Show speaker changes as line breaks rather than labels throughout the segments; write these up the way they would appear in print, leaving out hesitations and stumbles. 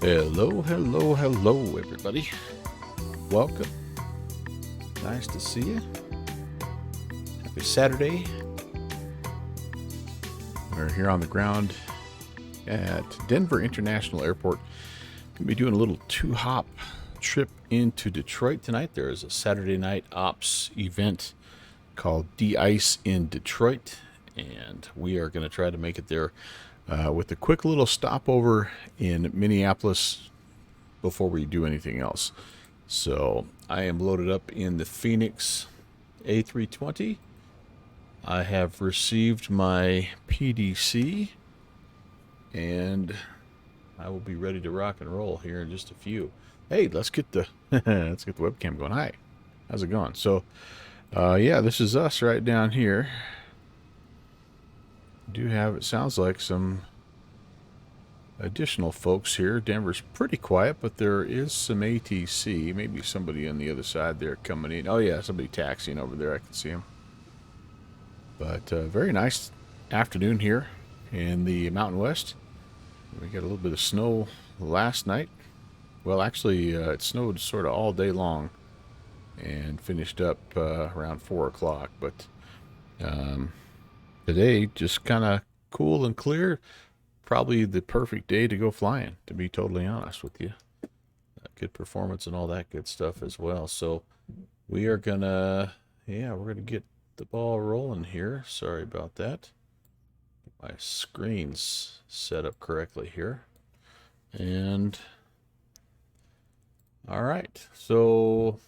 Hello, hello, hello, everybody. Welcome. Nice to see you. Happy Saturday. We're here on the ground at Denver International Airport. Going to be doing a little two-hop trip into Detroit tonight. There is a Saturday night ops event called De-Ice in Detroit, and we are going to try to make it there with a quick little stopover in Minneapolis before we do anything else. So I am loaded up in the Fenix A320. I have received my PDC, and I will be ready to rock and roll here in just a few. Hey, let's get the let's get the webcam going. Hi, how's it going? So, yeah, this is us right down here. Do have, it sounds like, some additional folks here. Denver's pretty quiet, but there is some ATC. Maybe somebody on the other side there coming in. Oh yeah, somebody taxiing over there. I can see him. But very nice afternoon here in the Mountain West. We got a little bit of snow last night. Well, actually, it snowed sort of all day long and finished up around 4 o'clock. But today, just kind of cool and clear. Probably the perfect day to go flying, to be totally honest with you. Good performance and all that good stuff as well. So we are gonna, yeah, we're gonna get the ball rolling here. Sorry about that. My screen's set up correctly here. And all right, so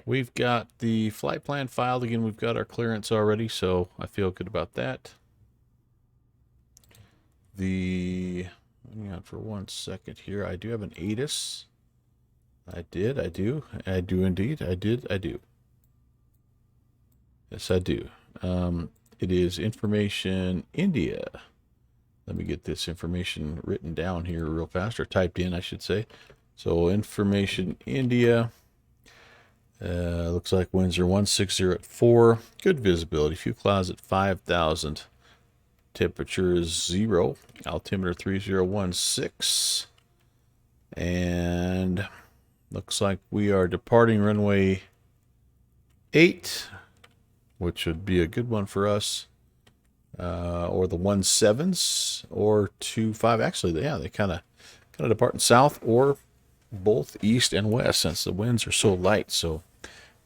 we've got the flight plan filed again. We've got our clearance already, so I feel good about that. Hang on for 1 second here. I do have an ATIS. I do indeed. I do. Yes, I do. It is Information India. Let me get this information written down here real fast, or typed in, I should say. So Information India. Looks like winds are 160 at 4. Good visibility. Few clouds at 5,000. Temperature is 0. Altimeter 3016. And looks like we are departing runway 8, which would be a good one for us. Or the 17s or 25. Actually, yeah, they kind of departing south or both east and west since the winds are so light. So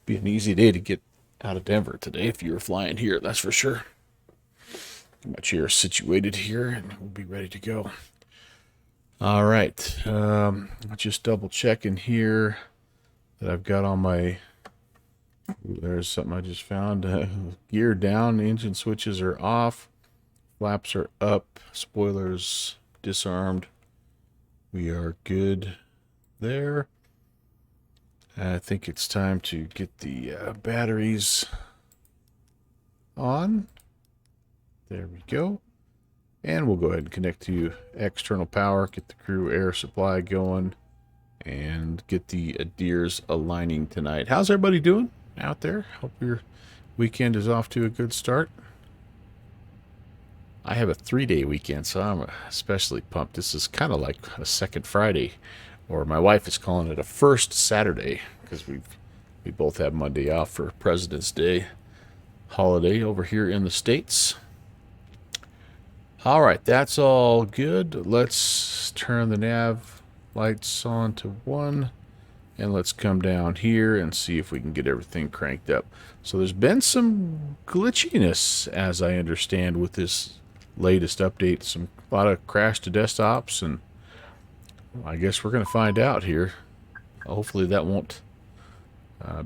be an easy day to get out of Denver today if you were flying here, that's for sure. Get my chair situated here and we'll be ready to go. All right, just double checking here that I've got on my, there's something I just found. Gear down, engine switches are off, flaps are up, spoilers disarmed. We are good there. I think it's time to get the batteries on. There we go. And we'll go ahead and connect to external power, get the crew air supply going, and get the adheres aligning tonight. How's everybody doing out there? Hope your weekend is off to a good start. I have a 3-day weekend, so I'm especially pumped. This is kind of like a second Friday, or my wife is calling it a first Saturday, because we both have Monday off for President's Day holiday over here in the States. All right, that's all good. Let's turn the nav lights on to 1, and let's come down here and see if we can get everything cranked up. So there's been some glitchiness, as I understand, with this latest update. A lot of crash to desktops, and I guess we're going to find out here. Hopefully that won't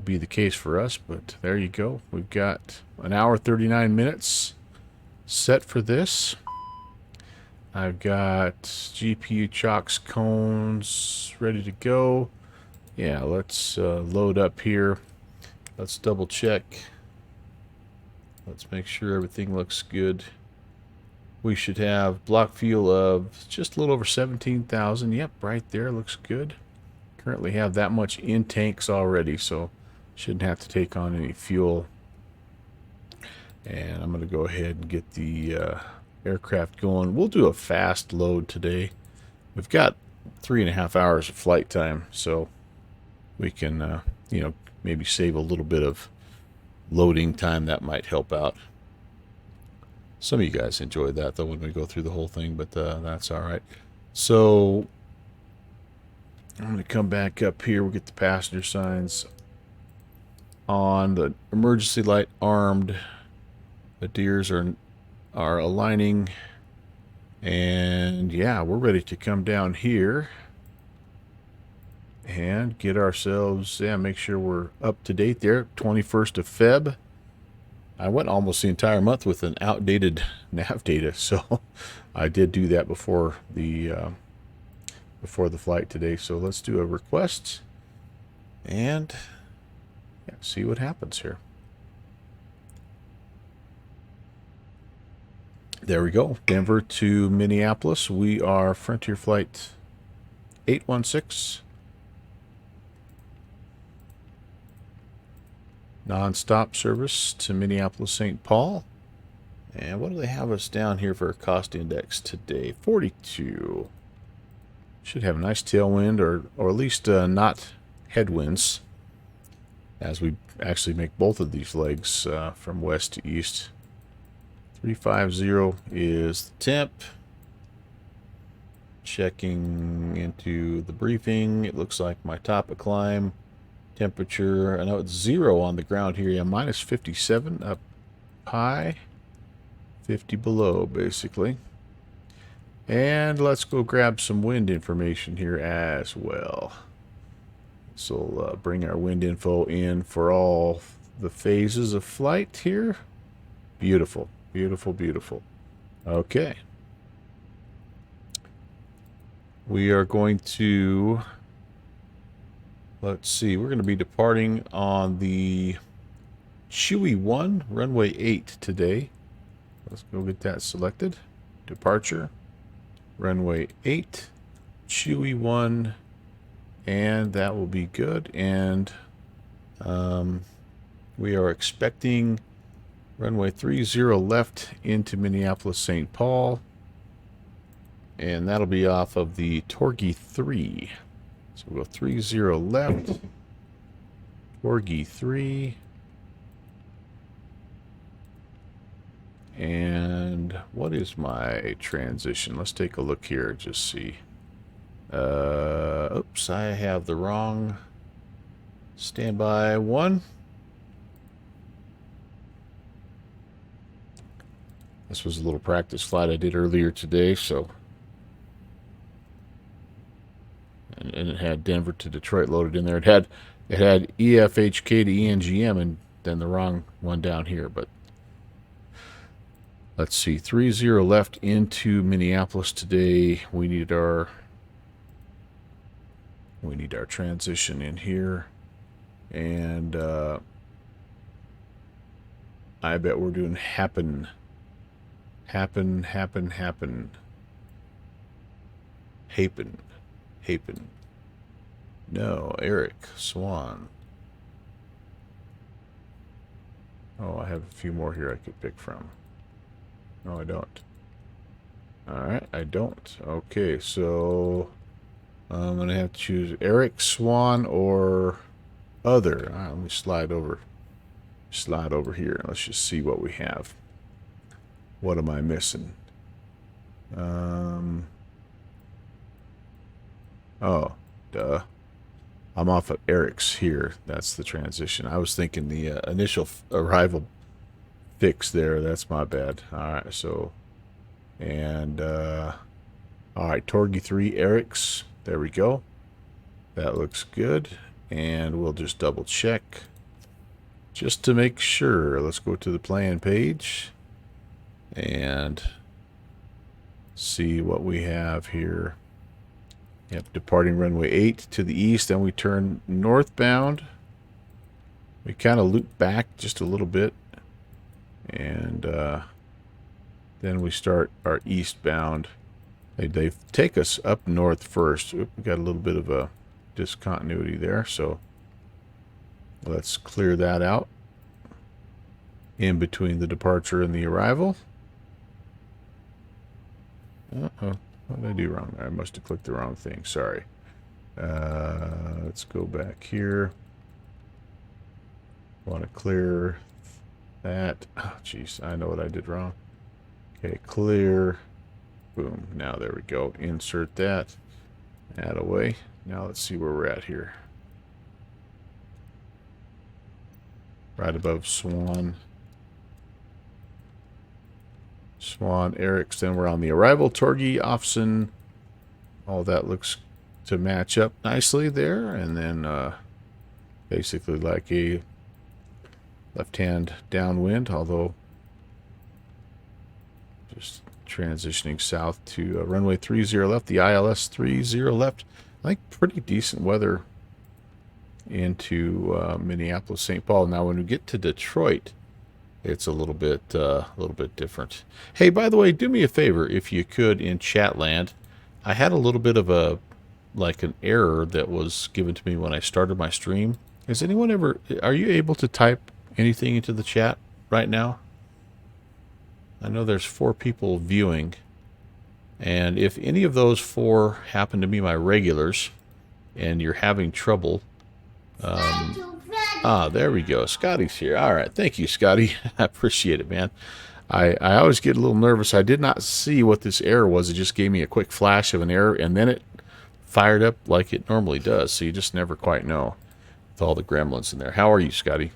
be the case for us, but there you go. We've got an hour 39 minutes set for this. I've got GPU chocks cones ready to go. Yeah, let's load up here. Let's double check. Let's make sure everything looks good. We should have block fuel of just a little over 17,000. Yep, right there, looks good. Currently have that much in tanks already, so shouldn't have to take on any fuel. And I'm going to go ahead and get the aircraft going. We'll do a fast load today. we've got 3.5 hours of flight time, so we can, maybe save a little bit of loading time. That might help out. Some of you guys enjoy that, though, when we go through the whole thing, but that's all right. So I'm going to come back up here. We'll get the passenger signs on. The emergency light armed. The deers are aligning. And yeah, we're ready to come down here and get ourselves, make sure we're up to date there. 21st of Feb. I went almost the entire month with an outdated nav data, so I did do that before the flight today. So let's do a request and see what happens here. There we go. Denver to Minneapolis. We are Frontier Flight 816. Non-stop service to Minneapolis, St. Paul. And what do they have us down here for a cost index today? 42. Should have a nice tailwind, or at least not headwinds, as we actually make both of these legs from west to east. 350 is the temp. Checking into the briefing. It looks like my top of climb temperature, I know it's 0 on the ground here. Yeah, minus 57 up high, 50 below, basically. And let's go grab some wind information here as well. So bring our wind info in for all the phases of flight here. Beautiful, beautiful, beautiful. Okay. We are going to... Let's see, we're going to be departing on the Chewy 1, runway 8 today. Let's go get that selected. Departure, runway 8, Chewy 1, and that will be good. And we are expecting runway 30 left into Minneapolis, St. Paul. And that'll be off of the Torgy 3. So we'll go 30 left, Torgy 3, and what is my transition? Let's take a look here, just see. Oops, I have the wrong standby 1. This was a little practice flight I did earlier today, so... And it had Denver to Detroit loaded in there. It had EFH, KDEN, GM, and then the wrong one down here. But let's see, 30 left into Minneapolis today. We need our transition in here, and I bet we're doing happen. Hapen. No, Eric Swan. Oh, I have a few more here I could pick from. No, I don't. Alright, I don't. Okay, so I'm going to have to choose Eric Swan or other. Let me slide over here. Let's just see what we have. What am I missing? Oh, duh. I'm off of Eric's here. That's the transition. I was thinking the initial arrival fix there. That's my bad. All right, so, and, all right, Torgy 3, Eric's. There we go. That looks good. And we'll just double check just to make sure. Let's go to the plan page and see what we have here. Yep, departing runway 8 to the east, then we turn northbound. We kind of loop back just a little bit, and then we start our eastbound. They take us up north first. Oop, we got a little bit of a discontinuity there, so let's clear that out in between the departure and the arrival. Uh-oh. What did I do wrong? I must have clicked the wrong thing. Sorry. Let's go back here. Want to clear that. Oh, jeez. I know what I did wrong. Okay, clear. Boom. Now there we go. Insert that. Add away. Now let's see where we're at here. Right above Swan. Swan, Eric's. Then we're on the arrival. Torgi, Offsen. All that looks to match up nicely there. And then basically like a left-hand downwind, although just transitioning south to runway 30 left, the ILS 30 left. I think pretty decent weather into Minneapolis, St. Paul. Now, when we get to Detroit, it's a little bit different. Hey, by the way, do me a favor if you could in Chatland. I had a little bit of an error that was given to me when I started my stream. Has anyone ever? Are you able to type anything into the chat right now? I know there's 4 people viewing, and if any of those 4 happen to be my regulars, and you're having trouble, there we go. Scotty's here. All right, thank you, Scotty. I appreciate it, man. I always get a little nervous. I did not see what this error was. It just gave me a quick flash of an error, and then it fired up like it normally does. So you just never quite know with all the gremlins in there. How are you, Scotty?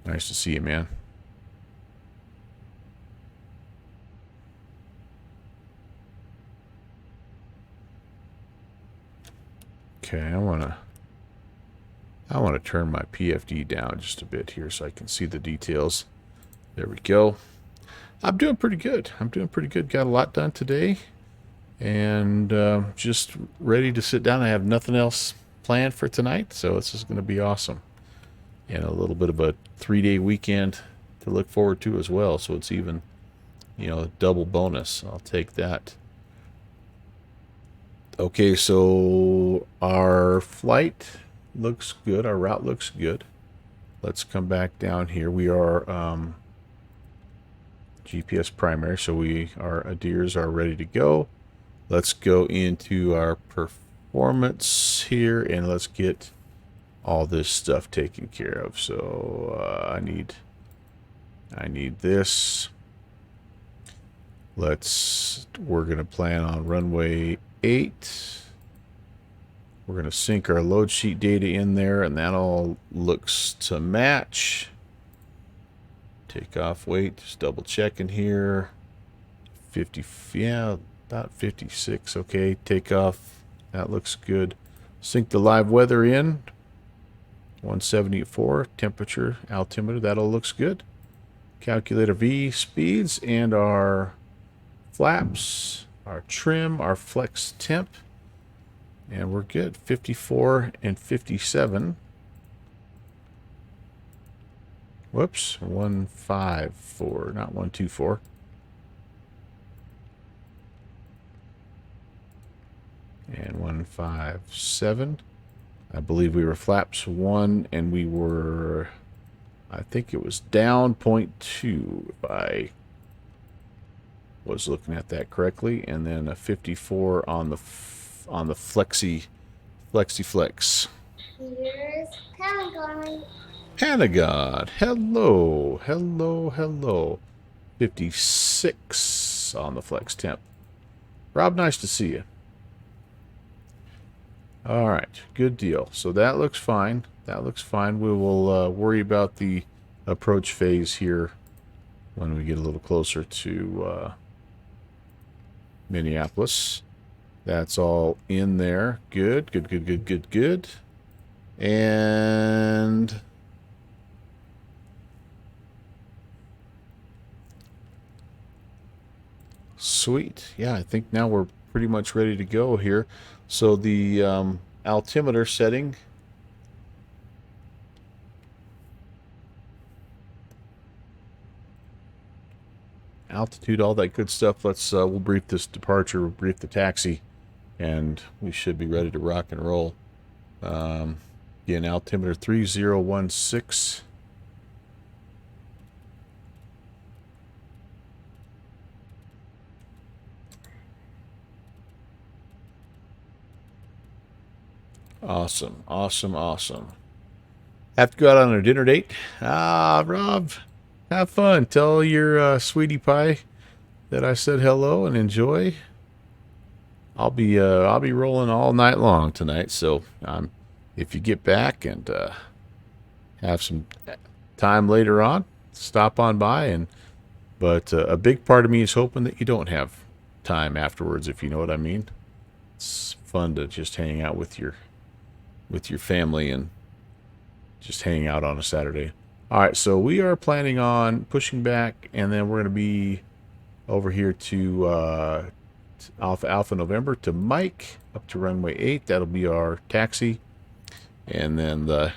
Nice to see you, man. Okay, I wanna turn my PFD down just a bit here so I can see the details. There we go. I'm doing pretty good. Got a lot done today, and just ready to sit down. I have nothing else planned for tonight, so this is going to be awesome. And a little bit of a 3-day weekend to look forward to as well. So it's even, a double bonus. I'll take that. Okay, so our flight looks good. Our route looks good. Let's come back down here. We are GPS primary, so our ADIRs are ready to go. Let's go into our performance here, and let's get all this stuff taken care of. So I need this. We're gonna plan on runway 8. We're gonna sync our load sheet data in there, and that all looks to match. Takeoff weight, just double checking here. 50, yeah, about 56. Okay, takeoff, that looks good. Sync the live weather in. 174, temperature, altimeter, that all looks good. Calculate our V speeds and our flaps, our trim, our flex temp, and we're good. 54 and 57. Whoops, 154, not 124. And 157. I believe we were flaps 1, and we were, I think it was down 0.2 if I was looking at that correctly, and then a 54 on the flexi flex.
Here's Pentagon.
Pentagon, hello. 56 on the flex temp. Rob, nice to see you. All right, good deal. So that looks fine. We will worry about the approach phase here when we get a little closer to Minneapolis. That's all in there. Good. And sweet. Yeah, I think now we're pretty much ready to go here. So the altimeter setting, altitude, all that good stuff. We'll brief this departure, we'll brief the taxi, and we should be ready to rock and roll. Again, altimeter 3016. Awesome, awesome, awesome. Have to go out on a dinner date? Ah, Rob, have fun. Tell your sweetie pie that I said hello and enjoy. I'll be rolling all night long tonight. So if you get back and have some time later on, stop on by. But a big part of me is hoping that you don't have time afterwards, if you know what I mean. It's fun to just hang out with your family and just hang out on a Saturday. All right, so we are planning on pushing back, and then we're going to be over here to Alpha November to Mike up to runway 8. That'll be our taxi, and then the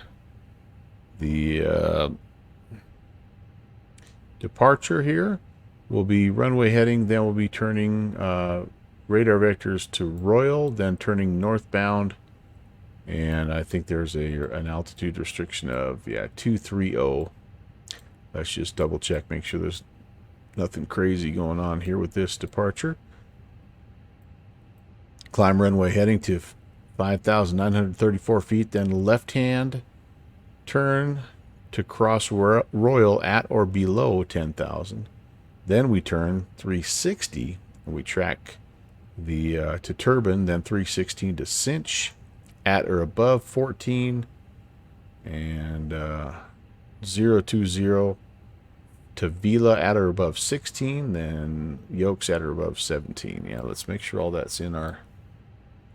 departure here will be runway heading. Then we'll be turning radar vectors to Royal, then turning northbound. And I think there's an altitude restriction of 230. Let's just double check, make sure there's nothing crazy going on here with this departure. Climb runway heading to 5,934 feet, then left hand turn to cross Royal at or below 10,000. Then we turn 360 and we track the to turbine, then 316 to cinch at or above 14, and 020 to Vila at or above 16, then yokes at or above 17. Yeah, let's make sure all that's in our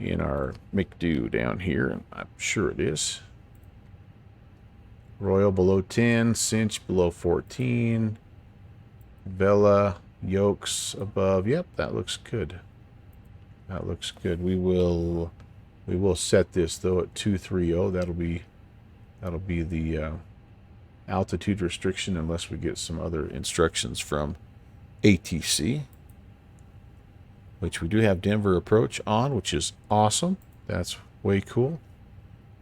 McDo down here, and I'm sure it is. Royal below 10, cinch below 14, Vela yokes above. Yep, that looks good. That looks good. We will set this though at 230. That'll be the altitude restriction unless we get some other instructions from ATC, which we do have Denver approach on, which is awesome. That's way cool.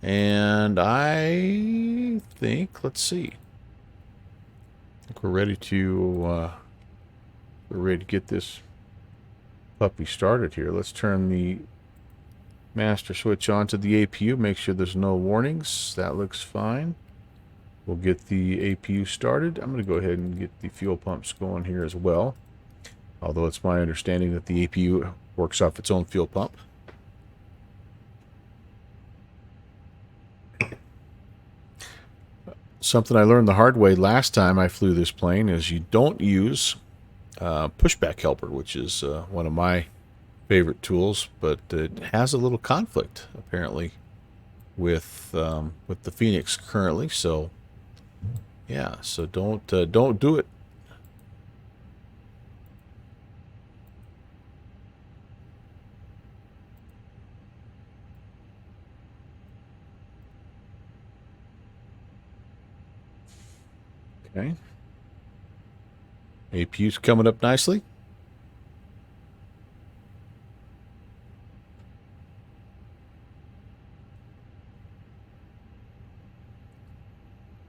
And I think, let's see. I think we're ready to get this puppy started here. Let's turn the master switch on to the APU. Make sure there's no warnings. That looks fine. We'll get the APU started. I'm going to go ahead and get the fuel pumps going here as well. Although it's my understanding that the APU works off its own fuel pump. Something I learned the hard way last time I flew this plane is you don't use pushback helper, which is one of my favorite tools, but it has a little conflict apparently with the Fenix currently. So yeah, so don't do it. Okay. APU's coming up nicely.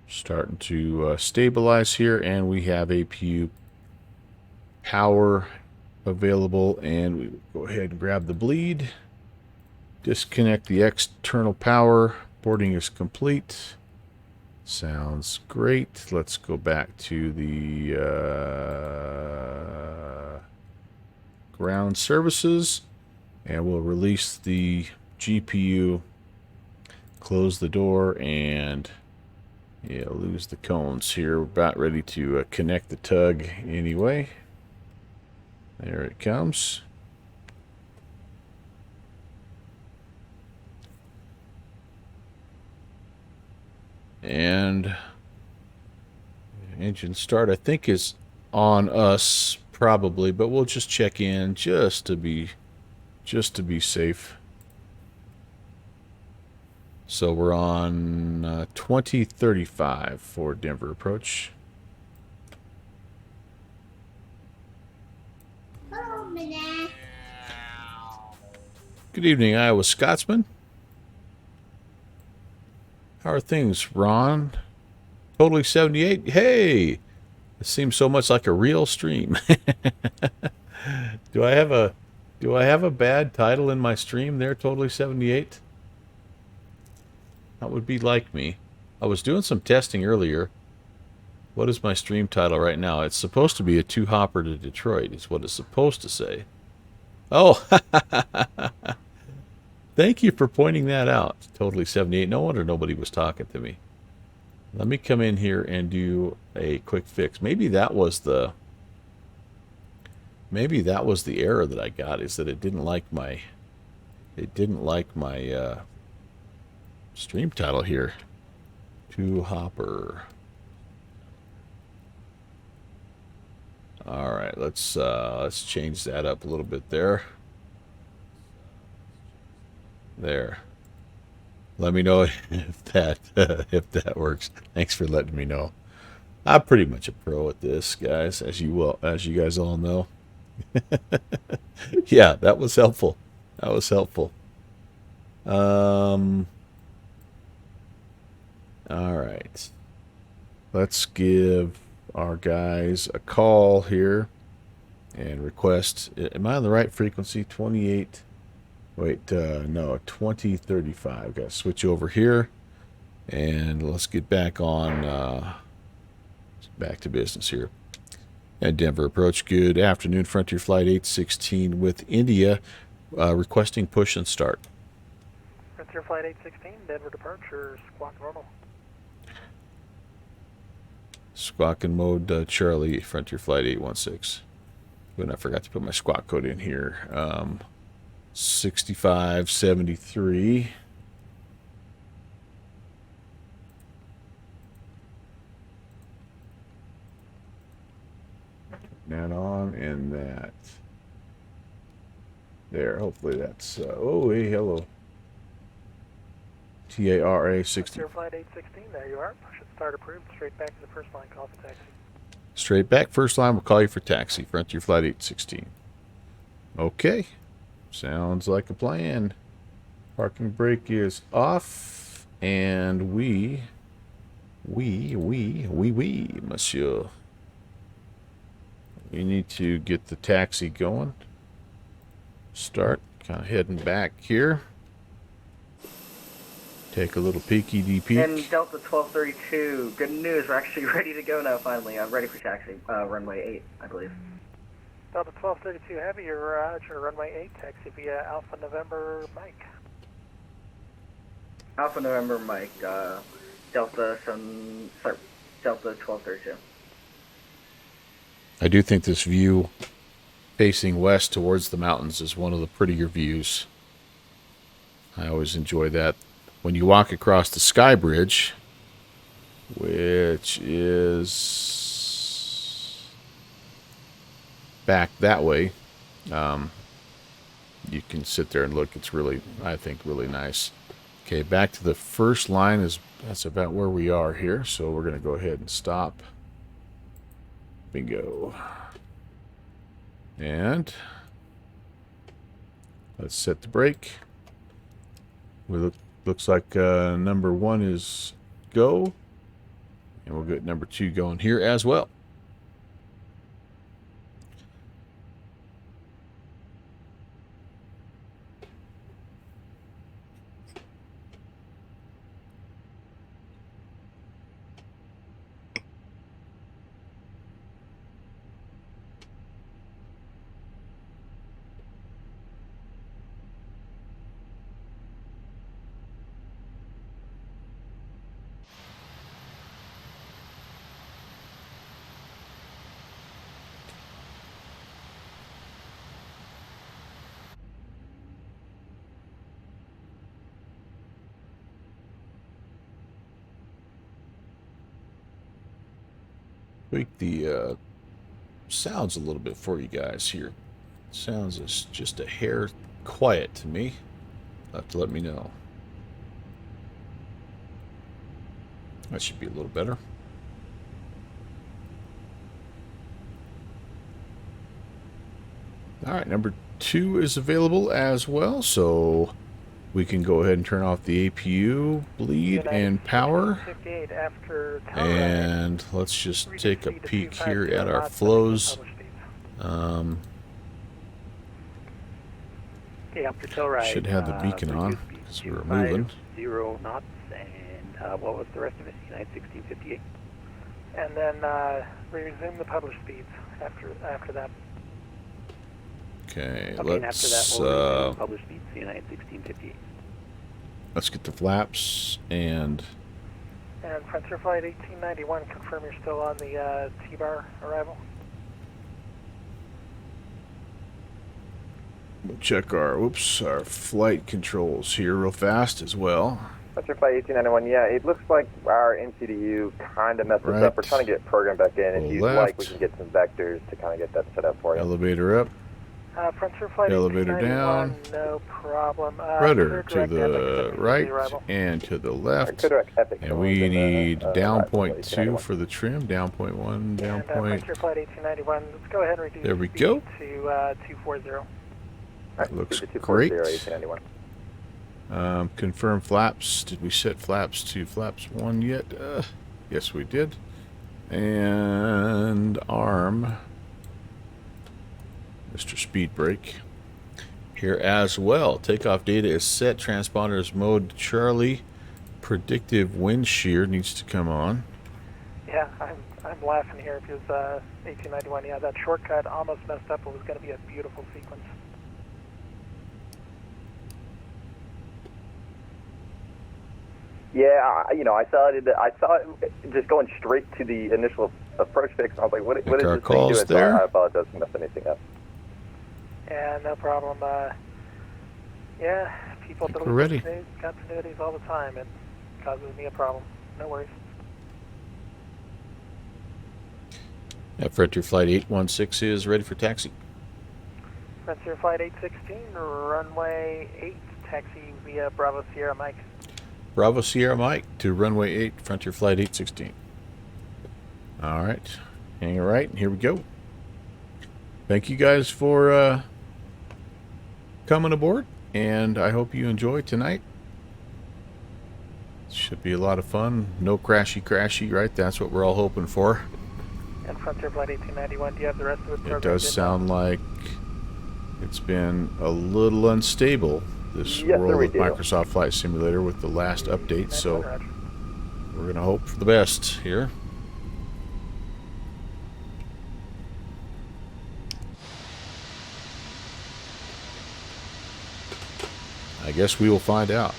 Starting to stabilize here, and we have APU power available, and we go ahead and grab the bleed. Disconnect the external power. Boarding is complete. Sounds great. Let's go back to the ground services, and we'll release the GPU, close the door, and lose the cones here. We're about ready to connect the tug anyway. There it comes. And engine start, I think, is on us probably, but we'll just check in just to be safe. So we're on 2035 for Denver approach.
Hello, Minna.
Good evening, Iowa Scotsman. How are things, Ron? Totally 78. Hey, it seems so much like a real stream. Do I have a bad title in my stream there? Totally 78. That would be like me. I was doing some testing earlier. What is my stream title right now? It's supposed to be a 2-hopper to Detroit, is what it's supposed to say. Oh, thank you for pointing that out. Totally 78. No wonder nobody was talking to me. Let me come in here and do a quick fix. Maybe that was the error that I got, is that it didn't like my stream title here. 2-hopper. All right, let's change that up a little bit there. There. Let me know if that works. Thanks for letting me know. I'm pretty much a pro at this, guys, as you guys all know. Yeah, that was helpful. That was helpful. All right. Let's give our guys a call here and request. Am I on the right frequency? 28. Wait, no, 2035. Got to switch over here, and let's get back on. Back to business here. At Denver approach. Good afternoon, Frontier Flight 816 with India, requesting push and start.
Frontier Flight 816, Denver departure, squawk normal.
Squawk in mode, Charlie, Frontier Flight 816. And I forgot to put my squawk code in here. 6573. That on and that. There, hopefully that's. Oh, hey, hello. TARA 60.
Frontier Flight 816, there you are. Push and start approved. Straight back to the first line, call for taxi.
Straight back, first line, we'll call you for taxi. Frontier Flight 816. Okay. Sounds like a plan. Parking brake is off. And we, monsieur. We need to get the taxi going. Start. Kind of heading back here. Take a little peeky-dee peek.
And Delta 1232, good news, we're actually ready to go now finally. I'm ready for taxi, runway 8, I believe.
Delta 1232 Heavy, you're runway 8, taxi via Alpha November Mike.
Alpha November Mike, Delta 1232.
I do think this view facing west towards the mountains is one of the prettier views. I always enjoy that. When you walk across the sky bridge, which is back that way, you can sit there and look. It's really, I think, really nice. Okay, back to the first line. That's about where we are here, so we're going to go ahead and stop. Bingo. And let's set the brake. Looks like number 1 is go. And we'll get number 2 going here as well. Tweak the sounds a little bit for you guys here. Sounds is just a hair quiet to me. You'll have to let me know. That should be a little better. All right, number 2 is available as well, so we can go ahead and turn off the APU, bleed, and power. And let's just take a peek here at our flows. Should have the beacon on because we're moving.
0 knots and
What was the rest of it? United 1658.
And then resume the published speeds after that.
Okay,
Okay, and after that,
let's
we'll resume published speeds, United 1658.
let's get the flaps and
And Frontier Flight 1891, confirm you're still on the T-bar arrival.
we'll check our our flight controls here real fast as well.
Frontier Flight 1891, yeah, it looks like our MCDU kind of messed us
Right.
up. We're trying to get programmed back in. If
Go
you'd
left.
like, we can get some vectors to kind of get that set up for you.
Elevator up,
Frontier Flight
Elevator
1891, no problem.
rudder
clear
to
direct
the
epic
right
arrival.
and to the
Our
left.
Kudak Epic
And
comes
we
in,
need down
arrival
point
at
2
1891.
for the trim, down point 1, down
And
point.
Frontier Flight 1891, let's go ahead and reduce
There we
speed
go.
to 240.
Alright,
Looks
speed to 240,
great.
1891.
Confirm flaps. Did we set flaps to flaps 1 yet? Yes, we did. And arm. Mr. Speed Brake. Here as well. Takeoff data is set. Transponders mode Charlie. Predictive wind shear needs to come on.
Yeah, I'm laughing here because 1891, yeah, that shortcut almost messed up. It was going to be a beautiful sequence.
Yeah, I saw it just going straight to the initial approach fix. I was like, what is
Our
this thing
calls
doing? So
there.
I apologize for messing anything up.
Yeah, no problem. Yeah, people
Think
delete
we're ready.
continuities all the time. It causes me a problem. No worries.
Frontier Flight 816 is ready for taxi.
Frontier Flight 816, runway 8, taxi via Bravo Sierra Mike.
Bravo Sierra Mike to runway 8, Frontier Flight 816. All right, hang it right, and here we go. Thank you guys for coming aboard, and I hope you enjoy tonight. Should be a lot of fun. No crashy, right? That's what we're all hoping for.
And Frontier Flight 1891, do you have the rest of it
It
programmed
does
in?
sound like it's been a little unstable, this
Yes, sir,
world
we
of
do.
Microsoft Flight Simulator with the last update, so
Roger.
we're going to hope for the best here. I guess we will find out.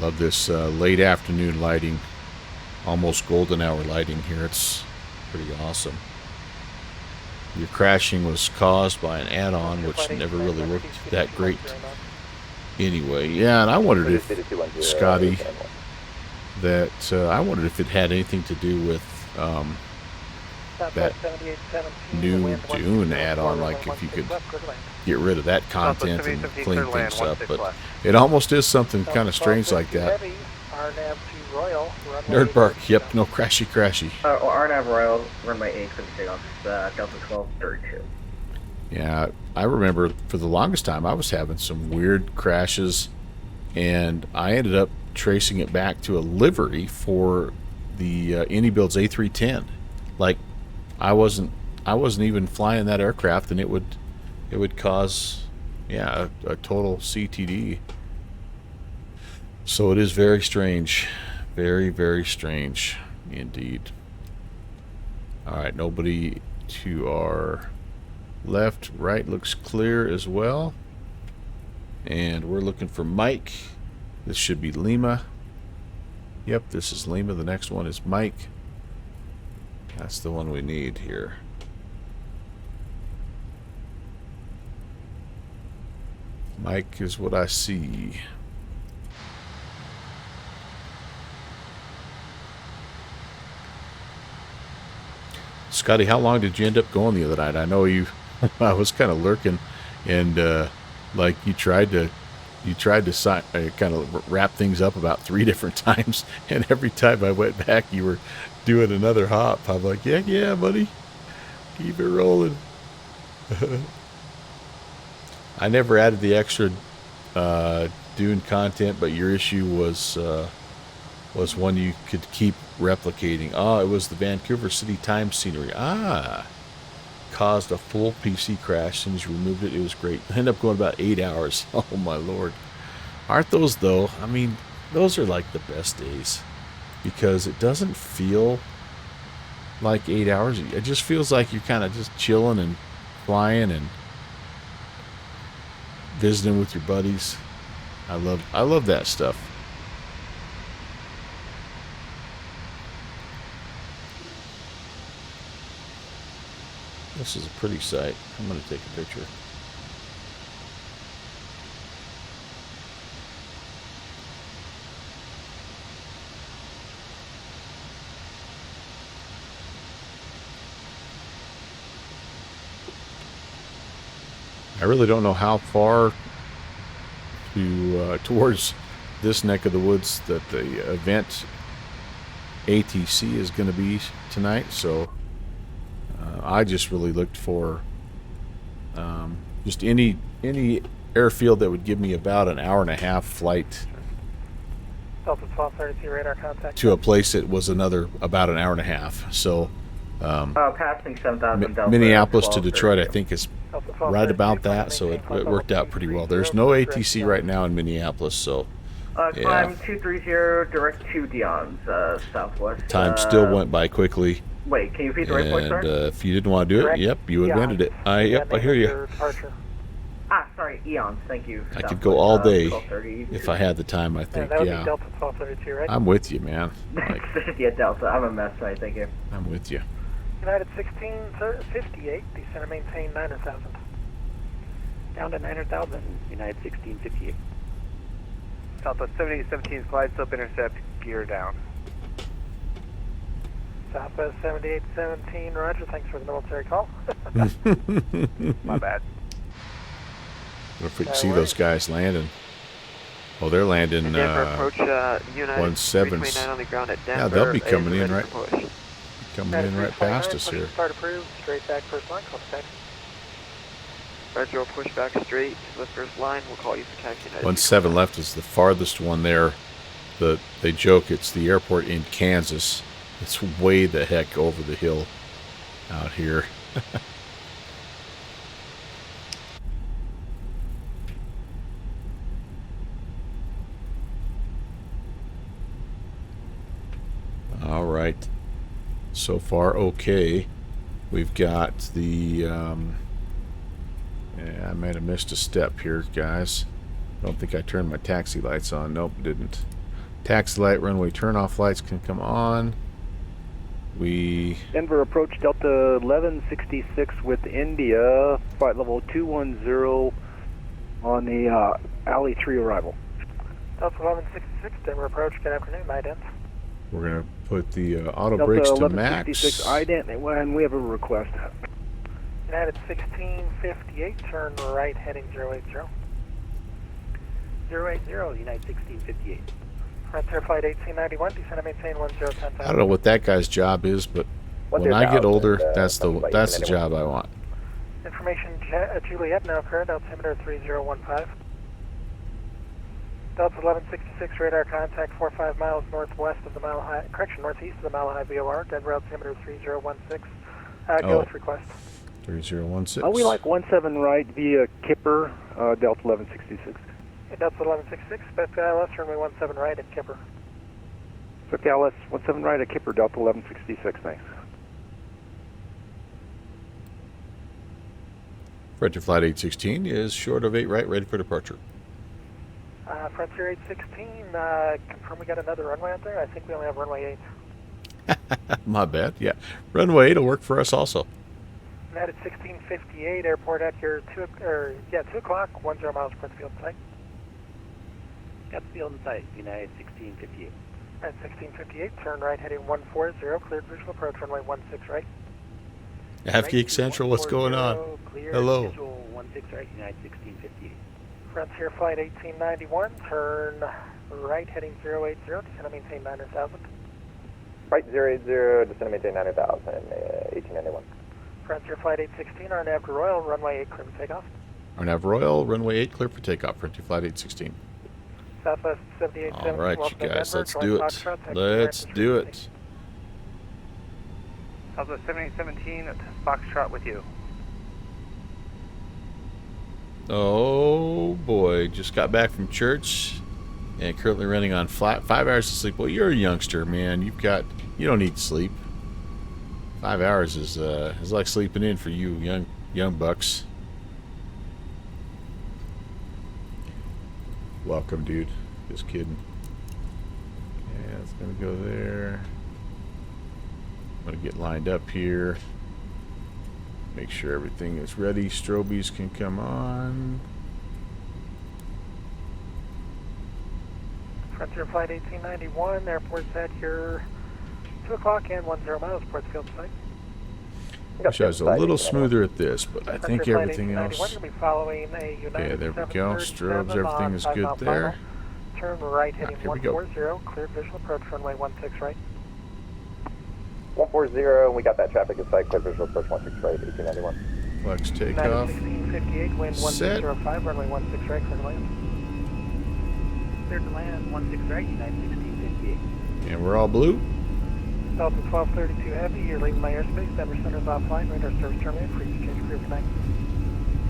Love this late afternoon lighting, almost golden hour lighting here. It's pretty awesome. Your crashing was caused by an add-on, which never really worked that great anyway. Yeah, and I wondered if, Scotty, that I wondered if it had anything to do with that new Dune add-on, like if you could get rid of that content and clean things up, but it almost is something kind of strange like that. Nerd Bark, yep, no crashy.
RNAV Royal, runway 8 for the takeoff, Delta 1232.
Yeah, I remember for the longest time I was having some weird crashes, and I ended up tracing it back to a livery for the AnyBuild's A310. Like, I wasn't even flying that aircraft, and it would cause, yeah, a total CTD. So it is very strange, very strange indeed. All right, nobody to our left. Right looks clear as well, and we're looking for Mike. This should be Lima. Yep, this is Lima. The next one is Mike. That's the one we need here. Mike is what I see. Scotty, how long did you end up going the other night? I know you. I was kind of lurking, and like you tried to kind of wrap things up about 3 different times, and every time I went back, you were doing another hop. I'm like, yeah, buddy, keep it rolling. I never added the extra Dune content, but your issue was one you could keep replicating. Oh, it was the Vancouver City Times scenery. caused a full PC crash. As soon as you removed it, it was great. I ended up going about 8 hours. Oh my lord. Aren't those though? I mean, those are like the best days because it doesn't feel like 8 hours. It just feels like you're kind of just chilling and flying and visiting with your buddies. I love that stuff. This is a pretty sight. I'm going to take a picture. I really don't know how far to towards this neck of the woods that the event ATC is going to be tonight, so I just really looked for just any airfield that would give me about an hour and a half flight
Delta 1232 radar contact.
to a place that was about an hour and a half. So
Passing 7,000 Delta.
Minneapolis to Detroit, I
1232.
think, is
Delta
right
1232,
about that, so it worked out pretty well. There's no ATC right now in Minneapolis, so yeah.
Climb 230 direct to Dion's southwest.
Time still went by quickly.
Wait, can you repeat the right place,
And
sir?
if you didn't want to do it,
Correct.
yep, you invented it. Yep, I hear you.
Departure.
Sorry, Eons. Thank you.
I could go all day
1230.
if I had the time, I think.
that would be
Yeah,
Delta 1232, right?
I'm with you, man. Like,
Yeah, Delta. I'm a mess, right? Thank you.
I'm with you.
United 1658, descend and maintain 9,000.
Down to 900,000, United 1658.
Southwest 7817 glide slope intercept, gear down.
Southwest 7817, roger, thanks for the military call.
My bad.
If we can see those guys landing. Oh, they're landing
Denver approach, United
17s.
329 on the ground at Denver.
Yeah, they'll be
is
coming in
ready
right
for push.
coming in right past us here.
Start approved, straight back first line, call taxi.
Roger, we'll push back straight to the first line. We'll call you for taxi. United
17 left is the farthest one there. They joke it's the airport in Kansas. It's way the heck over the hill out here. All right. So far, okay. We've got the... yeah, I might have missed a step here, guys. Don't think I turned my taxi lights on. Nope, didn't. Taxi light, runway turn-off lights can come on.
Denver approach Delta 1166 with India, flight level 210 on the Alley 3 arrival.
Delta 1166, Denver approach, good afternoon, ident.
We're going to put the auto
Delta
brakes to
1166
max.
ident, and we have a request.
United 1658, turn right heading 080.
080, United 1658.
Frontier flight 1891, descend and maintain 1010.
I don't know what that guy's job is, but when I get older, that's the job I want.
Information Juliet now current, altimeter 3015. Delta 1166 radar contact 45 miles northwest of the Mile High, northeast of the Mile High VOR, Denver altimeter 3016. Go with request.
3016.
We like 17 right via Kipper, Delta 1166.
Delta 1166, Beth ILS, runway 17 right at Kipper.
Swift ILS 17 right at Kipper, Delta 1166, thanks.
Frontier Flight 816 is short of 8 right, ready for departure.
Frontier 816, confirm we got another runway out there? I think we only have runway 8.
My bad, yeah. Runway 8 will work for us also.
United 1658, airport at your 2 o'clock, 10 miles per field site.
Got the field in sight, United 1658.
At 1658, turn right heading 140, cleared visual approach, runway 16 right.
Half-Geek Central, what's going on?
Clear,
Hello.
visual 16 right, United 1658.
Frontier flight 1891, turn right heading 080, descend and maintain 900,000.
Right 080, descend and maintain 900,000, 1891.
Frontier flight 816, Arnav Royal, runway 8 clear for takeoff.
Arnav Royal, runway 8 clear for takeoff. Frontier Flight 816.
Southwest 7870.
All right, you
welcome to
guys,
Denver,
let's
join
do it.
Foxtrot, taxi
Let's
direct
do
to
it.
Southwest 7817 at Foxtrot with you.
Oh boy, just got back from church and currently running on 5 hours of sleep. Well, you're a youngster, man. You don't need sleep. 5 hours is like sleeping in for you young bucks. Welcome, dude. Just kidding. Yeah, it's gonna go there. I'm gonna get lined up here. Make sure everything is ready. Strobies can come on.
Frontier Flight 1891, airport's at your 2 o'clock and 10 miles, ports field site.
Wish I was a little smoother at this, but I think
Frontier Flight
everything
1891,
else.
you'll be following a United
Okay, there we go.
737
Strobes, everything is
5
good
mile
there.
final. Turn right heading
Here we go.
140, clear visual approach runway 16 right.
140, and we got that traffic in sight. Clear visual approach 16 right, 1891.
Flex
United
takeoff.
1658, wind
Set.
1605, runway 16 right, clear to land.
Clear to land, 16 right, United 1658.
And we're all blue.
Delta 1232 Heavy, you're leaving my airspace. Denver Center is offline. Radar service terminated. Free to change crew connect.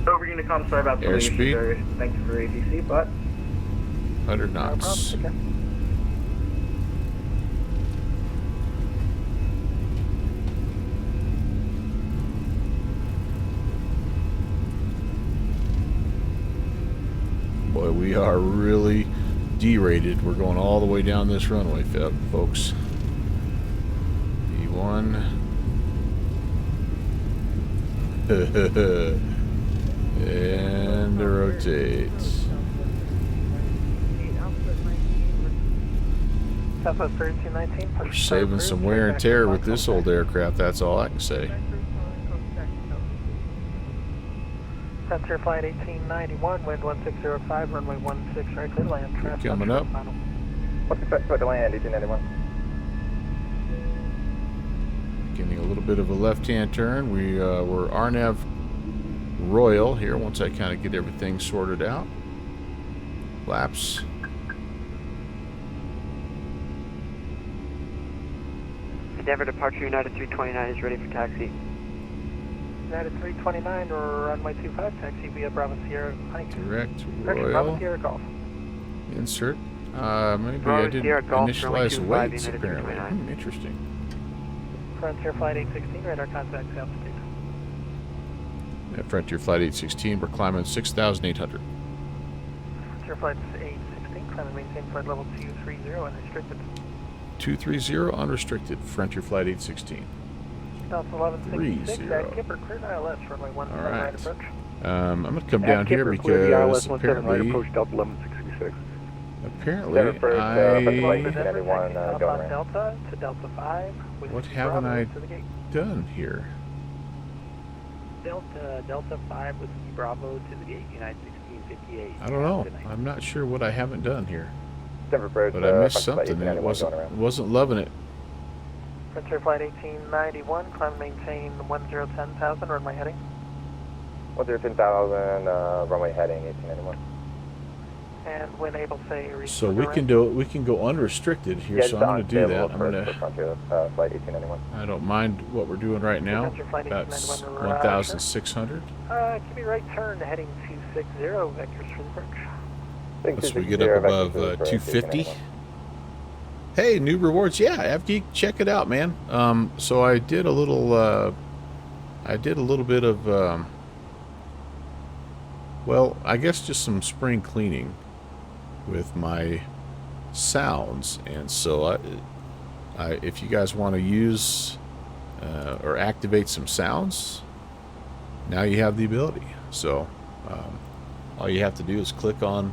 Over Unicom, sorry about the
Airspeed.
issues there. Thank you for ATC, but
100
No problem.
knots.
Take care.
Boy, we are really derated. We're going all the way down this runway, folks. E1. And rotate.
Southwest 3219.
We're saving some wear and tear with this old aircraft, that's all I can say.
Frontier Flight 1891, wind 1605, runway 16 right, clear to land. Traffic
Coming up.
final.
What's expected to land, 1891?
Getting a little bit of a left-hand turn. We're RNAV Royal here once I kind of get everything sorted out. Flaps.
Denver departure United 329 is ready for taxi.
United 329, runway 25, taxi via Bravo Sierra Mike.
Direct
Correction, Bravo
Royal.
Sierra Golf.
Insert. Maybe
Bravo
I didn't
Sierra Golf, runway
initialize
25,
weights
United
apparently.
329.
Interesting.
Frontier Flight 816, radar contact altitude.
At Frontier Flight 816, we're climbing 6,800.
Frontier Flight 816, climb and maintain flight level 230 unrestricted.
230 unrestricted. Frontier Flight 816.
Delta 1166
30.
at Kipper, clear to ILS, runway 17
All right.
right approach.
I'm going to come down here
Kipper, clear the ILS
because
17 right
apparently,
approach Delta 1166.
apparently
Flight
I,
1891,
South
going
on
around.
Delta to Delta 5. With
what haven't
Bravo
I
to the gate.
done here?
Delta 5 with Bravo to the gate, United 1658.
I don't know.
Good night.
I'm not sure what I haven't done here,
Denver Bridge,
but I missed
Flight
something and it
1891 going around.
wasn't loving it.
Frontier Flight 1891, climb and maintain 1010,000, runway heading.
10,000, runway heading 1891.
And when able, say, reach
So
the
we can go unrestricted here. So I'm going to do that. I'm going to.
Frontier, Flight 1891.
I don't mind what we're doing right now.
Frontier Flight
About
1891,
1,600.
Give me right turn, heading 260, vectors for the bridge.
Once we get up above 250. Hey, new rewards. Yeah, AvGeek, check it out, man. So I did a little bit of, well, I guess just some spring cleaning with my sounds. And so if you guys want to use or activate some sounds, now you have the ability. So all you have to do is click on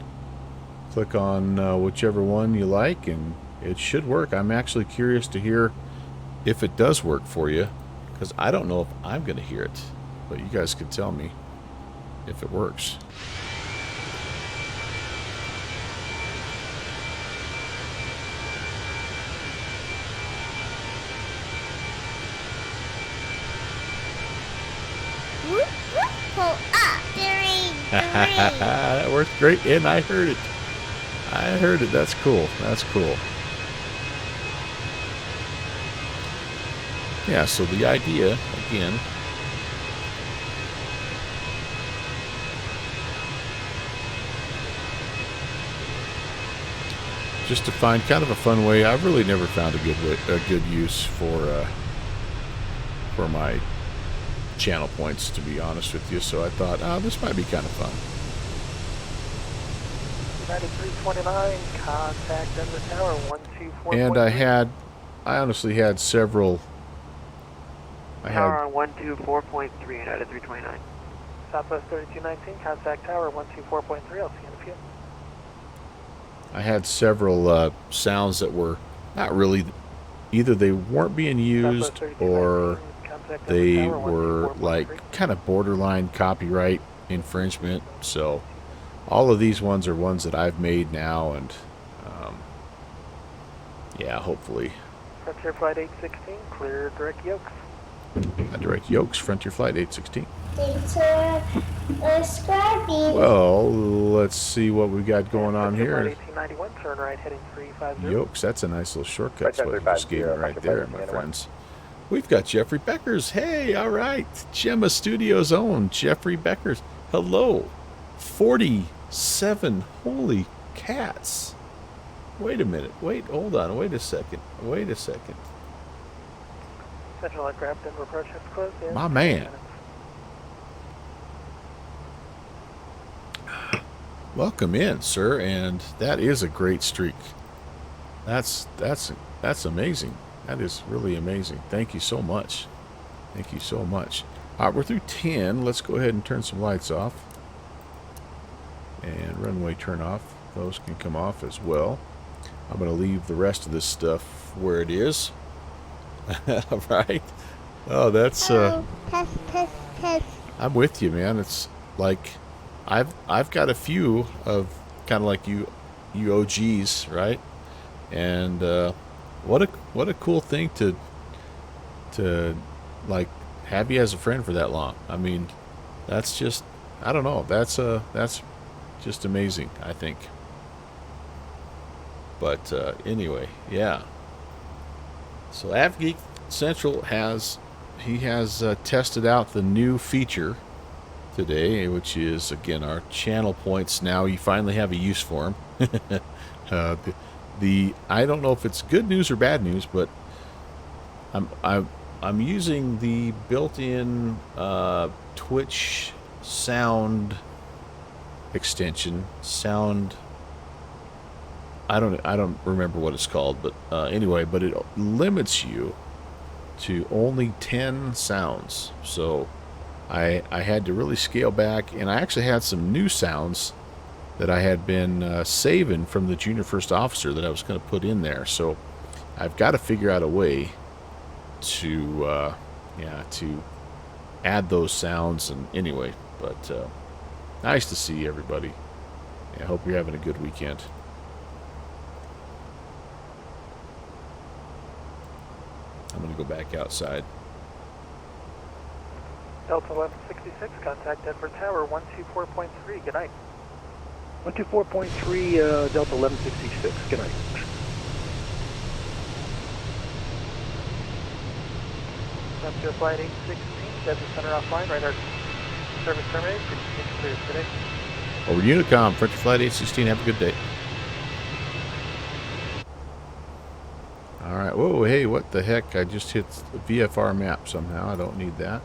whichever one you like, and it should work. I'm actually curious to hear if it does work for you, because I don't know if I'm going to hear it, but you guys can tell me if it works.
Whoop, whoop, pull up during the rain.
That worked great, and I heard it. That's cool. That's cool. Yeah, so the idea, again, just to find kind of a fun way. I've really never found a good use for my channel points, to be honest with you. So I thought, oh, this might be kind of fun.
United 329, contact Denver Tower 124.
And I honestly had several.
Tower on 124.3, United 329.
Southwest 3219, contact Tower 124.3. I'll see you in a few.
I had several sounds that were not really, either they weren't being used or they were like kind of borderline copyright infringement. So all of these ones are ones that I've made now, and yeah, hopefully.
Frontier Flight 816, clear direct yokes.
Direct yokes, Frontier Flight 816.
Describing.
Well, let's see what we got going on
Frontier
here.
Flight 1891, turn right heading 350.
Yokes, that's a nice little shortcut.
Right,
That's what you just gave me right there, my friends. We've got Jeffrey Beckers. Hey, all right. Gemma Studios own Jeffrey Beckers. Hello. 47. Holy cats. Wait a minute. Wait, hold on. Wait a second. Wait a second.
Central aircraft Denver approach has closed in.
My man.
10 minutes.
Welcome in, sir, and that is a great streak. That's amazing. That is really amazing. Thank you so much. Thank you so much. All right, we're through 10. Let's go ahead and turn some lights off. And runway turn off. Those can come off as well. I'm going to leave the rest of this stuff where it is. All right. Oh, that's
Test.
I'm with you, man. It's like I've got a few of kind of like you OGs, right? And what a cool thing to like have you as a friend for that long. I mean, that's just, I don't know. That's just amazing, I think. But anyway, yeah. So AvGeek Central has tested out the new feature today, which is, again, our channel points. Now you finally have a use for them. I don't know if it's good news or bad news, but I'm using the built-in Twitch sound extension. I don't remember what it's called, but anyway, but it limits you to only 10 sounds. So I had to really scale back, and I actually had some new sounds that I had been saving from the Junior First Officer that I was going to put in there. So I've got to figure out a way to to add those sounds. And anyway, but nice to see everybody. I hope you're having a good weekend. I'm going to go back outside.
Delta 1166, contact Denver Tower 124.3. Good night.
124.3, Delta 1166. Good night.
Frontier Flight 816, Desert Center offline, radar service terminated. Clear today.
Over Unicom, Frontier Flight 816, have a good day. Alright, whoa, hey, what the heck? I just hit the VFR map somehow. I don't need that.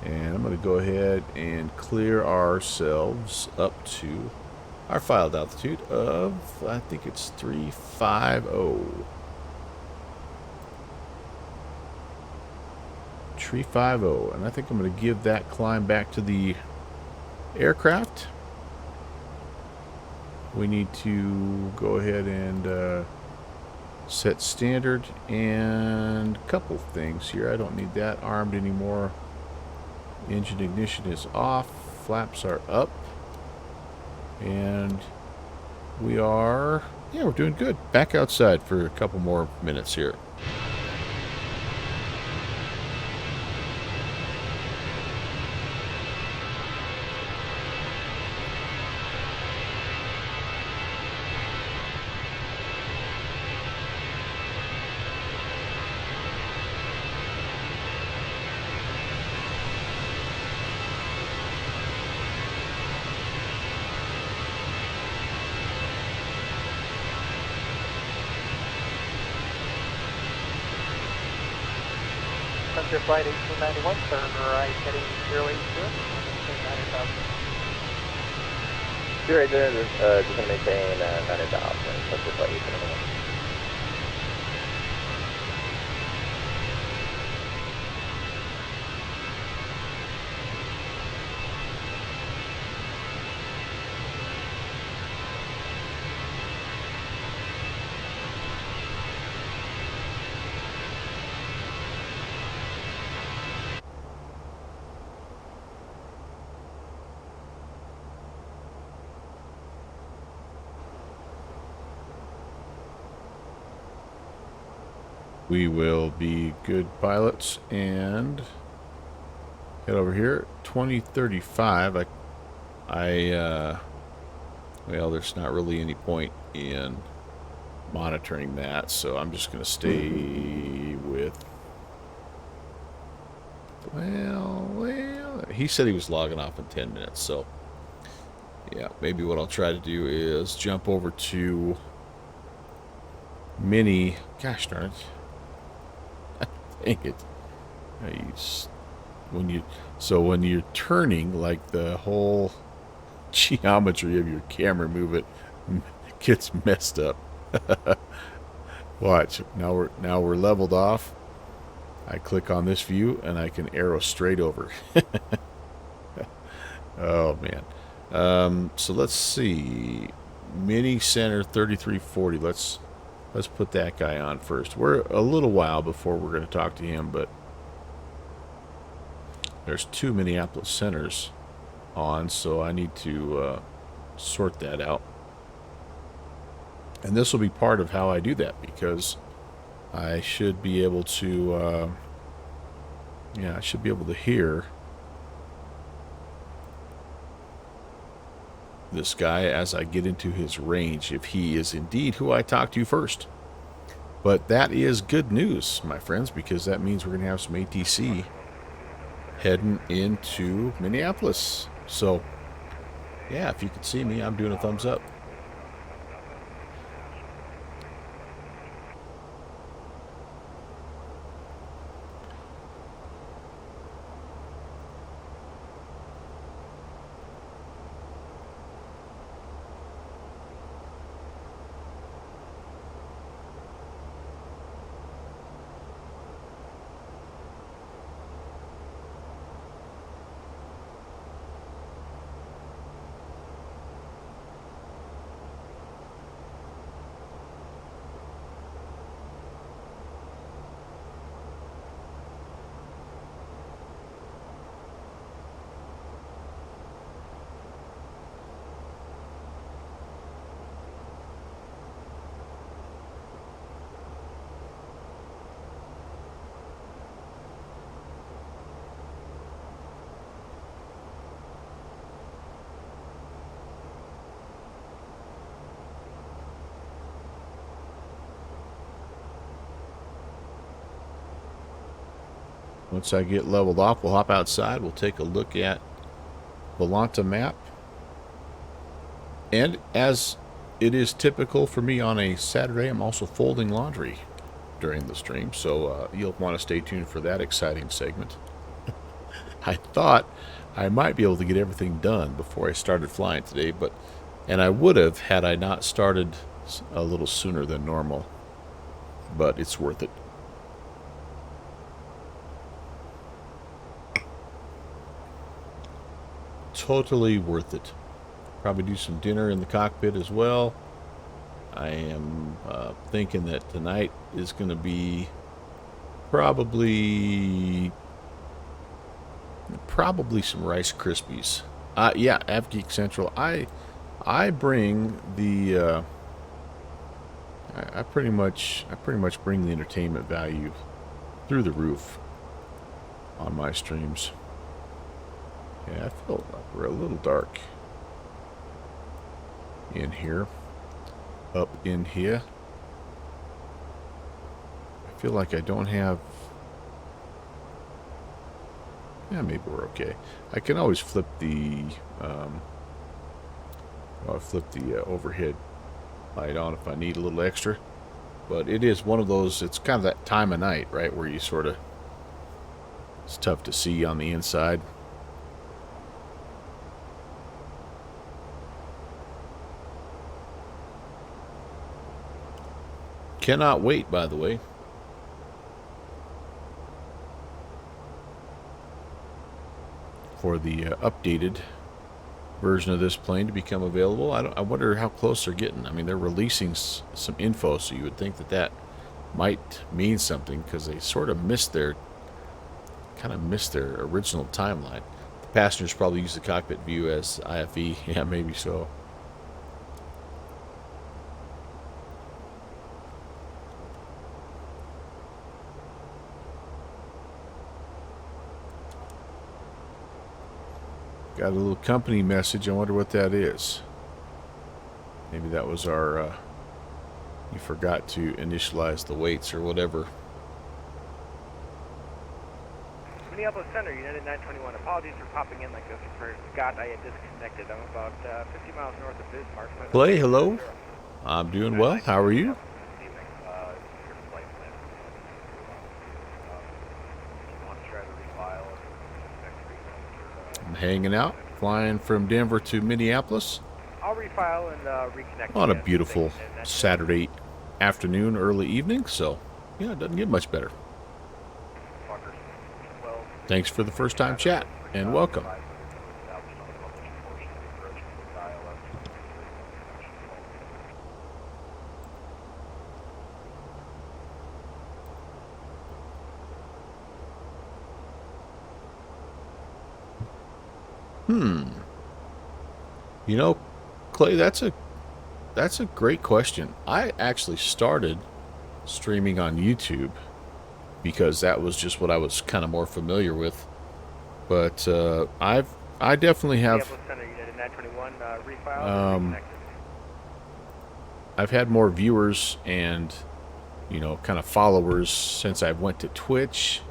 And I'm going to go ahead and clear ourselves up to our filed altitude of, I think it's 350. 350. And I think I'm going to give that climb back to the aircraft. We need to go ahead and set standard and a couple things here. I don't need that armed anymore. Engine ignition is off. Flaps are up. And we are, yeah, we're doing good. Back outside for a couple more minutes here.
Departure flight 1891, turn right heading 082, 9,000.
You're right there, just going to maintain 9,000, that's just like 1891.
We will be good pilots and head over here. 2035. Well, there's not really any point in monitoring that, so I'm just going to stay with. Well, he said he was logging off in 10 minutes, so yeah, maybe what I'll try to do is jump over to Mini. Gosh darn it. Dang it. When you're turning, like the whole geometry of your camera movement gets messed up. Watch. Now we're leveled off. I click on this view and I can arrow straight over. Oh man. So let's see. Mini Center 3340. Let's put that guy on first. We're a little while before we're going to talk to him, but there's 2 Minneapolis centers on, so I need to sort that out. And this will be part of how I do that, because I should be able to, I should be able to hear this guy as I get into his range, if he is indeed who I talk to first. But that is good news, my friends, because that means we're going to have some ATC heading into Minneapolis. So, yeah, if you can see me, I'm doing a thumbs up. Once I get leveled off, we'll hop outside. We'll take a look at Volanta map. And as it is typical for me on a Saturday, I'm also folding laundry during the stream. So you'll want to stay tuned for that exciting segment. I thought I might be able to get everything done before I started flying today, and I would have had I not started a little sooner than normal. But it's worth it. Totally worth it. Probably do some dinner in the cockpit as well. I am thinking that tonight is going to be probably some Rice Krispies. Yeah, AvGeek Central. I bring the I pretty much bring the entertainment value through the roof on my streams. Yeah, I feel like we're a little dark in here. Up in here. I feel like I don't have... Yeah, maybe we're okay. I can always flip the... overhead light on if I need a little extra. But it is one of those... It's kind of that time of night, right, where you sort of It's tough to see on the inside. Cannot wait, by the way. For the updated version of this plane to become available. I wonder how close they're getting. I mean, they're releasing some info, so you would think that that might mean something, because they sort of kind of missed their original timeline. The passengers probably use the cockpit view as IFE. Yeah, maybe so. Got a little company message. I wonder what that is. Maybe that was our, you forgot to initialize the weights or whatever.
Minneapolis Center, United 921. Apologies for popping in like this for Scott. I had disconnected. I'm about 50 miles north of Bismarck.
Clay, hello. I'm doing well. How are you? I'm hanging out, flying from Denver to Minneapolis
I'll refile and reconnect.
on a
again.
beautiful Saturday afternoon, early evening. So, yeah, it doesn't get much better. Thanks for the first time chat and welcome. You know, Clay, that's a great question. I actually started streaming on YouTube because that was just what I was kind of more familiar with. But I definitely have
Minneapolis Center, United 921. Refile and reconnected.
I've had more viewers and, you know, kind of followers since I went to Twitch.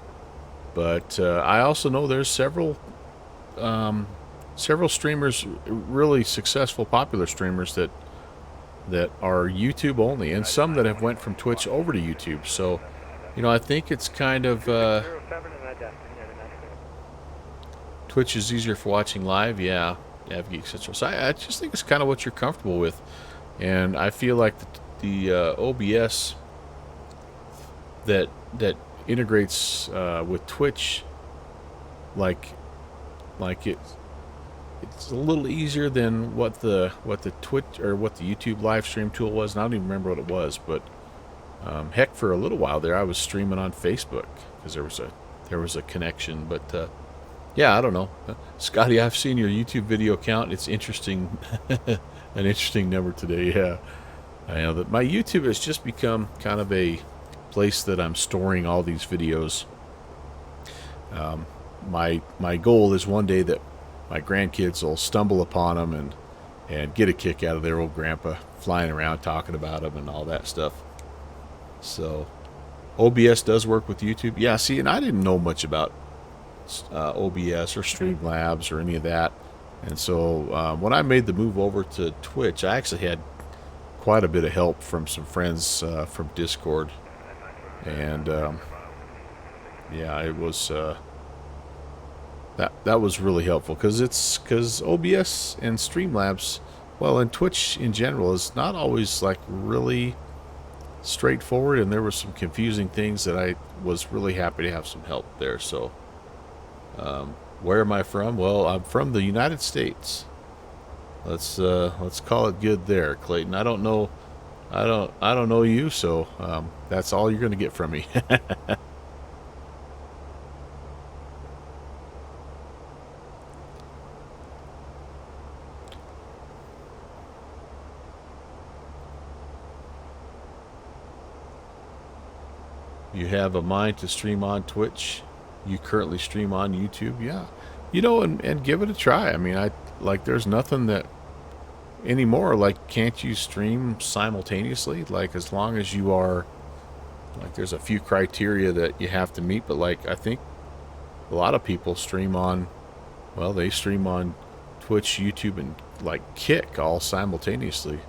But I also know there's several streamers, really successful, popular streamers that are YouTube only, and some that have went from Twitch over to YouTube. So, you know, I think it's kind of
07 and identity, United 921.
Twitch is easier for watching live, yeah, Navgeek, etc. So I just think it's kind of what you're comfortable with, and I feel like the OBS that integrates with Twitch, like it's a little easier than what the Twitch or what the YouTube live stream tool was. And I don't even remember what it was, but heck, for a little while there, I was streaming on Facebook because there was a connection. But yeah, I don't know, Scotty. I've seen your YouTube video count. It's interesting, an interesting number today. Yeah, I know that my YouTube has just become kind of a place that I'm storing all these videos. My goal is one day that my grandkids will stumble upon them and get a kick out of their old grandpa flying around talking about them and all that stuff. So OBS does work with YouTube. Yeah, see, and I didn't know much about OBS or Streamlabs or any of that. And so when I made the move over to Twitch, I actually had quite a bit of help from some friends from Discord. And yeah, it was that was really helpful because OBS and Streamlabs, well, and Twitch in general is not always like really straightforward, and there were some confusing things that I was really happy to have some help there. So where am I from? Well, I'm from the United States. Let's call it good there, Clayton. I don't know you, so that's all you're going to get from me. You have a mind to stream on Twitch. You currently stream on YouTube. Yeah, you know, and give it a try. I mean, there's nothing that anymore, like, can't you stream simultaneously? Like, as long as you are, like, there's a few criteria that you have to meet, but like, I think a lot of people stream on, well, they stream on Twitch, YouTube, and like Kick all simultaneously.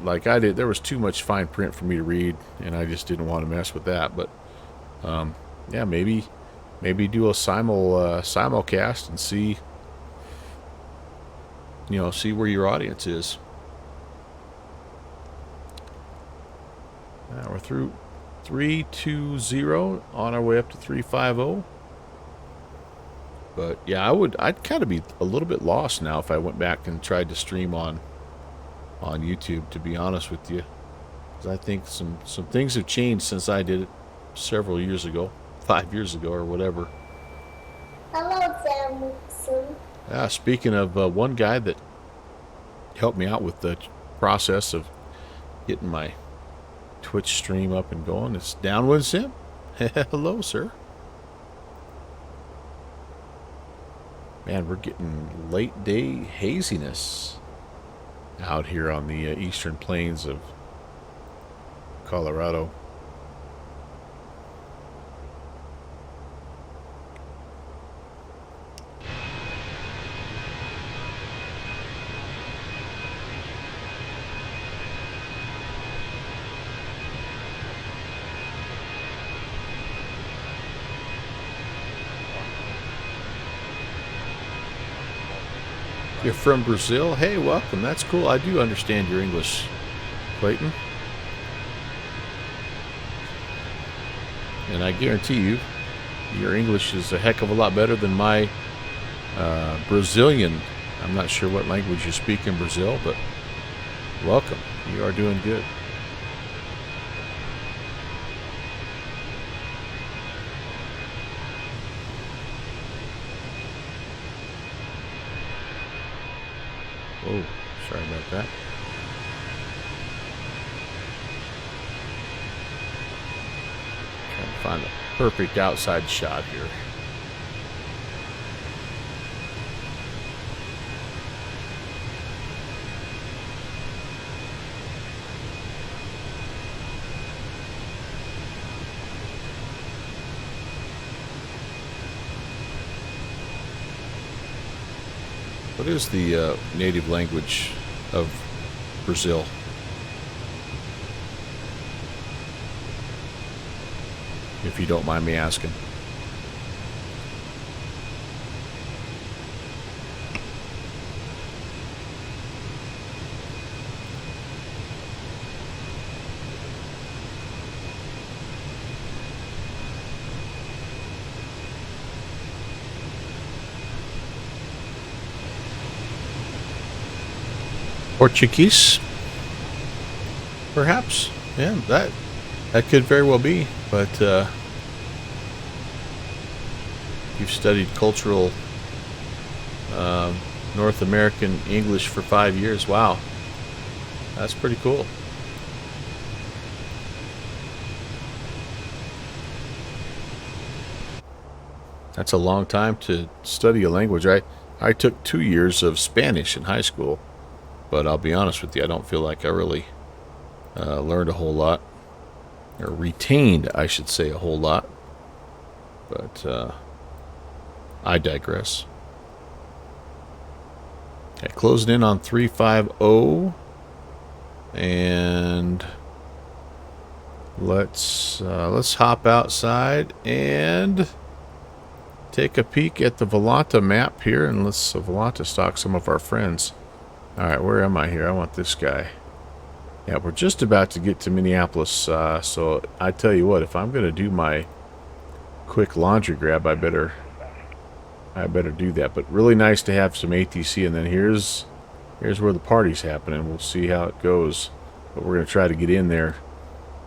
Like I did, there was too much fine print for me to read, and I just didn't want to mess with that. But yeah, maybe maybe do a simulcast and see, see where your audience is. We're through 320 on our way up to 350. But yeah, I'd kind of be a little bit lost now if I went back and tried to stream on YouTube, to be honest with you. Because I think some things have changed since I did it several years ago, 5 years ago or whatever.
Hello, Samson.
Yeah, speaking of one guy that helped me out with the process of getting my Twitch stream up and going, it's Downwind Sim. Hello, sir. Man, we're getting late day haziness out here on the eastern plains of Colorado. You're from Brazil? Hey, welcome. That's cool. I do understand your English, Clayton. And I guarantee you, your English is a heck of a lot better than my Brazilian. I'm not sure what language you speak in Brazil, but welcome. You are doing good. Oh, sorry about that. Trying to find the perfect outside shot here. What is the native language of Brazil? If you don't mind me asking. Portuguese, perhaps. Yeah, that could very well be. But you've studied cultural North American English for 5 years. Wow, that's pretty cool. That's a long time to study a language. I took 2 years of Spanish in high school. But I'll be honest with you, I don't feel like I really learned a whole lot. Or retained, I should say, a whole lot. But I digress. Okay, closing in on 350. And let's hop outside and take a peek at the Volanta map here. And let's Volanta stalk some of our friends. Alright, where am I here? I want this guy. Yeah, we're just about to get to Minneapolis, so I tell you what, if I'm going to do my quick laundry grab, I better do that. But really nice to have some ATC, and then here's where the party's happening. We'll see how it goes, but we're going to try to get in there.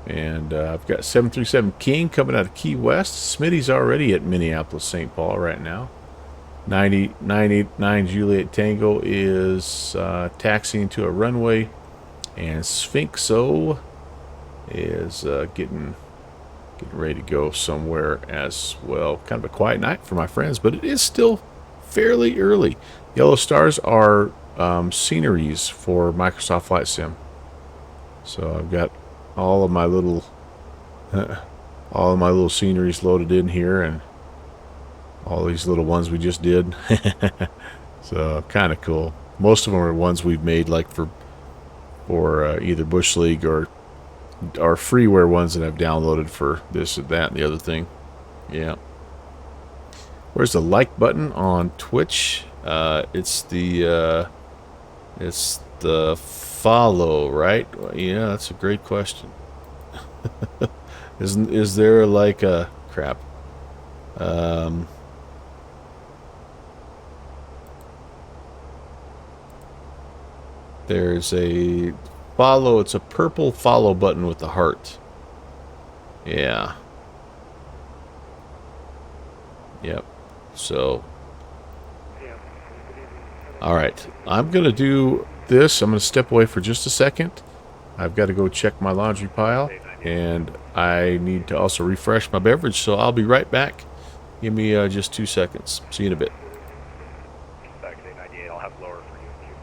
And I've got 737 King coming out of Key West. Smitty's already at Minneapolis, St. Paul right now. 989 Juliet Tango is taxiing to a runway, and Sphinxo is getting ready to go somewhere as well. Kind of a quiet night for my friends, but it is still fairly early. Yellow stars are sceneries for Microsoft Flight Sim, so I've got all of my little sceneries loaded in here, and all these little ones we just did. So kind of cool. Most of them are ones we've made like for either Bush League or freeware ones that I've downloaded for this and that and the other thing. Yeah. Where's the like button on Twitch? It's the follow, right? Yeah, that's a great question. Is there like a crap? There's a follow. It's a purple follow button with the heart. Yeah. Yep. So. All right. I'm gonna do this. I'm gonna step away for just a second. I've got to go check my laundry pile, and I need to also refresh my beverage. So I'll be right back. Give me just 2 seconds. See you in a bit.
Back to 98, I'll have lower for you in 2 minutes.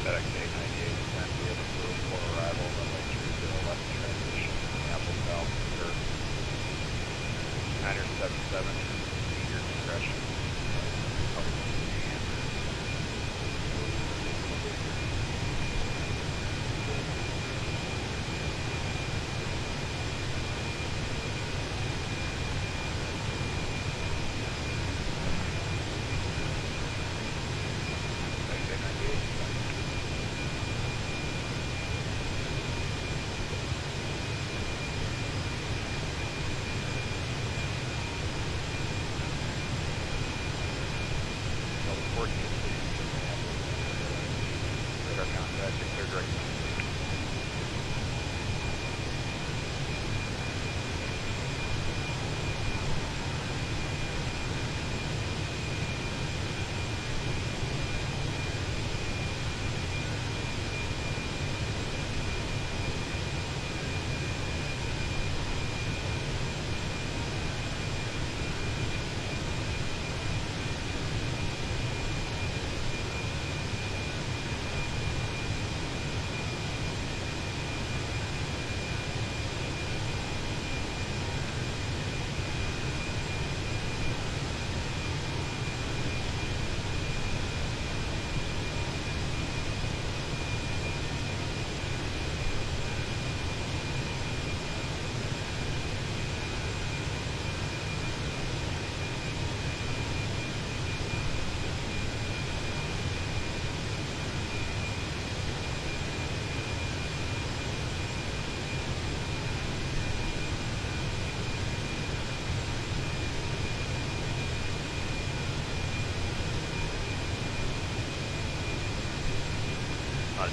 FedEx 898 is going to be able to for arrival, runway 30 left transition, Minneapolis South, or 977, your discretion.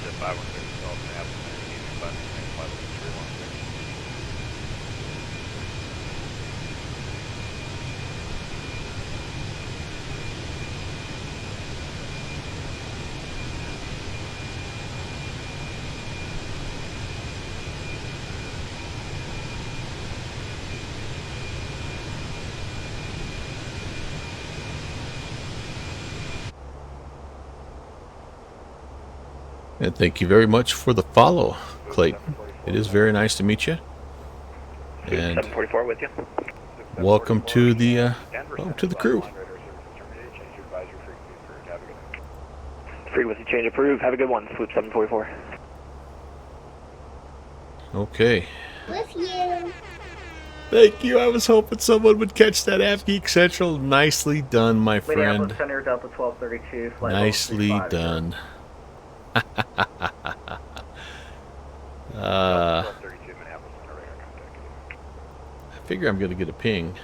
Jet 516 South Minneapolis, East 516.
And thank you very much for the follow, Clayton. It is very nice to meet you. And
744 with you.
welcome to the crew.
Frequency change approved. Have a good one. Swoop 744.
Okay.
With you.
Thank you. I was hoping someone would catch that AppGeek Central. Nicely done, my
Minneapolis
friend.
Center, Delta 1232, flight level
Nicely
35, sir.
done.
1232 Minneapolis Center, radar contact.
I figure I'm going to get a ping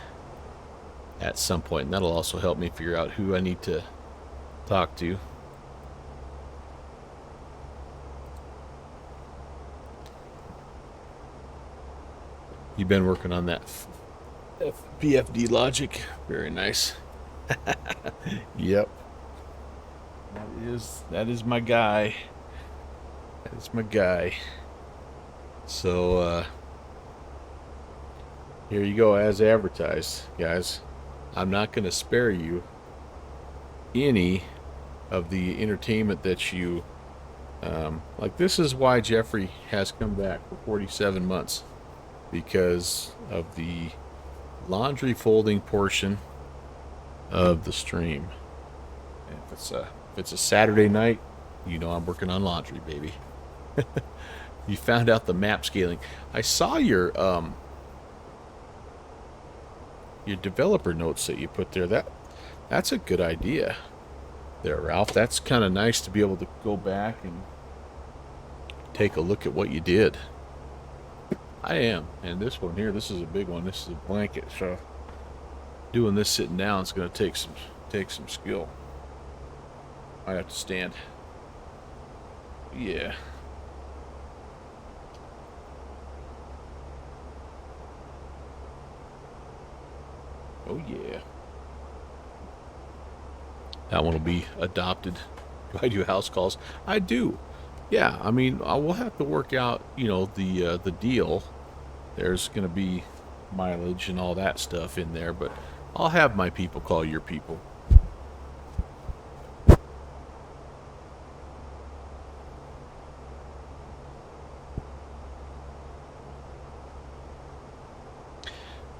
at some point, and that'll also help me figure out who I need to talk to. You've been working on that BFD logic. Very nice. Yep. That is my guy. That is my guy. So here you go, as advertised, guys. I'm not going to spare you any of the entertainment that you like. This is why Jeffrey has come back for 47 months, because of the laundry folding portion of the stream. And if it's a Saturday night, you know I'm working on laundry, baby. You found out the map scaling. I saw your developer notes that you put there. That's a good idea there, Ralph. That's kind of nice to be able to go back and take a look at what you did. I am. And this one here, this is a big one. This is a blanket, so doing this sitting down is going to take some skill. I have to stand. Yeah. Oh yeah. That one will be adopted. Do I do house calls? I do. Yeah, I mean, I will have to work out, you know, the deal. There's going to be mileage and all that stuff in there, but I'll have my people call your people.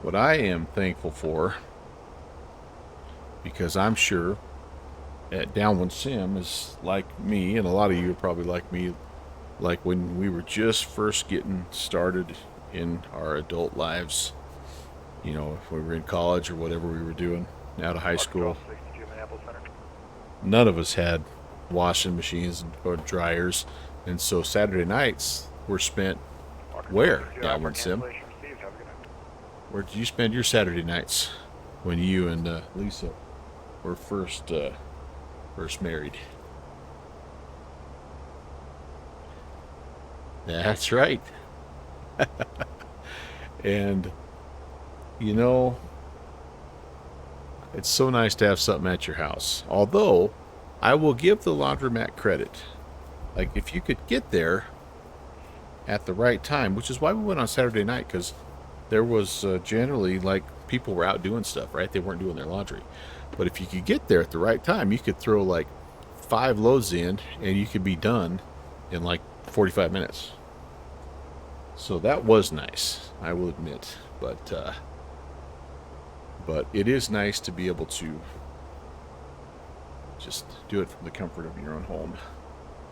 What I am thankful for, because I'm sure that Downwind Sim is like me, and a lot of you are probably like me, like when we were just first getting started in our adult lives, you know, if we were in college or whatever we were doing, out of high school.
1262 Minneapolis Center.
None of us had washing machines or dryers, and so Saturday nights were spent where, Downwind Sim?
Cancellation received. Have a good night.
Where did you spend your Saturday nights when you and Lisa were first married? That's right. And you know, it's so nice to have something at your house. Although I will give the laundromat credit. Like, if you could get there at the right time, which is why we went on Saturday night, because there was generally, like, people were out doing stuff, right? They weren't doing their laundry. But if you could get there at the right time, you could throw like 5 loads in and you could be done in like 45 minutes. So that was nice, I will admit. But it is nice to be able to just do it from the comfort of your own home.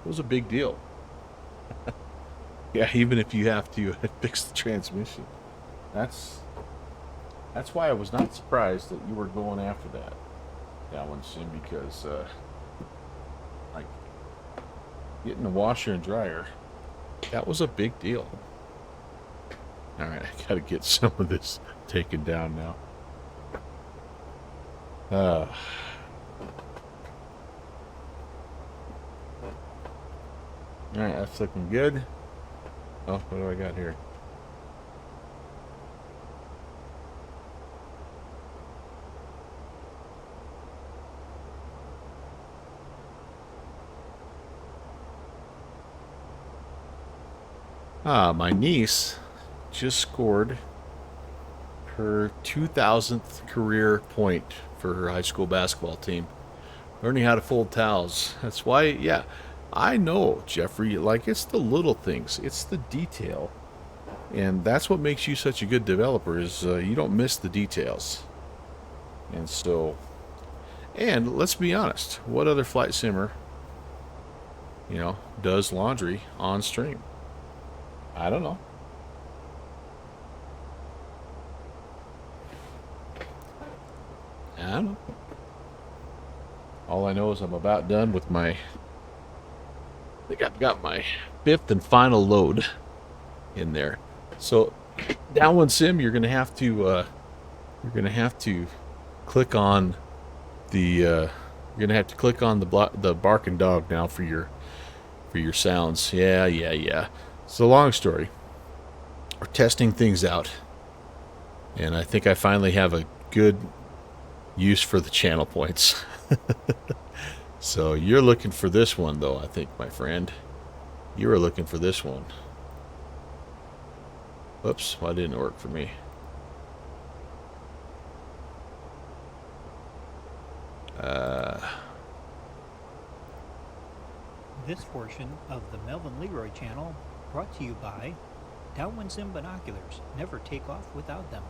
It was a big deal. Yeah, even if you have to fix the transmission. That's why I was not surprised that you were going after that one, Sim, because like getting a washer and dryer, that was a big deal. All right, I gotta get some of this taken down now. All right, that's looking good. Oh, what do I got here? My niece just scored her 2,000th career point for her high school basketball team. Learning how to fold towels. That's why, yeah, I know, Jeffrey, like, it's the little things. It's the detail. And that's what makes you such a good developer, is you don't miss the details. And so, and let's be honest, what other flight simmer, you know, does laundry on stream? I don't know. I don't know. All I know is I'm about done with my... I think I've got my 5th and final load in there. So, downwind sim, you're gonna have to click on the you're gonna have to click on the barking dog now for your sounds. Yeah. So long story. We're testing things out, and I think I finally have a good use for the channel points. So you're looking for this one, though, I think, my friend. You are looking for this one. Oops, why didn't it work for me?
This portion of the Melvin Leroy channel brought to you by Downwind Sim Binoculars. Never take off without them.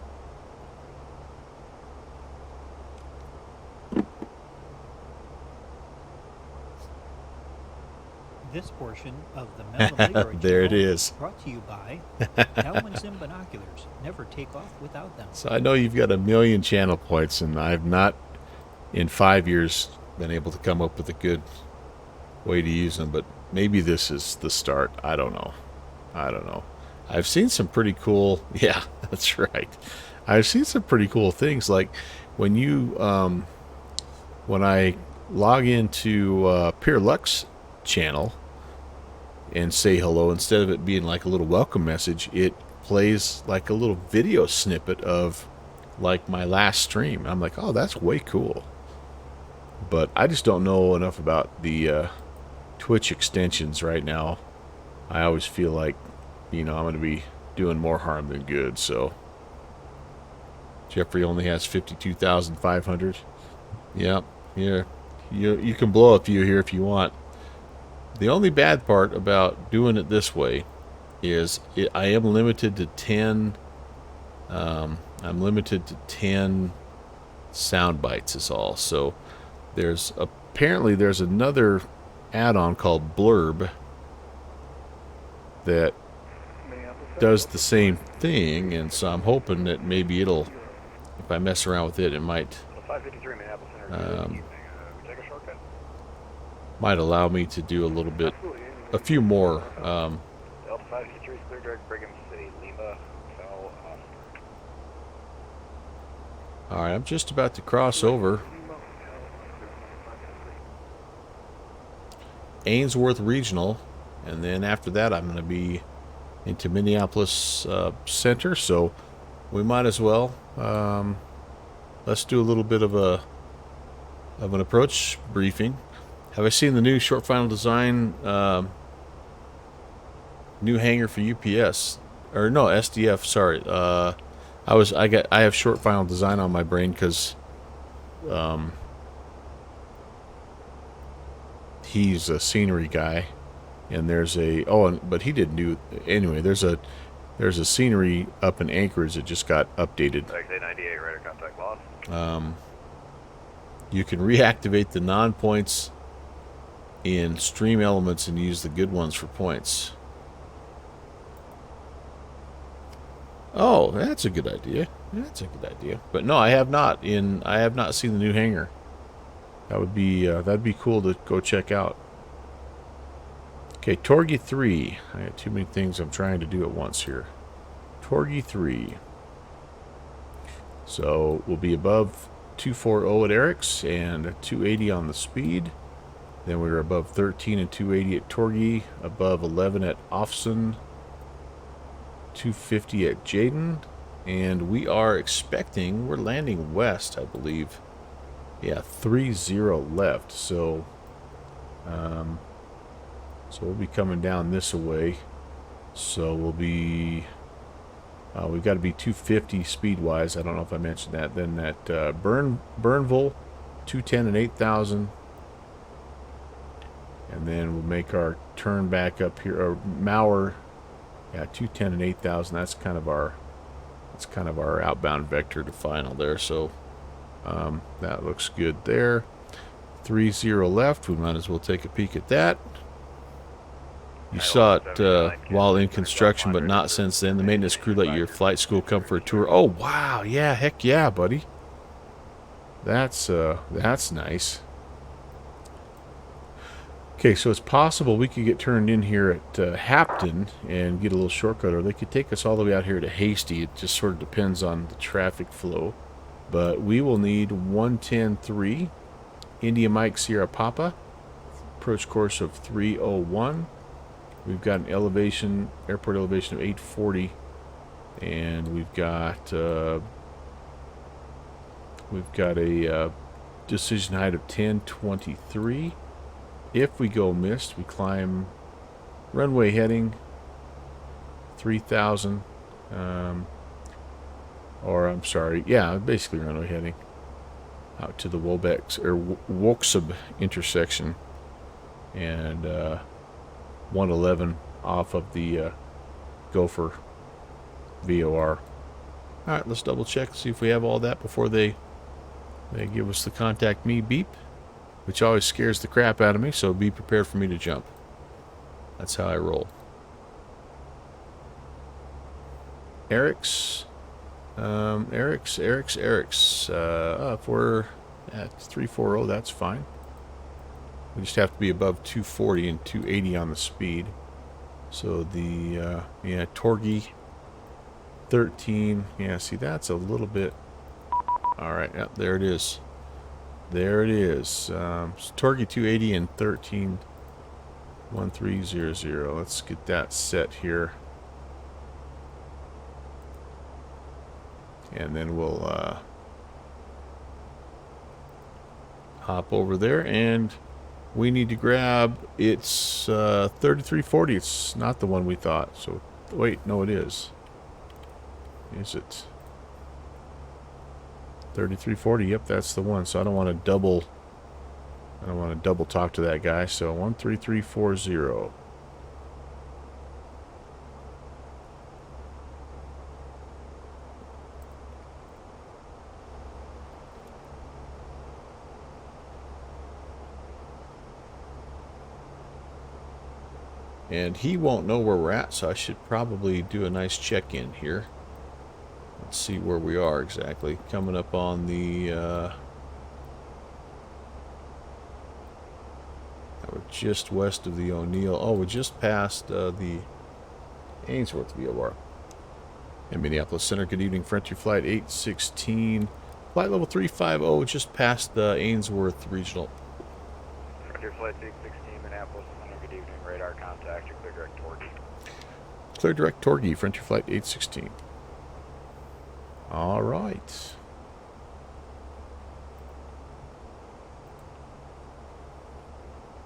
This portion of the Melvin Leroy
there it
channel
is.
brought to you by Downwind Sim Binoculars. Never take off without them.
So I know you've got 1 million channel points, and I've not, in 5 years, been able to come up with a good way to use them, but maybe this is the start. I don't know. I've seen some pretty cool... Yeah, that's right. I've seen some pretty cool things, like when you... when I log into Pure Lux channel and say hello, instead of it being like a little welcome message, it plays like a little video snippet of like my last stream. I'm like, oh, that's way cool. But I just don't know enough about the Twitch extensions right now. I always feel like, I'm going to be doing more harm than good. So Jeffrey only has 52,500. Yep, yeah, you can blow a few here if you want. The only bad part about doing it this way is I am limited to 10. I'm limited to 10 sound bites is all. So apparently there's another add-on called Blurb that does the same thing, and so I'm hoping that maybe it'll, if I mess around with it, it might might allow me to do a little bit, a few more. Alright, I'm just about to cross over Ainsworth Regional, and then after that I'm going to be into Minneapolis Center, so we might as well let's do a little bit of an approach briefing. Have I seen the new short final design new hangar for UPS, or no, SDF, sorry. I have short final design on my brain because he's a scenery guy, and there's but he didn't do anyway. There's a scenery up in Anchorage that just got updated.
XA98 radar contact lost.
You can reactivate the non-points in stream elements and use the good ones for points. Oh, that's a good idea. But no, I have not seen the new hangar. That'd be cool to go check out. Okay, Torgy 3. I got too many things I'm trying to do at once here. Torgy 3. So we'll be above 240 at Eric's and 280 on the speed. Then we were above 13 and 280 at Torgy, above 11 at Offson, 250 at Jaden, and we are expecting, we're landing west, I believe. Yeah, 30 left, so we'll be coming down this way. So we'll be, we've got to be 250 speed-wise. I don't know if I mentioned that. Then at Burnville, 210 and 8,000. And then we'll make our turn back up here, or Mauer, yeah, 210 and 8,000. That's kind of our outbound vector to final there. So that looks good there. 30 left. We might as well take a peek at that. You saw it while in construction, but not since then. The maintenance crew let your flight school come for a tour. Oh wow, yeah, heck yeah, buddy. That's nice. Okay, so it's possible we could get turned in here at Hapton and get a little shortcut, or they could take us all the way out here to Hasty. It just sort of depends on the traffic flow. But we will need 110.3, India Mike Sierra Papa, approach course of 301. We've got an elevation, airport elevation of 840, and we've got a decision height of 1023. If we go missed, we climb runway heading 3000, or I'm sorry, yeah, basically runway heading out to the Woksub intersection, and 111 off of the Gopher VOR. All right, let's double check, see if we have all that before they give us the contact me beep, which always scares the crap out of me, so be prepared for me to jump. That's how I roll. Eric's. If we're at 340, that's fine. We just have to be above 240 and 280 on the speed. So the, yeah, Torgy 13. Yeah, see, that's a little bit. All right, yep, there it is. There it is. So Torgy 280 and 131300. Let's get that set here. And then we'll hop over there, and we need to grab, it's 3340. It's not the one we thought. So wait, no, it is. Is it 3340? Yep, that's the one. So I don't want to double talk to that guy. So 13340. And he won't know where we're at, so I should probably do a nice check-in here. Let's see where we are exactly. Coming up on the... we're just west of the O'Neill. Oh, we're just past the Ainsworth VOR. In Minneapolis Center, good evening. Frontier Flight 816. Flight level 350, just past the Ainsworth Regional.
Frontier Flight 816, Minneapolis Center, good evening. Radar contact, you're clear direct Torgy.
Clear direct Torgy, Frontier Flight 816. All right.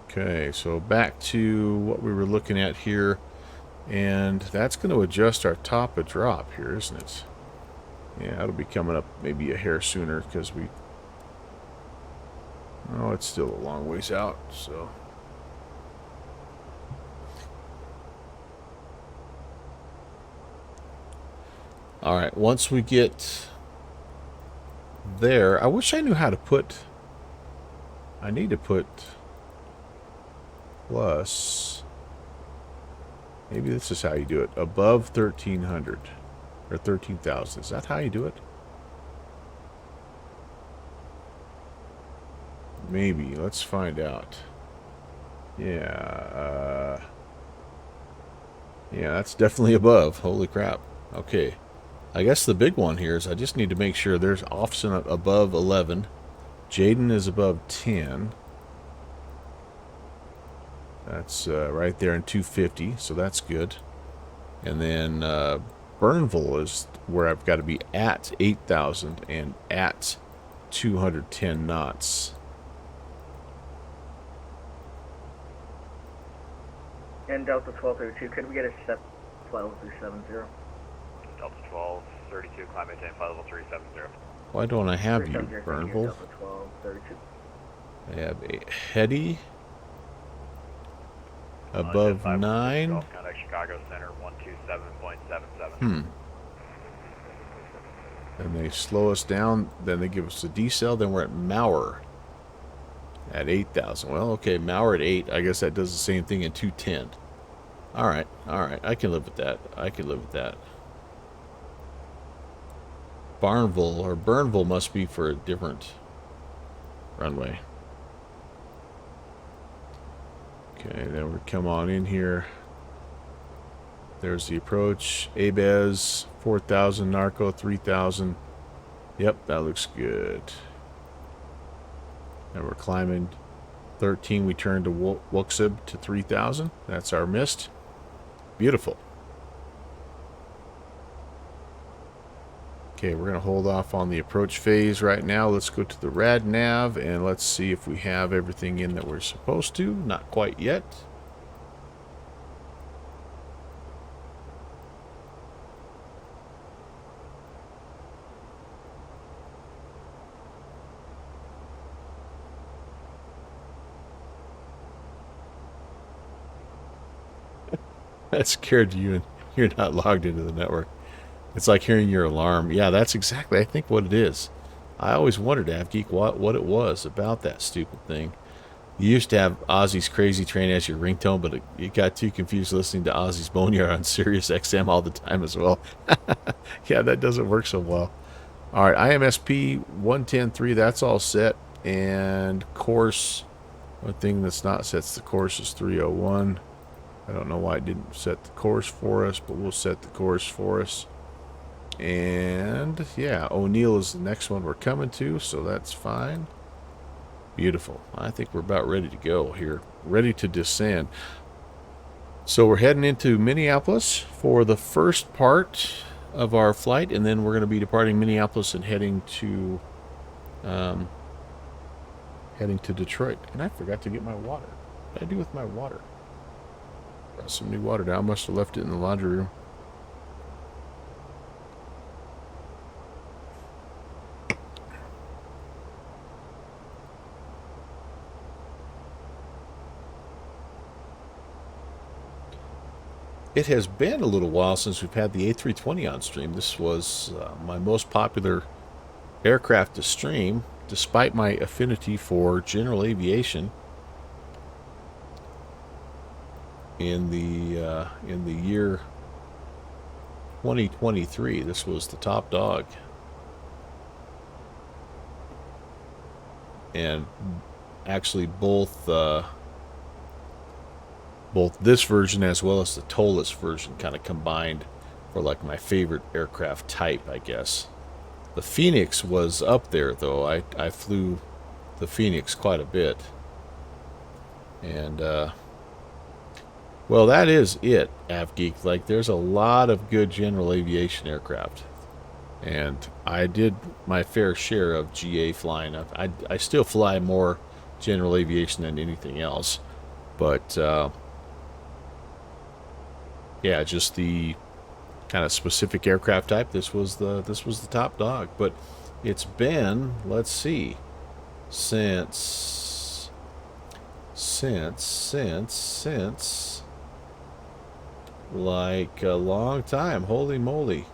Okay, so back to what we were looking at here, and that's going to adjust our top of drop here, isn't it? Yeah, it'll be coming up maybe a hair sooner because we... Oh, it's still a long ways out, so... All right, once we get there, I wish I knew how to put... I need to put plus... Maybe this is how you do it. Above 1,300 or 13,000. Is that how you do it? Maybe. Let's find out. Yeah. Yeah, that's definitely above. Holy crap. Okay. I guess the big one here is I just need to make sure there's Offson above 11. Jaden is above 10. That's right there in 250, so that's good. And then Burnville is where I've got to be at 8,000 and at 210 knots.
And Delta 1232, could we get a set flight level 370?
Delta 1232, climb maintain flight level 370.
Why don't I have you,
370,
Burnville?
Delta 1232.
I have a Hetty above 9.
Contact Chicago Center 127.77.
Then they slow us down. Then they give us a decel. Then we're at Mauer at 8,000. Well, okay, Mauer at 8. I guess that does the same thing in 210. All right. I can live with that. Burnville must be for a different runway. Okay, then we come on in here. There's the approach. ABES, 4,000. Narco, 3,000. Yep, that looks good. And we're climbing 13. We turn to Wuxib to 3,000. That's our mist. Beautiful. Okay, we're going to hold off on the approach phase right now. Let's go to the rad nav and let's see if we have everything in that we're supposed to. Not quite yet. That scared you and you're not logged into the network. It's like hearing your alarm. Yeah, that's exactly, I think, what it is. I always wondered, AvGeek, what it was about that stupid thing. You used to have Ozzy's Crazy Train as your ringtone, but you got too confused listening to Ozzy's Boneyard on Sirius XM all the time as well. Yeah, that doesn't work so well. All right, IMSP 110.3, that's all set. And course, one thing that's not set, the course is 301. I don't know why it didn't set the course for us, but we'll set the course for us. And yeah, O'Neill is the next one we're coming to, so that's fine. Beautiful. I think we're about ready to go here. Ready to descend. So we're heading into Minneapolis for the first part of our flight, and then we're going to be departing Minneapolis and heading to Detroit. And I forgot to get my water. What did I do with my water? Got some new water down. Must have left it in the laundry room. It has been a little while since we've had the A320 on stream. This was my most popular aircraft to stream, despite my affinity for general aviation. In the year 2023, this was the top dog. And actually both this version as well as the towless version kind of combined for like my favorite aircraft type, I guess. The Fenix was up there though. I flew the Fenix quite a bit. And well, that is it, AvGeek. Like, there's a lot of good general aviation aircraft. And I did my fair share of GA flying. I still fly more general aviation than anything else. But, yeah, just the kind of specific aircraft type, this was the top dog. But it's been, let's see, since like a long time. Holy moly.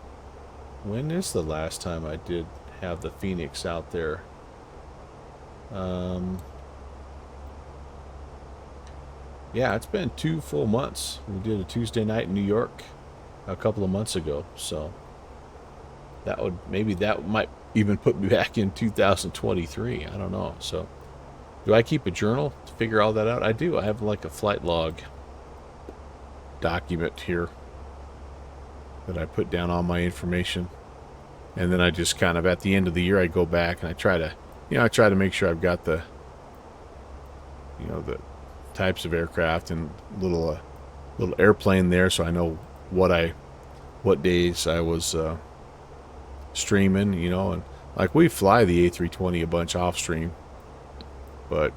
When is the last time I did have the Fenix out there? Yeah, it's been 2 full months. We did a Tuesday night in New York a couple of months ago, so maybe that might even put me back in 2023. I don't know. So do I keep a journal to figure all that out? I do. I have like a flight log document here that I put down all my information, and then I just kind of at the end of the year I go back and I try to make sure I've got the the types of aircraft and little airplane there, so I know what days I was streaming, and like we fly the A320 a bunch off stream, but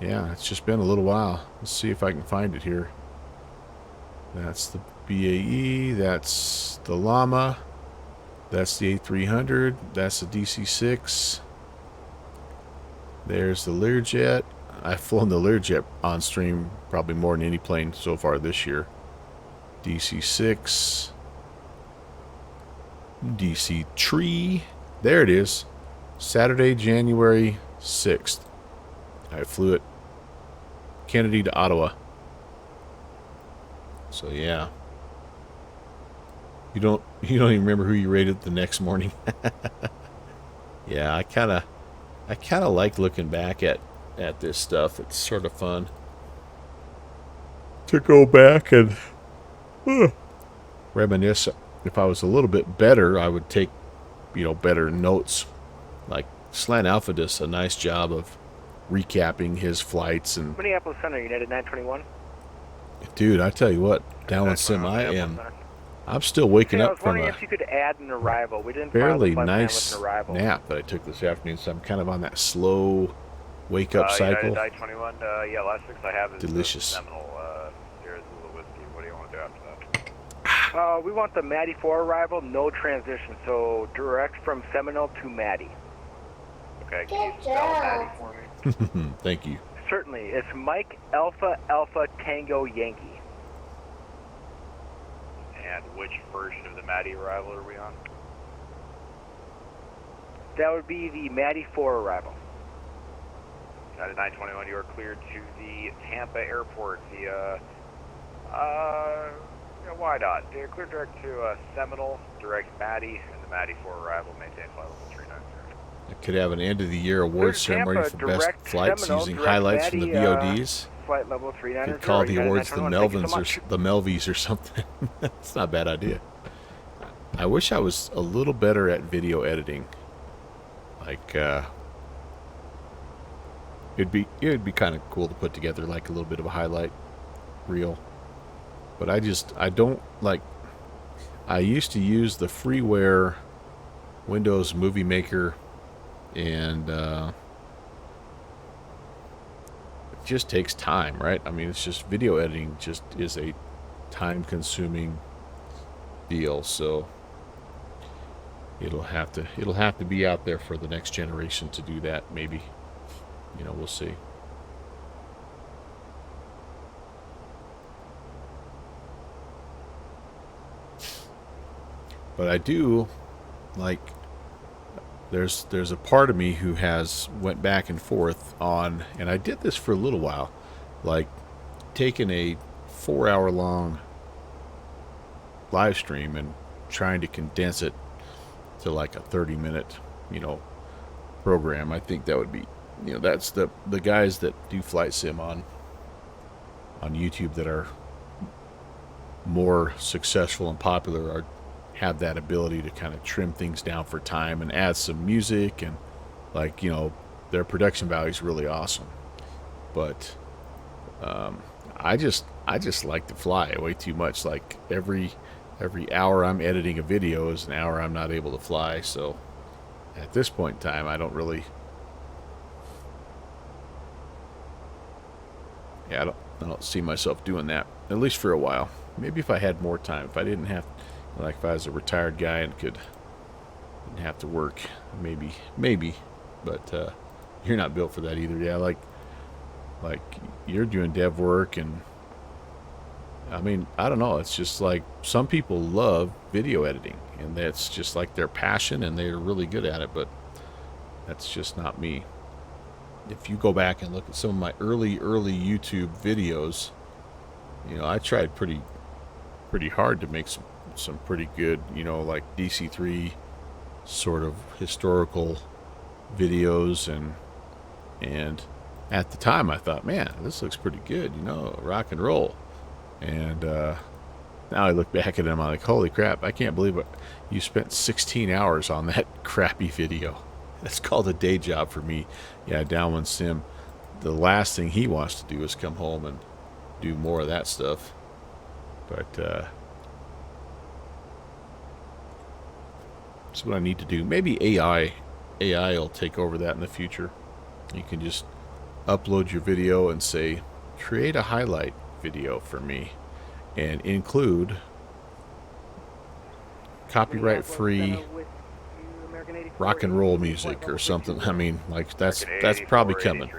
yeah, it's just been a little while. Let's see if I can find it here. That's the BAE, that's the Llama, that's the A300, that's the DC-6. There's the Learjet. I've flown the Learjet on stream probably more than any plane so far this year. DC-6. DC Tree. There it is. Saturday, January 6th. I flew it Kennedy to Ottawa. So yeah. You don't even remember who you rated the next morning. Yeah, I I kind of like looking back at this stuff. It's sort of fun to go back and reminisce. If I was a little bit better, I would take, better notes. Like Slant Alpha does a nice job of recapping his flights. And
Minneapolis Center, United 921.
dude, I tell you what, Downwind Sim, I'm still waking
I
up
was
from
wondering
a
if you could add an arrival. We didn't
fairly
file the flight plan
nice
with an arrival.
nap that I took this afternoon, so I'm kind of on that slow wake-up cycle.
United 21, yeah, last 6 I have is
Delicious.
Seminole, Sierra Zulu Whiskey. What do you want to do after that?
We want the Maddie 4 arrival, no transition, so direct from Seminole to Maddie.
Okay, can you spell Maddie for me?
Thank you.
Certainly. It's Mike Alpha Alpha Tango Yankee.
And which version of the Maddie arrival are we on?
That would be the Maddie 4 arrival.
United 921, you are cleared to the Tampa airport via YDOT. You're cleared direct to Seminole, direct Maddie, and the Maddie 4 arrival, maintain flight level 390.
I could have an end-of-the-year awards
Tampa,
ceremony for best
direct
flights
Seminole,
using
direct
highlights from the
Maddie,
VODs.
Flight level 390.
Could call the
United
awards the
921,
Melvins
thank you so
or the Melvies or something. That's not a bad idea. I wish I was a little better at video editing. Like, it'd be kind of cool to put together like a little bit of a highlight reel. But I don't like. I used to use the freeware Windows Movie Maker, and it just takes time, right? I mean, it's just video editing just is a time-consuming deal, so it'll have to be out there for the next generation to do that. Maybe, we'll see. But I do like. There's a part of me who has went back and forth on, and I did this for a little while, like taking a 4-hour-long live stream and trying to condense it to like a 30-minute, program. I think that would be, that's the guys that do flight sim on YouTube that are more successful and popular have that ability to kind of trim things down for time and add some music, and like, their production value is really awesome. But I just like to fly way too much. Like every hour I'm editing a video is an hour I'm not able to fly. So at this point in time, I don't see myself doing that, at least for a while. Maybe if I had more time, if I didn't have, like if I was a retired guy and didn't have to work, maybe, but you're not built for that either. Yeah, like you're doing dev work, and I mean, I don't know, it's just like some people love video editing, and that's just like their passion, and they're really good at it, but that's just not me. If you go back and look at some of my early YouTube videos, I tried pretty hard to make some pretty good, like DC3 sort of historical videos, and at the time I thought, man, this looks pretty good, rock and roll. And now I look back at it, I'm like, holy crap, I can't believe it. You spent 16 hours on that crappy video. That's called a day job for me. Yeah, Downwind Sim, the last thing he wants to do is come home and do more of that stuff. But that's what I need to do. Maybe AI will take over that in the future. You can just upload your video and say, create a highlight video for me, and include copyright free rock and roll music or something. I mean, like that's probably coming.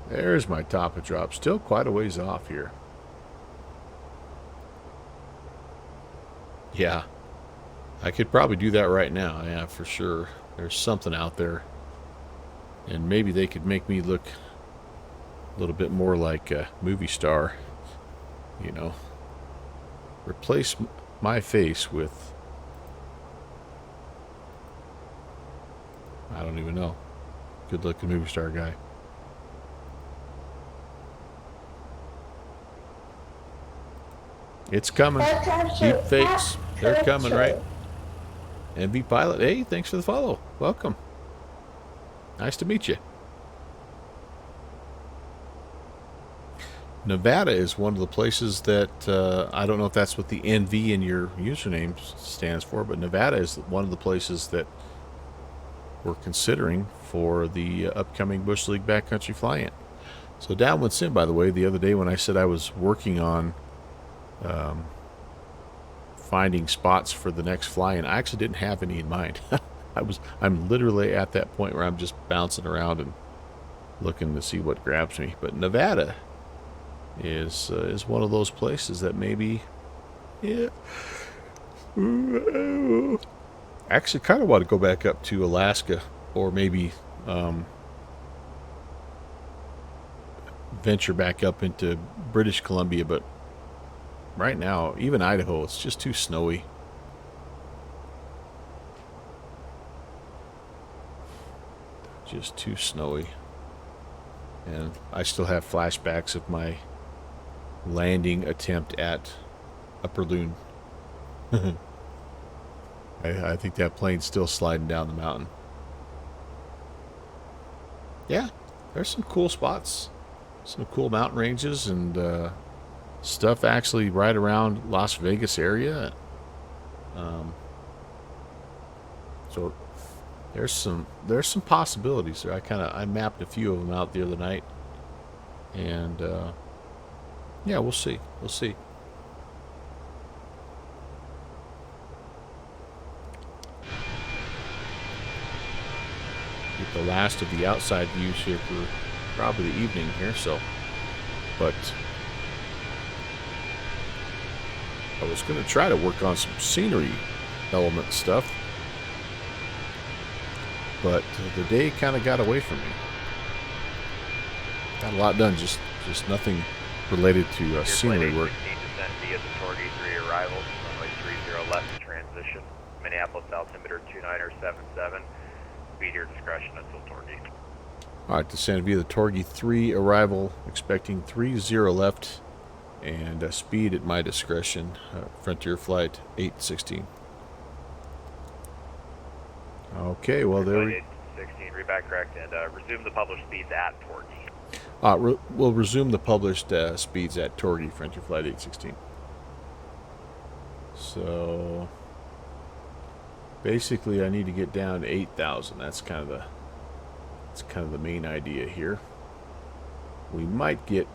There's my top of drop. Still quite a ways off here. Yeah, I could probably do that right now. Yeah, for sure. There's something out there, and maybe they could make me look a little bit more like a movie star. Replace my face with, I don't even know, good looking movie star guy. It's coming. Deep fakes. They're coming, right? MV Pilot, hey, thanks for the follow. Welcome. Nice to meet you. Nevada is one of the places that, I don't know if that's what the NV in your username stands for, but Nevada is one of the places that we're considering for the upcoming Bush League backcountry fly-in. So Downwind Sim, by the way, the other day when I said I was working on finding spots for the next fly-in, I actually didn't have any in mind. I'm literally at that point where I'm just bouncing around and looking to see what grabs me. But Nevada is one of those places that maybe, yeah. Actually, kind of want to go back up to Alaska, or maybe venture back up into British Columbia. But right now, even Idaho, it's just too snowy. Just too snowy. And I still have flashbacks of my landing attempt at Upper Loon. I think that plane's still sliding down the mountain. Yeah, there's some cool spots. Some cool mountain ranges and stuff actually right around Las Vegas area. So there's some possibilities there. I mapped a few of them out the other night, and yeah, we'll see. Get the last of the outside views here for probably the evening here. So, but I was going to try to work on some scenery element stuff, but the day kind of got away from me. Got a lot done, just nothing related to scenery work.
Descent via the Torgy 3 arrival, runway 30 left transition, Minneapolis altimeter 2977. Speed your discretion until Torgy.
All right, descend via the Torgy 3 arrival, expecting 30 left, and speed at my discretion. Frontier flight 816. Okay, well there we
816, read back correct, and resume the published speeds at Torgy.
We'll resume the published speeds at Torgy, Frontier flight 816. So basically, I need to get down to 8,000. That's kind of the main idea here. We might get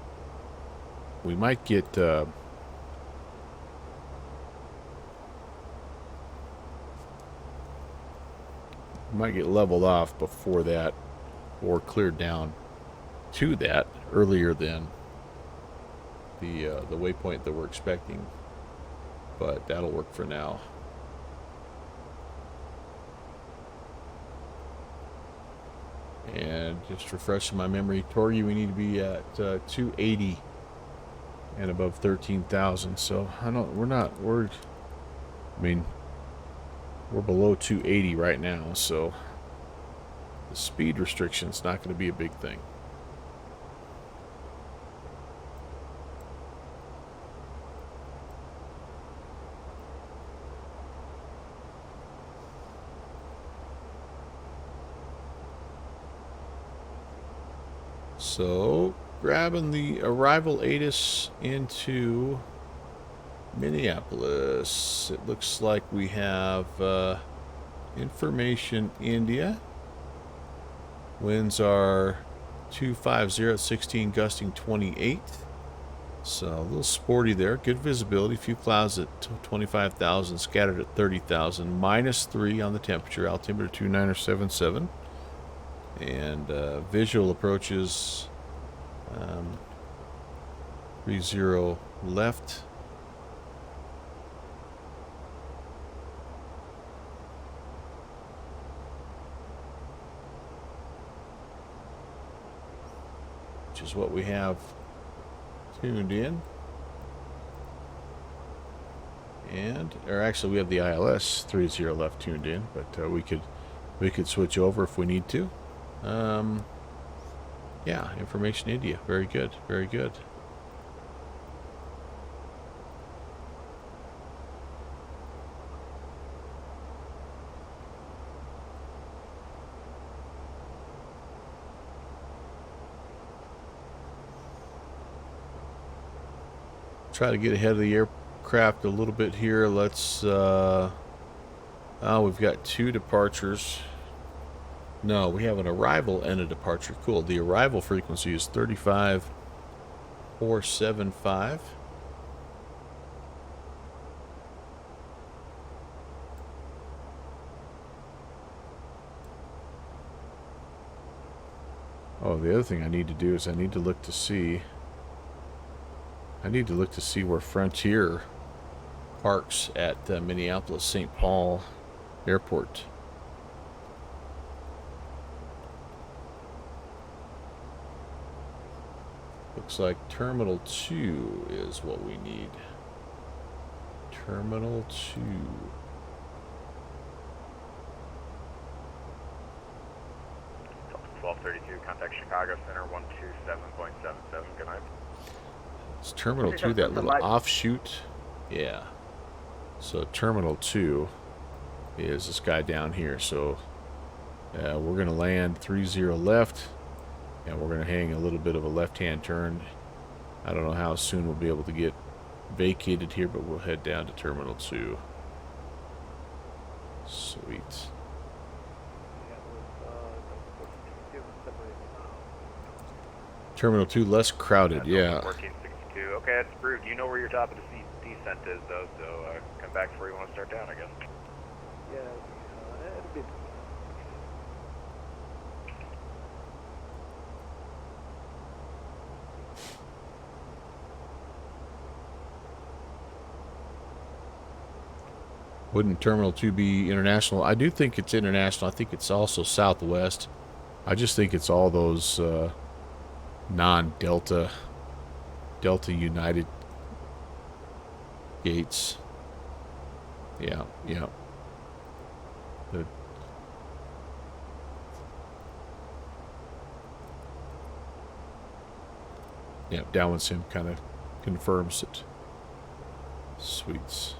leveled off before that, or cleared down to that earlier than the waypoint that we're expecting. But that'll work for now. And just refreshing my memory, Torgy, we need to be at 280 and above 13,000. So we're below 280 right now. So the speed restriction's not going to be a big thing. So, grabbing the arrival ATIS into Minneapolis. It looks like we have information India. Winds are 250 at 16, gusting 28. So, a little sporty there. Good visibility. A few clouds at 25,000, scattered at 30,000. -3 on the temperature. Altimeter 2977. And visual approaches 30 left. Which is what we have tuned in. or actually we have the ILS 30 left tuned in, but we could switch over if we need to. Yeah, information India. Very good. Very good. Try to get ahead of the aircraft a little bit here. Let's we've got 2 departures. No, we have an arrival and a departure. Cool. The arrival frequency is 35475. Oh, the other thing I need to do is I need to look to see where Frontier parks at Minneapolis St. Paul Airport. Looks like Terminal 2 is what we need. Terminal 2.
Delta 1232, contact Chicago Center 127.77. Good night.
It's Terminal 2, that little offshoot. Yeah. So Terminal 2 is this guy down here. So we're going to land 30 left, and we're going to hang a little bit of a left-hand turn. I don't know how soon we'll be able to get vacated here, but we'll head down to Terminal 2. Sweet. Terminal 2 less crowded, yeah.
1462. Okay, that's approved. You know where your top of the descent is, though, so come back before you want to start down, I guess.
Yeah, it'll be.
Wouldn't Terminal 2 be international? I do think it's international. I think it's also Southwest. I just think it's all those non-Delta, Delta United gates. Yeah, yeah. Yeah, Downwind Sim kind of confirms it. Sweets.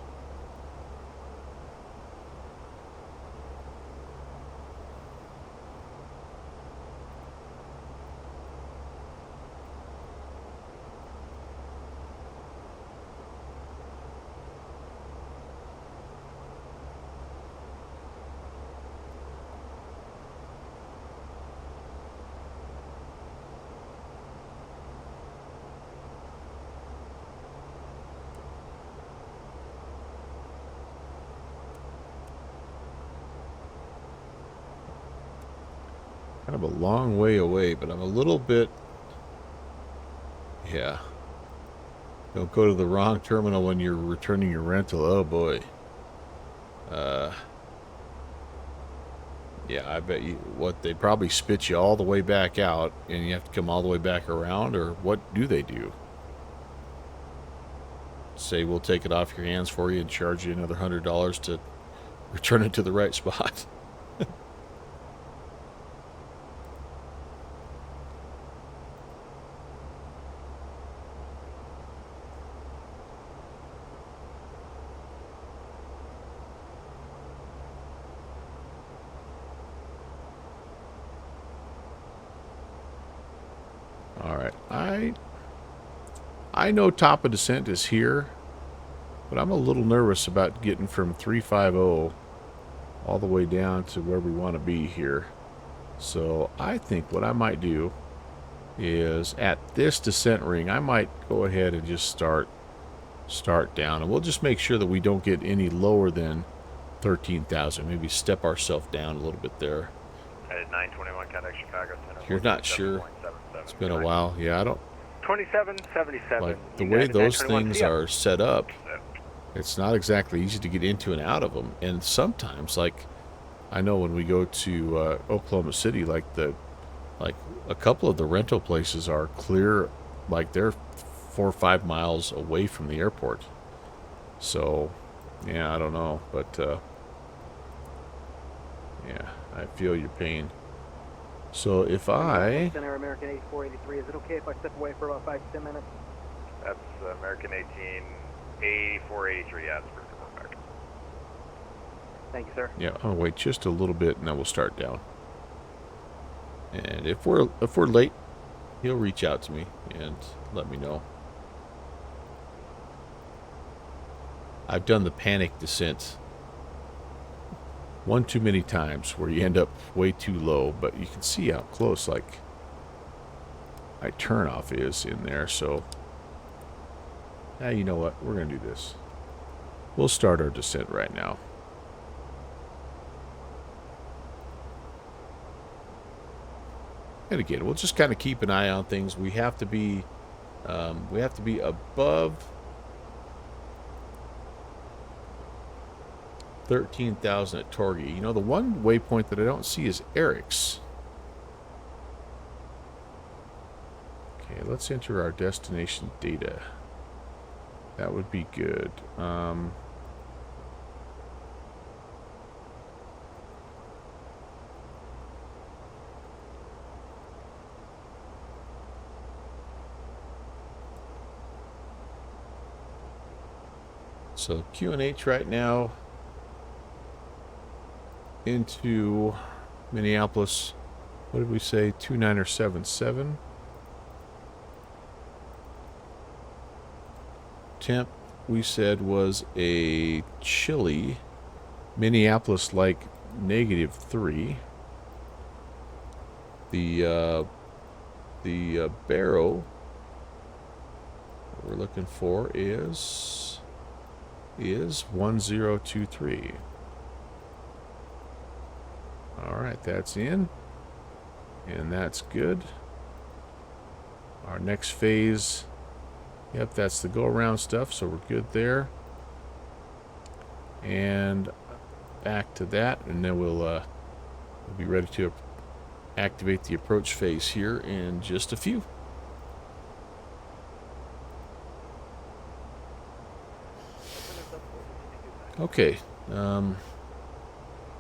Kind of a long way away, but I'm a little bit... Yeah. Don't go to the wrong terminal when you're returning your rental. Oh, boy. Yeah, I bet you... What, they probably spit you all the way back out, and you have to come all the way back around, or what do they do? Say, we'll take it off your hands for you and charge you another $100 to return it to the right spot. I know top of descent is here, but I'm a little nervous about getting from 350 all the way down to where we want to be here. So I think what I might do is at this descent ring, I might go ahead and just start down, and we'll just make sure that we don't get any lower than 13,000. Maybe step ourselves down a little bit there.
Headed 921, contact Chicago Center.
You're not sure. It's been a while. Yeah, I don't.
2777.
Like the way those things are set up, it's not exactly easy to get into and out of them. And sometimes, like I know when we go to Oklahoma City, like a couple of the rental places are clear, like they're 4 or 5 miles away from the airport. So Yeah, I don't know, but yeah, I feel your pain. So if I...
Center American 8483, is it okay if I step away for about 5 to 10 minutes?
That's American 18, 8483, yeah, that's for report back.
Thank you, sir.
Yeah, I'll wait just a little bit and then we'll start down. And if we're late, he'll reach out to me and let me know. I've done the panic descent one too many times where you end up way too low, but you can see how close like my turnoff is in there. So you know what, we're gonna do this. We'll start our descent right now. And again, we'll just kind of keep an eye on things. We have to be above 13,000 at Torgy. You know, the one waypoint that I don't see is Eric's. Okay, let's enter our destination data. That would be good. So QNH right now into Minneapolis. What did we say? 2977. Temp we said was a chilly Minneapolis like -3. The barrow we're looking for is 1023. All right, that's in, and that's good. Our next phase, yep, that's the go around stuff, so we're good there. And back to that, and then we'll be ready to activate the approach phase here in just a few. Okay.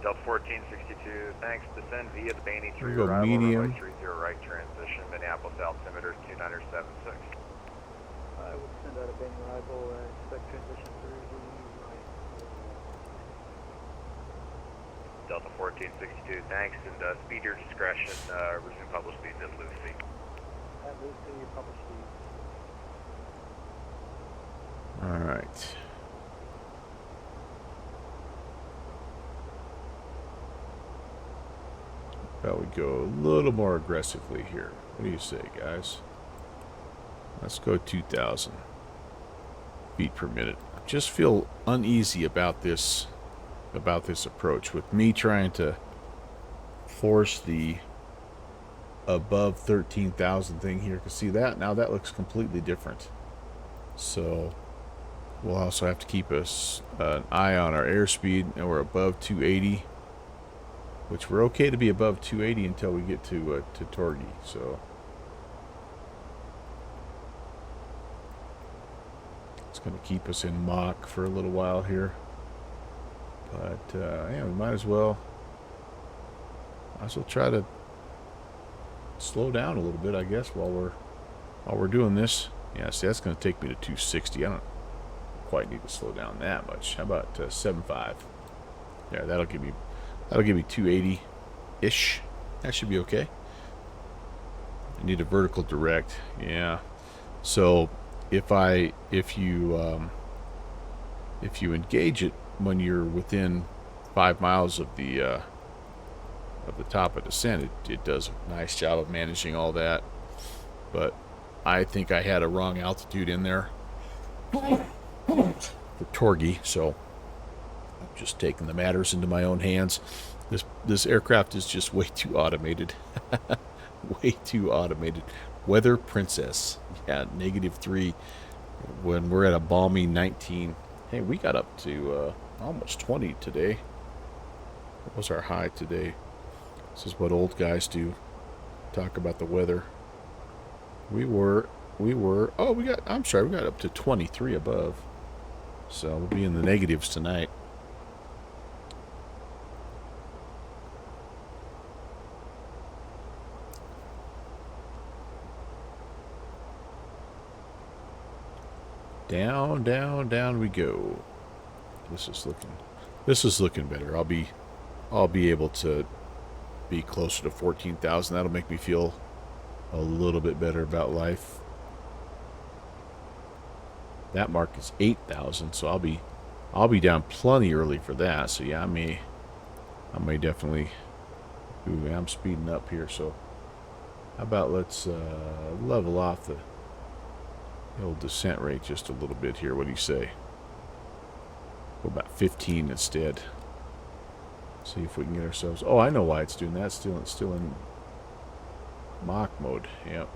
Delta 1462, thanks. Descend via the Bainey 3
We'll go
arrival,
medium.
runway 30 right transition, Minneapolis altimeter 2976.
I will send out a Bainey arrival and expect transition through the right.
Delta 1462, thanks, and speed your discretion, resume publish speeds at Lucy.
At Lucy, publish speed.
All right. Well, we go a little more aggressively here. What do you say, guys? Let's go 2,000 feet per minute. I just feel uneasy about this approach with me trying to force the above 13,000 thing here. Can see that now? That looks completely different. So we'll also have to keep an eye on our airspeed, and we're above 280. Which we're okay to be above 280 until we get to Torgy. So it's going to keep us in Mach for a little while here. But yeah, we might as well try to slow down a little bit, I guess, while we're doing this. Yeah, see, that's going to take me to 260. I don't quite need to slow down that much. How about 7.5? Yeah, that'll give me 280-ish. That should be okay. I need a vertical direct. Yeah. So if you engage it when you're within 5 miles of the top of descent, it does a nice job of managing all that. But I think I had a wrong altitude in there for Torgy, so I'm just taking the matters into my own hands. This aircraft is just way too automated. Way too automated. Weather Princess. Yeah, -3 when we're at a balmy 19. Hey, we got up to almost 20 today. What was our high today? This is what old guys do. Talk about the weather. We got up to 23 above. So we'll be in the negatives tonight. Down, down, down we go. This is looking better. I'll be able to be closer to 14,000. That'll make me feel a little bit better about life. That mark is 8,000, so I'll be down plenty early for that. So yeah, I may definitely. Ooh, I'm speeding up here. So how about let's level off the old descent rate just a little bit here. What do you say? Go about 15 instead. See if we can get ourselves. Oh, I know why it's doing that. It's still in Mach mode. Yep.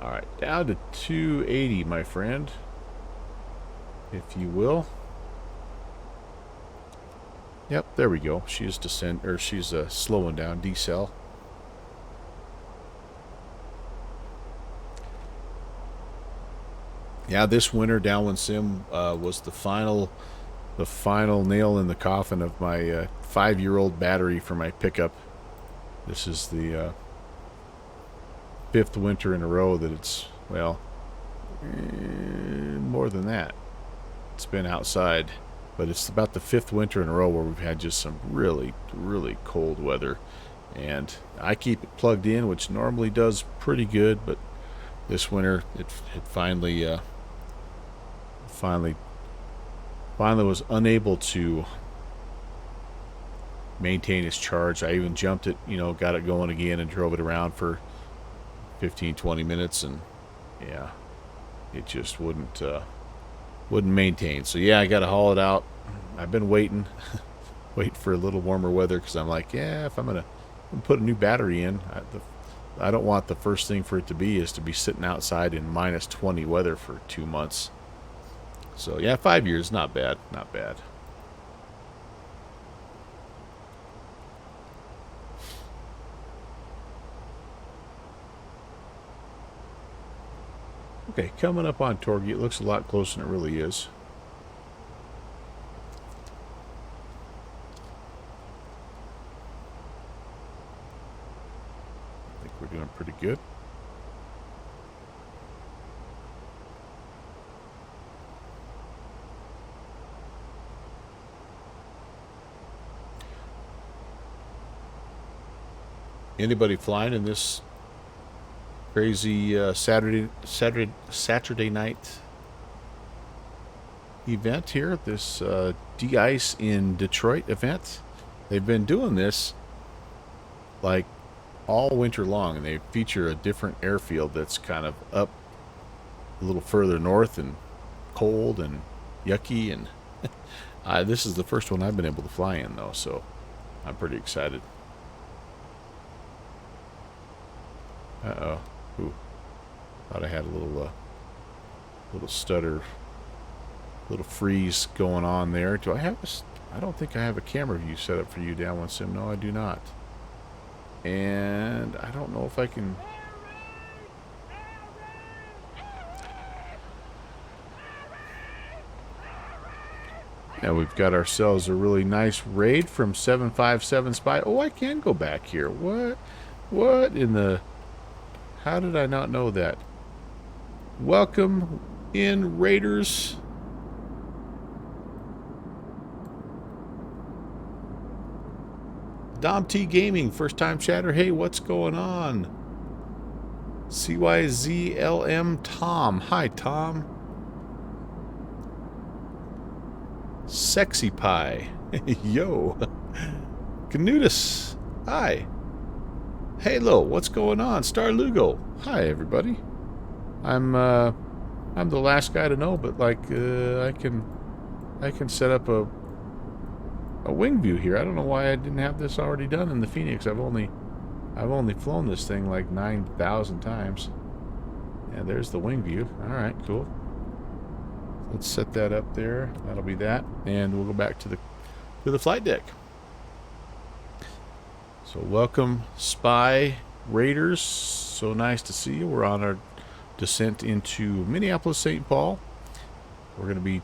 All right, down to 280, my friend, if you will. Yep, there we go. She's slowing down, decel. Yeah, this winter Downwind Sim was the final nail in the coffin of my 5-year-old battery for my pickup. This is the 5th winter in a row that it's, well, more than that. It's been outside, but it's about the 5th winter in a row where we've had just some really, really cold weather. And I keep it plugged in, which normally does pretty good, but this winter it finally was unable to maintain its charge. I even jumped it, got it going again and drove it around for 15-20 minutes, and yeah, it just wouldn't maintain. So yeah, I got to haul it out. I've been waiting for a little warmer weather, because I'm like, yeah, if I'm gonna put a new battery in, I don't want the first thing for it to be sitting outside in -20 weather for 2 months. So yeah, 5 years, not bad, not bad. Okay, coming up on Torgy, it looks a lot closer than it really is. I think we're doing pretty good. Anybody flying in this crazy Saturday night event here? This de-ice in Detroit event. They've been doing this like all winter long, and they feature a different airfield that's kind of up a little further north and cold and yucky. And this is the first one I've been able to fly in, though, so I'm pretty excited. Uh-oh. Ooh. Thought I had a little stutter, little freeze going on there. Do I have I don't think I have a camera view set up for you, Downwind Sim. No, I do not. And I don't know if I can. Yeah, we've got ourselves a really nice raid from 757 Spy. Oh, I can go back here. What? What in the... How did I not know that? Welcome in, Raiders. Dom T Gaming, first time chatter. Hey, what's going on? CYZLM Tom. Hi, Tom. Sexy Pie. Yo. Canutus. Hi. Halo, what's going on? Star Lugo. Hi, everybody. I'm the last guy to know, but like I can set up a wing view here. I don't know why I didn't have this already done in the Fenix. I've only flown this thing like 9,000 times. And there's the wing view. All right, cool. Let's set that up there. That'll be that, and we'll go back to the flight deck. So welcome, Spy Raiders. So nice to see you. We're on our descent into Minneapolis, St. Paul. We're going to be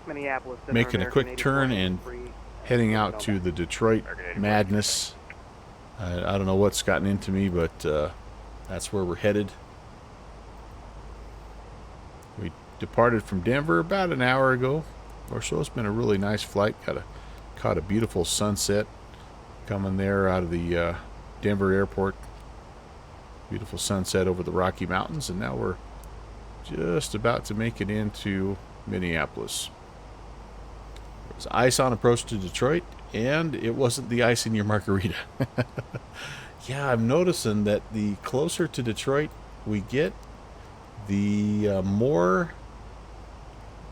Minneapolis.
making a quick turn and heading out to the Detroit madness. I don't know what's gotten into me, but that's where we're headed. We departed from Denver about an hour ago or so. It's been a really nice flight. Caught a beautiful sunset coming there out of the Denver airport. Beautiful sunset over the Rocky Mountains, and now we're just about to make it into Minneapolis. There's ice on approach to Detroit, and it wasn't the ice in your margarita. Yeah, I'm noticing that the closer to Detroit we get, the more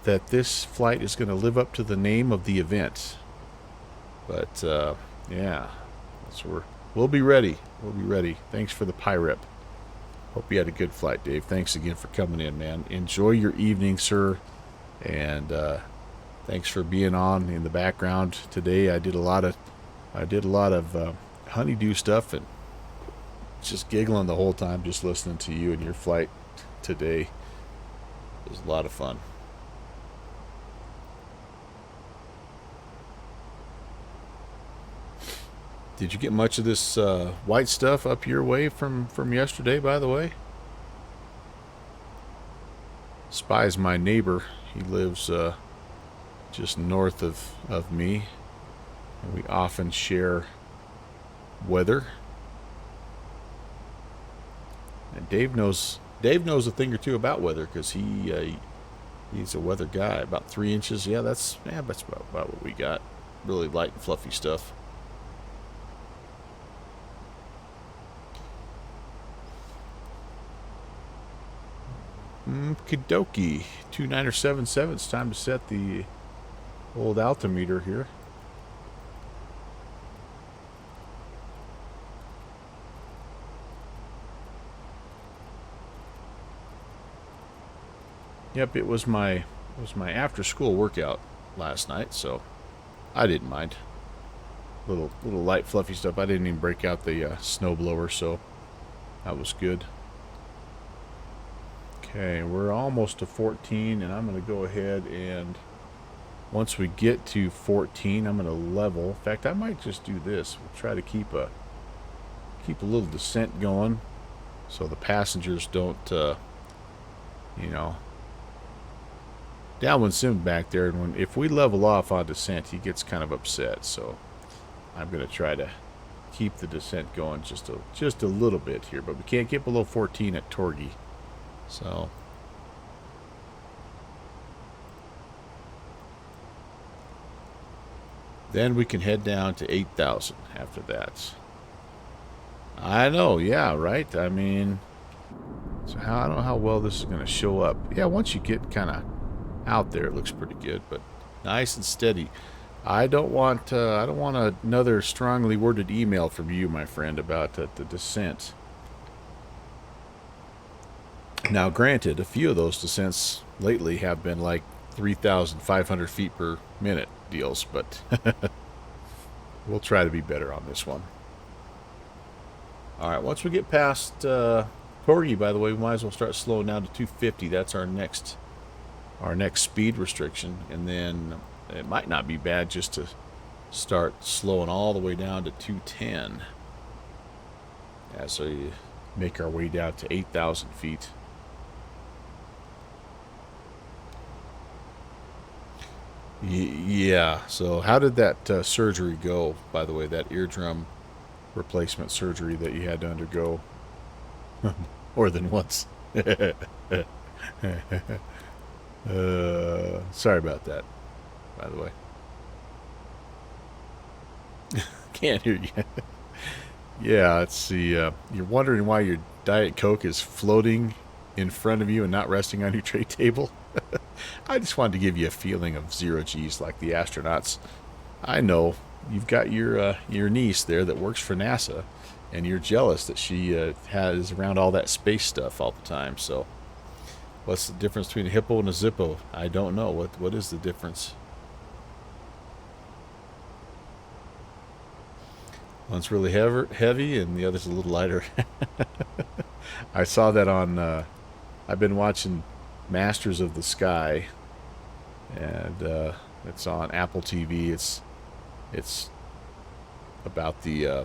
that this flight is going to live up to the name of the event. But yeah, we'll be ready. We'll be ready. Thanks for the PIREP. Hope you had a good flight, Dave. Thanks again for coming in, man. Enjoy your evening, sir. And thanks for being on in the background today. I did a lot of honeydew stuff and just giggling the whole time, just listening to you and your flight today. It was a lot of fun. Did you get much of this white stuff up your way from yesterday, by the way? Spy's my neighbor. He lives just north of me, and we often share weather. And Dave knows a thing or two about weather, because he's a weather guy. About 3 inches. Yeah, that's about what we got. Really light and fluffy stuff. Kidoki 2977. It's time to set the old altimeter here. Yep, it was my after school workout last night, so I didn't mind. Little light fluffy stuff. I didn't even break out the snow blower, so that was good. Okay, we're almost to 14, and I'm going to go ahead and once we get to 14, I'm going to level. In fact, I might just do this. We'll try to keep a little descent going, so the passengers don't, Downwind Sim back there, and if we level off on descent, he gets kind of upset. So I'm going to try to keep the descent going just a little bit here, but we can't get below 14 at Torgy. So then we can head down to 8,000 after that. I know, yeah, right? I mean, so I don't know how well this is going to show up. Yeah, once you get kind of out there, it looks pretty good, but nice and steady. I don't want another strongly worded email from you, my friend, about the descent. Now, granted, a few of those descents lately have been like 3,500 feet per minute deals, but we'll try to be better on this one. All right, once we get past Torgy, by the way, we might as well start slowing down to 250. That's our next speed restriction, and then it might not be bad just to start slowing all the way down to 210. Yeah, so you make our way down to 8,000 feet. Yeah, so how did that surgery go, by the way, that eardrum replacement surgery that you had to undergo? More than once. Sorry about that, by the way. Can't hear you. Yeah, let's see. You're wondering why your Diet Coke is floating in front of you and not resting on your tray table? I just wanted to give you a feeling of zero G's like the astronauts. I know you've got your niece there that works for NASA, and you're jealous that she has around all that space stuff all the time. So what's the difference between a hippo and a zippo? I don't know. What is the difference? One's really heavy and the other's a little lighter. I saw that on... I've been watching Masters of the Sky, and it's on Apple TV. It's about the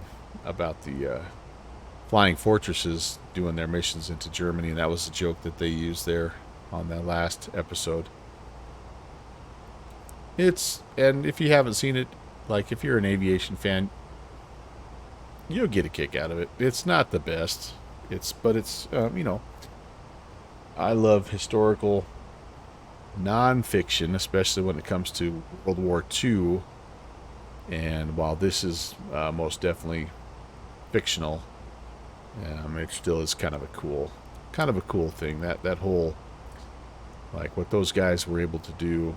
flying fortresses doing their missions into Germany, and that was the joke that they used there on that last episode. And if you haven't seen it, like if you're an aviation fan, you'll get a kick out of it. It's not the best. But it's I love historical non-fiction, especially when it comes to World War II. And while this is most definitely fictional, it still is kind of a cool thing. That whole, like, what those guys were able to do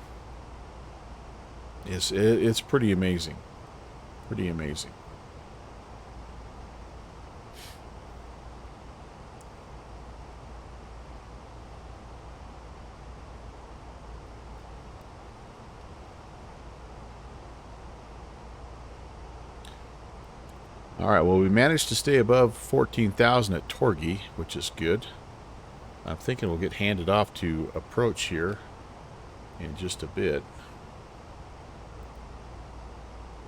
it's pretty amazing. Pretty amazing. All right, well, we managed to stay above 14,000 at Torgy, which is good. I'm thinking we'll get handed off to approach here in just a bit.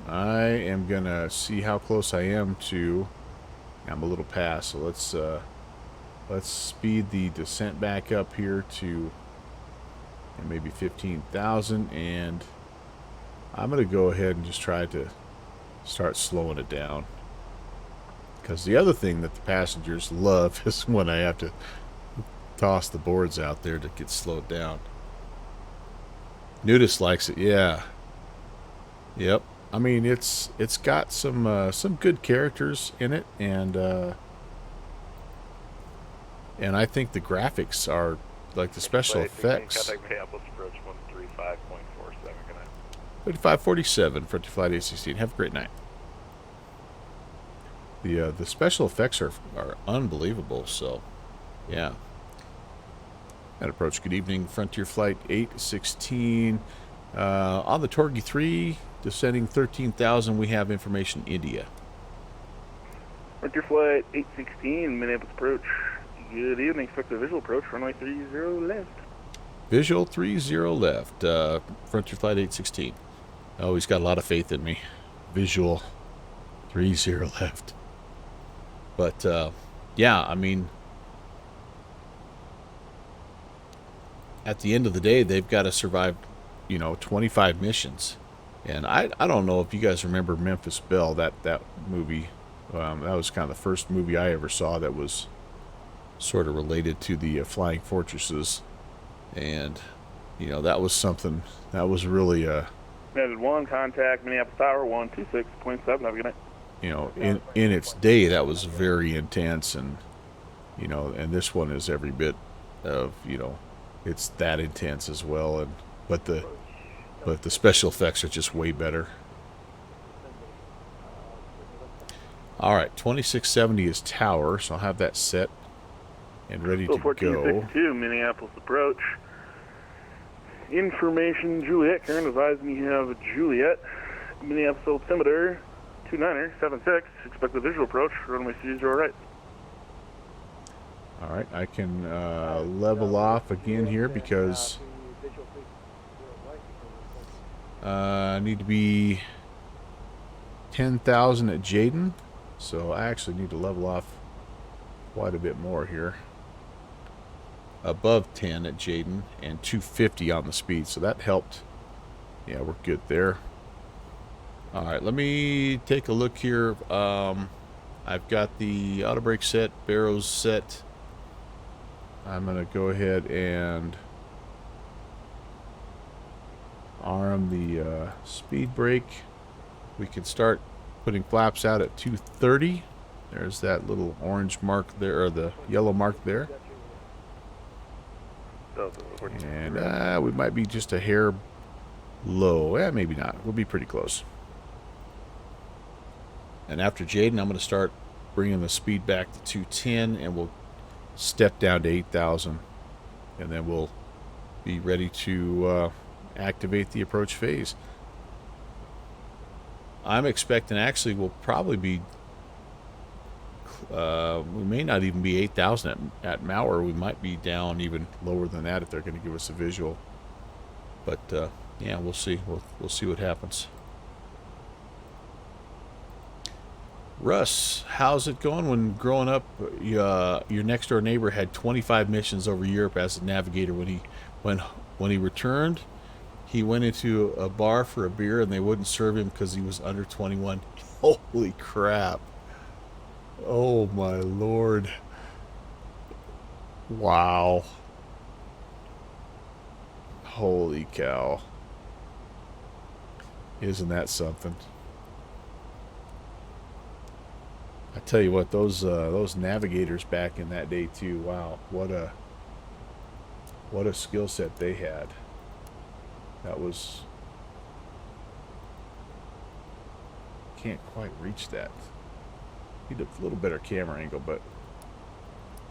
I am going to see how close I am to... I'm a little past, so let's speed the descent back up here to maybe 15,000, and I'm going to go ahead and just try to start slowing it down. Because the other thing that the passengers love is when I have to toss the boards out there to get slowed down. Nudist likes it, yeah. Yep. I mean, it's got some good characters in it, and I think the graphics are, like, the special effects.
Contact Minneapolis approach 135.47. Good night.
3547 for Flight 816. Have a great night. The special effects are unbelievable. So, yeah. At approach, good evening, Frontier Flight 816. On the Torgy 3, descending 13,000, we have information India.
Frontier Flight 816, Minneapolis approach. Good evening, expect a visual approach, runway 30 left.
Visual 30 left, Frontier Flight 816. Oh, he's got a lot of faith in me. Visual 30 left. But, yeah, I mean, at the end of the day, they've got to survive, 25 missions. And I don't know if you guys remember Memphis Belle, that movie. That was kind of the first movie I ever saw that was sort of related to the flying fortresses. And, that was something, that was really...
United 1, contact Minneapolis Tower 126.7, have a good night.
In its day, that was very intense, and and this one is every bit of it's that intense as well, and but the special effects are just way better. All right, 2670 is tower, so I'll have that set and ready to go.
1462, Minneapolis approach. Information Juliet, Karen advising you have Juliet, Minneapolis altimeter 29er76, expect the visual approach, runway 30 right.
All right, I can level off again here because I need to be 10,000 at Jayden, so I actually need to level off quite a bit more here. Above 10 at Jayden and 250 on the speed, so that helped. Yeah, we're good there. All right, let me take a look here. I've got the auto brake set, barrows set. I'm going to go ahead and arm the speed brake. We can start putting flaps out at 230. There's that little orange mark there, or the yellow mark there. And we might be just a hair low. Maybe not. We'll be pretty close. And after Jayden, I'm going to start bringing the speed back to 210, and we'll step down to 8,000. And then we'll be ready to activate the approach phase. I'm expecting, actually, we'll probably be... we may not even be 8,000 at Mauer. We might be down even lower than that if they're going to give us a visual. But yeah, we'll see. We'll see what happens. Russ, how's it going? When growing up, your next door neighbor had 25 missions over Europe as a navigator. When he returned, he went into a bar for a beer and they wouldn't serve him because he was under 21. Holy crap! Oh my lord! Wow! Holy cow! Isn't that something? I tell you what, those navigators back in that day too. Wow, what a skill set they had. That was, can't quite reach that. Need a little better camera angle, but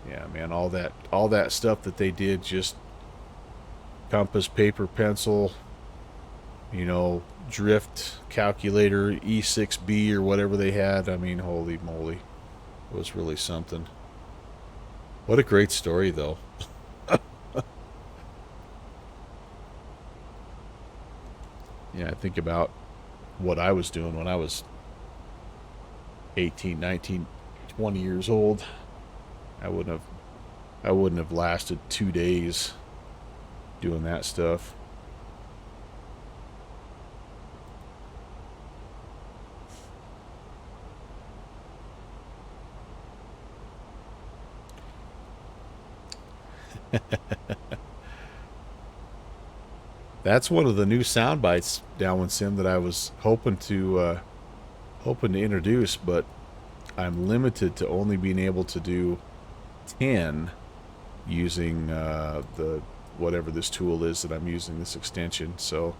yeah, man, all that stuff that they did, just compass, paper, pencil, you know, drift calculator, E6B or whatever they had. I mean, holy moly, it was really something. What a great story, though. Yeah, I think about what I was doing when I was 18, 19, 20 years old. I wouldn't have lasted 2 days doing that stuff. That's one of the new sound bites, Downwind Sim, that I was hoping to introduce, but I'm limited to only being able to do 10 using the whatever this tool is that I'm using, this extension. So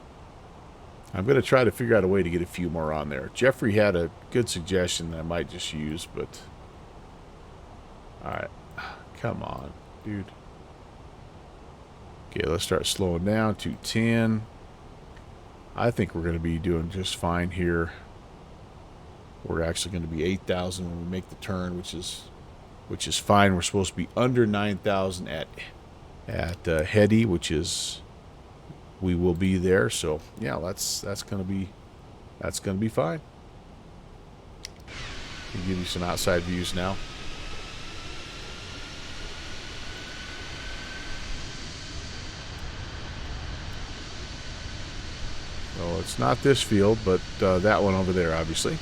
I'm going to try to figure out a way to get a few more on there. Jeffrey had a good suggestion that I might just use, but all right, come on, dude. Okay, let's start slowing down to 10. I think we're going to be doing just fine here. We're actually going to be 8,000 when we make the turn, which is fine. We're supposed to be under 9,000 at Howdy, which is, we will be there. So yeah, that's going to be fine. I'll give you some outside views now. So it's not this field, but that one over there, obviously.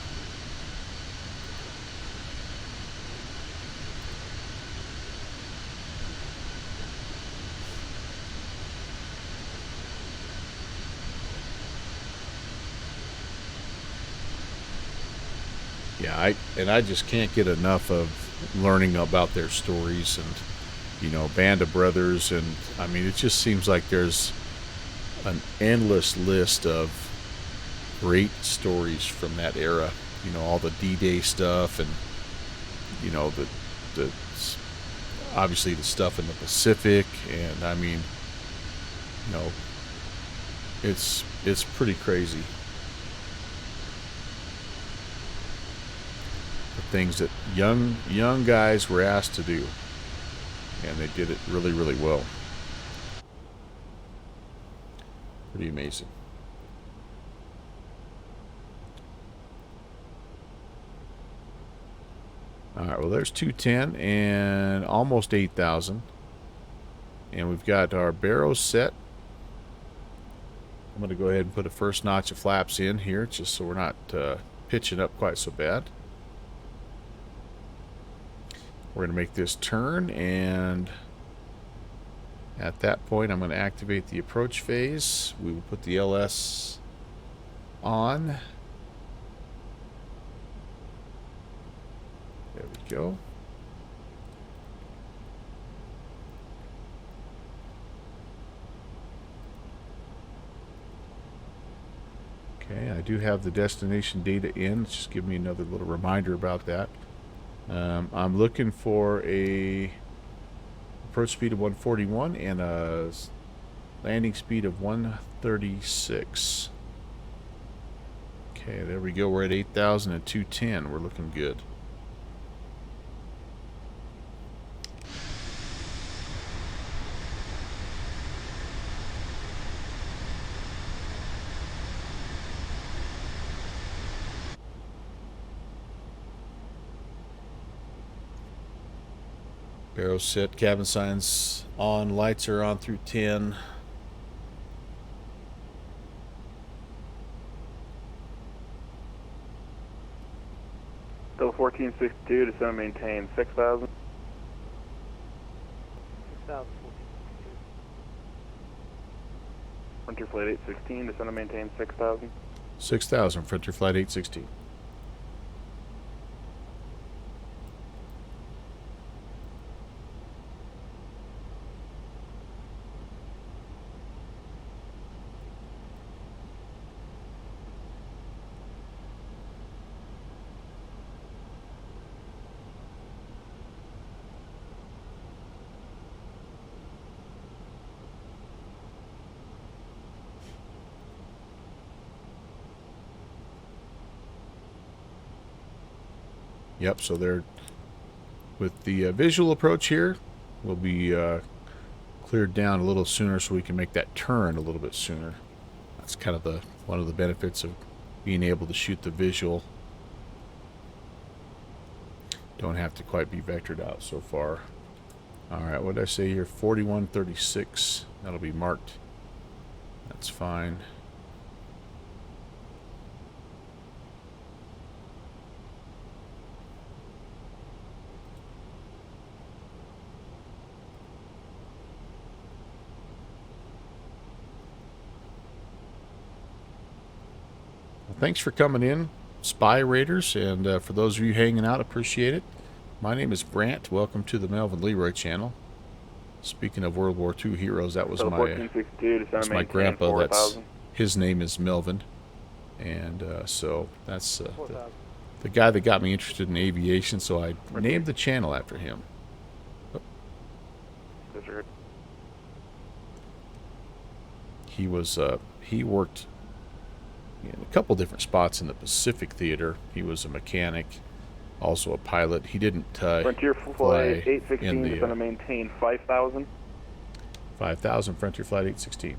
Yeah, I just can't get enough of learning about their stories and, you know, Band of Brothers, and I mean, it just seems like there's an endless list of great stories from that era. You know, all the D-Day stuff, and you know, the obviously the stuff in the Pacific, and I mean, you know, it's pretty crazy. The things that young guys were asked to do, and they did it really, really well. Pretty amazing. All right, well, there's 210 and almost 8,000. And we've got our barrows set. I'm going to go ahead and put a first notch of flaps in here, just so we're not pitching up quite so bad. We're going to make this turn, and at that point, I'm going to activate the approach phase. We will put the LS on. There we go. Okay, I do have the destination data in. Just give me another little reminder about that. I'm looking for a approach speed of 141 and a landing speed of 136. Okay, there we go. We're at 8,000 and 210. We're looking good. Barrels set, cabin signs on, lights are on through 10.
Still 1462, descend and maintain 6,000.
6,000.
Frontier Flight 816, descend and maintain 6,000.
6,000, Frontier Flight 816. Yep, so they're with the visual approach here, will be cleared down a little sooner so we can make that turn a little bit sooner. That's kind of one of the benefits of being able to shoot the visual. Don't have to quite be vectored out so far. All right, what did I say here? 4136. That'll be marked. That's fine. Thanks for coming in, Spy Raiders, and for those of you hanging out, appreciate it. My name is Brant. Welcome to the Melvin Leroy channel. Speaking of World War II heroes, that was my grandpa. His name is Melvin, and so that's the guy that got me interested in aviation. So I named the channel after him. Oh. He worked in a couple different spots in the Pacific Theater. He was a mechanic, also a pilot. He didn't
Frontier Flight 816 is going to maintain 5,000.
5,000, Frontier Flight 816.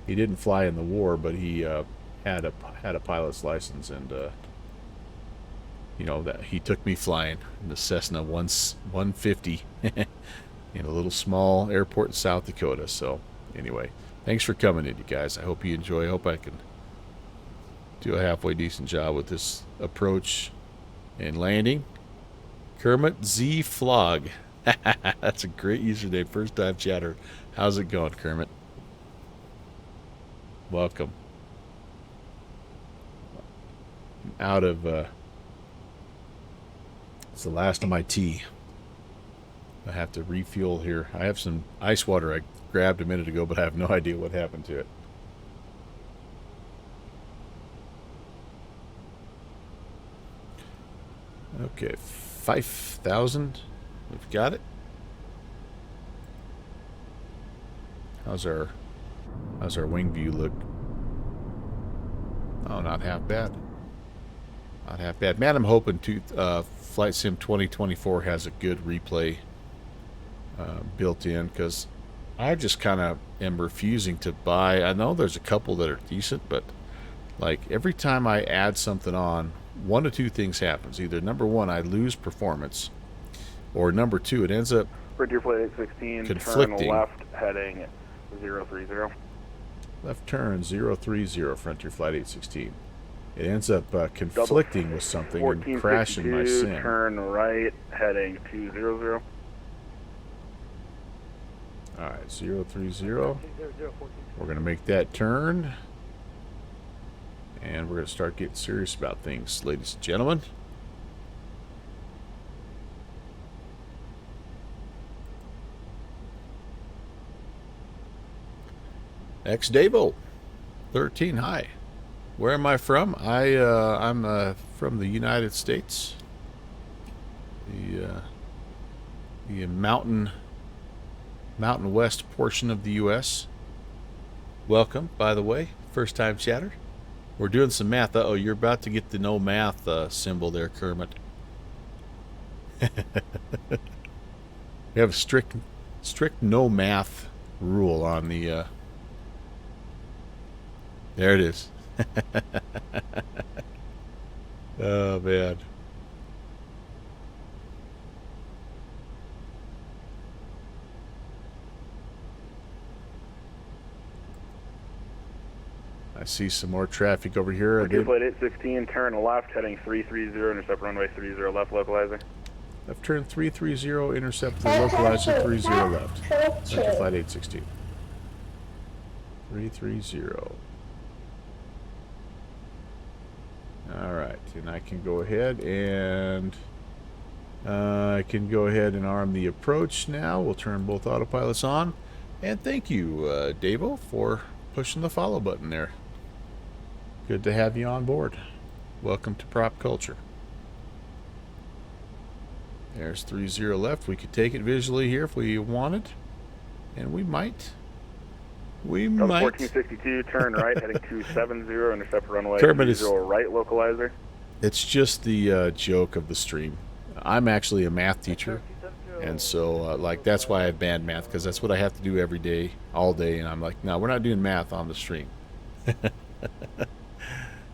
He didn't fly in the war, but he had a pilot's license, and you know that he took me flying in the Cessna 150 in a little small airport in South Dakota. So anyway, thanks for coming in, you guys. I hope you enjoy. I hope I can do a halfway decent job with this approach and landing. Kermit Z Flog. That's a great username. First time chatter. How's it going, Kermit? Welcome. I'm out of it's the last of my tea. I have to refuel here. I have some ice water I grabbed a minute ago, but I have no idea what happened to it. Okay, 5,000. We've got it. How's our wing view look? Oh, not half bad. Not half bad. Man, I'm hoping Flight Sim 2024 has a good replay built in, because I just kind of am refusing to buy. I know there's a couple that are decent, but like every time I add something on, one of two things happens. Either number one, I lose performance, or number two, it ends up
Frontier Flight 816,
conflicting.
Turn left heading 030.
Left turn 030, Frontier Flight 816. It ends up conflicting with something and crashing my sim.
Turn right heading 200.
Alright, 030. We're going to make that turn. And we're going to start getting serious about things, ladies and gentlemen. X-Davo 13, hi. Where am I from? I'm from the United States. The mountain west portion of the U.S. Welcome, by the way, first time chatter. We're doing some math. Uh-oh, you're about to get the no math symbol there, Kermit. We have a strict no math rule on the... There it is. Oh, man. see some more traffic over here.
Frontier Flight 816, turn left, heading 330, intercept runway 30 left, localizer.
Left turn 330, intercept the localizer 30 left. Frontier Flight 816. 330. Alright, and I can go ahead and arm the approach now. We'll turn both autopilots on. And thank you, Davo, for pushing the follow button there. Good to have you on board. Welcome to Prop Culture. There's 30 left. We could take it visually here if we wanted. And we might. We might.
1462, turn right, heading 270, intercept runway
Kermit
30 right, localizer.
It's just the joke of the stream. I'm actually a math teacher. And so, like, that's why I banned math, because that's what I have to do every day, all day. And I'm like, no, we're not doing math on the stream.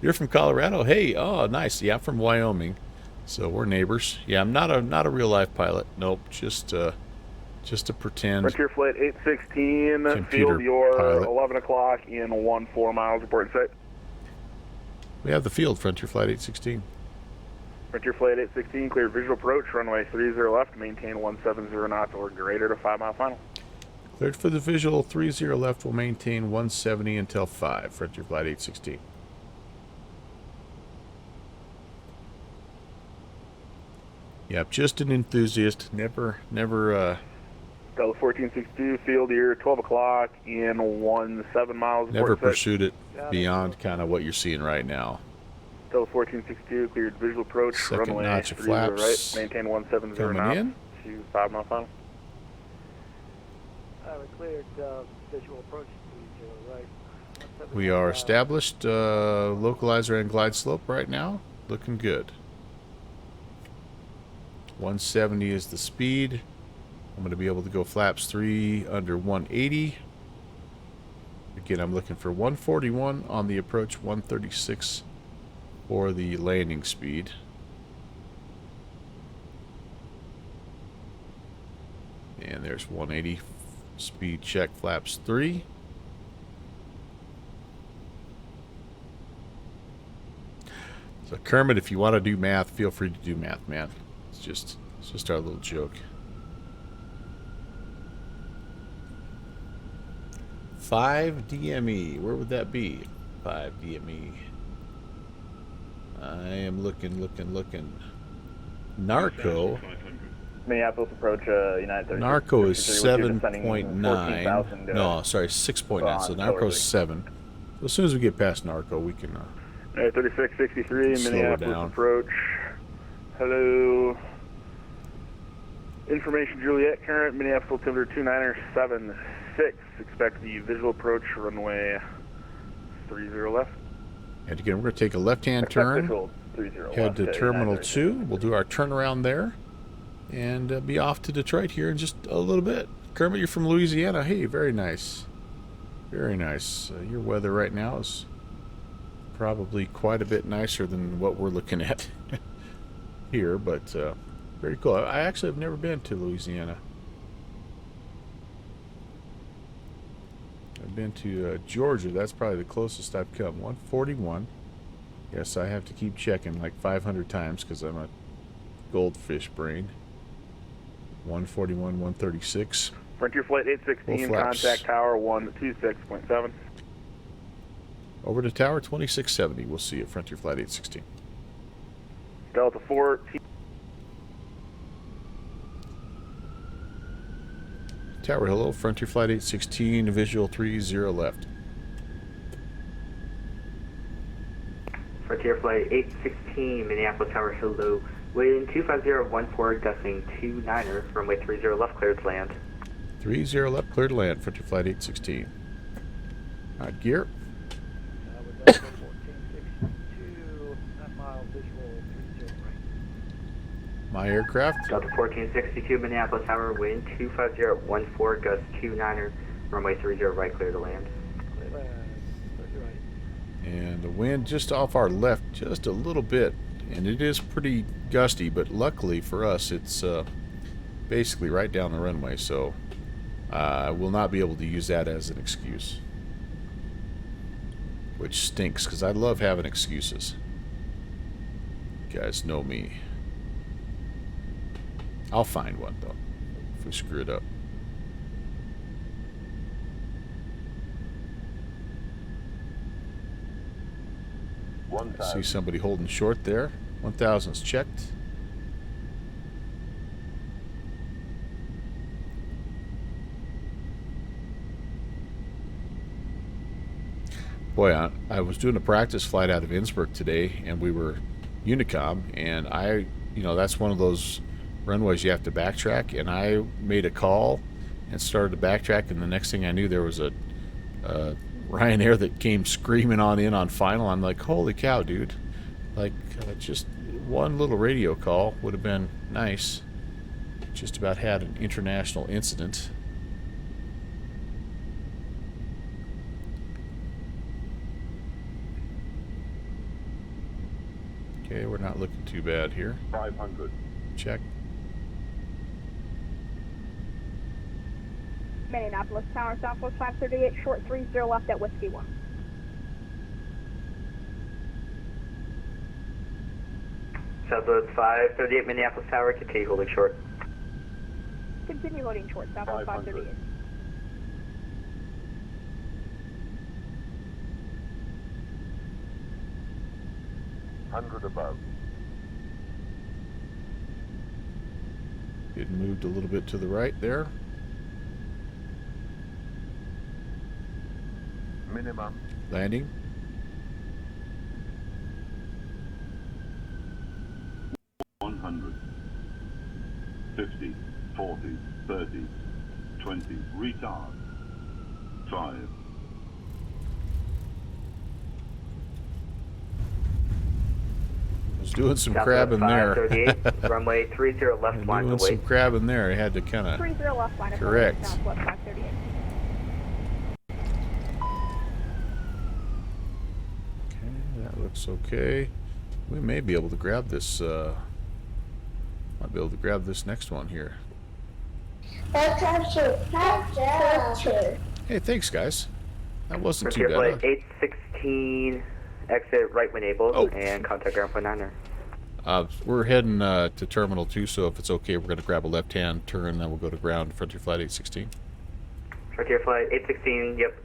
You're from Colorado? Hey, oh, nice. Yeah, I'm from Wyoming. So we're neighbors. Yeah, I'm not a real life pilot. Nope, just a pretend.
Frontier Flight 816,
computer
field your
pilot.
11 o'clock in 14 miles, report site.
We have the field, Frontier Flight 816.
Frontier Flight 816, clear visual approach, runway 30 left, maintain 170 knots or greater to 5 mile final.
Cleared for the visual, 30 left, will maintain 170 until 5, Frontier Flight 816. Yep, just an enthusiast. Never.
Delta 1462, field year 12 o'clock in 17 miles.
Never
report site.
pursued it beyond kind of what you're seeing right now.
Delta 1462, cleared visual approach,
Second
runway
notch of
30
flaps
right, maintain 170
coming
knots
in.
to 5 mile final.
We cleared visual approach to right.
We are established localizer and glide slope right now. Looking good. 170 is the speed. I'm going to be able to go flaps 3 under 180. Again, I'm looking for 141 on the approach, 136 for the landing speed. And there's 180. Speed check, flaps 3. So Kermit, if you want to do math, feel free to do math, man. It's just our little joke. 5 DME. Where would that be? 5 DME. I am looking. Narco.
Minneapolis approach, United 36.
Narco is
7.9.
7.9. No, sorry, 6.9. So Narco's 7. So as soon as we get past Narco, we can
3663,
slow it
Minneapolis
down.
approach. Hello. Information Juliet, current Minneapolis altimeter 2976. Expect the visual approach, runway 30 left.
And again, we're going to take a left-hand turn, head to Terminal 2. We'll do our turnaround there, and be off to Detroit here in just a little bit. Kermit, you're from Louisiana. Hey, very nice. Very nice. Your weather right now is probably quite a bit nicer than what we're looking at here, but very cool. I actually have never been to Louisiana. I've been to Georgia. That's probably the closest I've come. 141. Yes, I have to keep checking like 500 times because I'm a goldfish brain. 141, 136.
Frontier Flight 816,
Full flaps.
contact tower 126.7.
Over to tower 2670. We'll see you at Frontier Flight 816.
Delta 14.
Tower, hello. Frontier Flight 816, visual 30 left.
Frontier Flight 816, Minneapolis Tower, hello. Wind 25014, gusting 29er, runway 30 left, cleared to land.
30 left, clear to land. Frontier Flight 816. Hot gear.
With Delta 1462, 10 mile visual 30 right.
My aircraft.
Delta 1462, Minneapolis Tower, wind 25014, gust 29er, runway 30 right, clear to land.
Clear land, 30 right.
And the wind just off our left, just a little bit. And it is pretty gusty, but luckily for us, it's basically right down the runway. So we'll not be able to use that as an excuse. which stinks because I love having excuses. You guys know me. I'll find one though if we screw it up. I see somebody holding short there. 1000's checked. Boy, I was doing a practice flight out of Innsbruck today, and we were Unicom, and that's one of those runways you have to backtrack, and I made a call and started to backtrack, and the next thing I knew there was a Ryanair that came screaming on in on final. I'm like, holy cow, dude. Like, just one little radio call would have been nice. Just about had an international incident. Okay, we're not looking too bad here.
500.
Check.
Minneapolis Tower, Southwest 538, short 30 left at Whiskey 1.
Southwest 538, Minneapolis Tower, continue holding short.
Continue holding short, Southwest 538.
100 above.
It moved a little bit to the right there.
Minimum.
Landing.
$100. 50, 40, 30, 20. Retard. 5.
Was doing some crabbing there.
Runway 30 left line
doing
to
some
wait.
crabbing there. I had to kind of
30 left line
correct.
Southwest 538.
Okay, that looks okay. We may be able to grab this. Might be able to grab this next one here. Hey, thanks, guys. That wasn't too
Frontier
bad.
flight 816, exit right when able, and contact ground point 9er.
We're heading to Terminal 2, so if it's okay, we're going to grab a left-hand turn, then we'll go to ground, Frontier Flight 816.
Frontier flight 816, yep,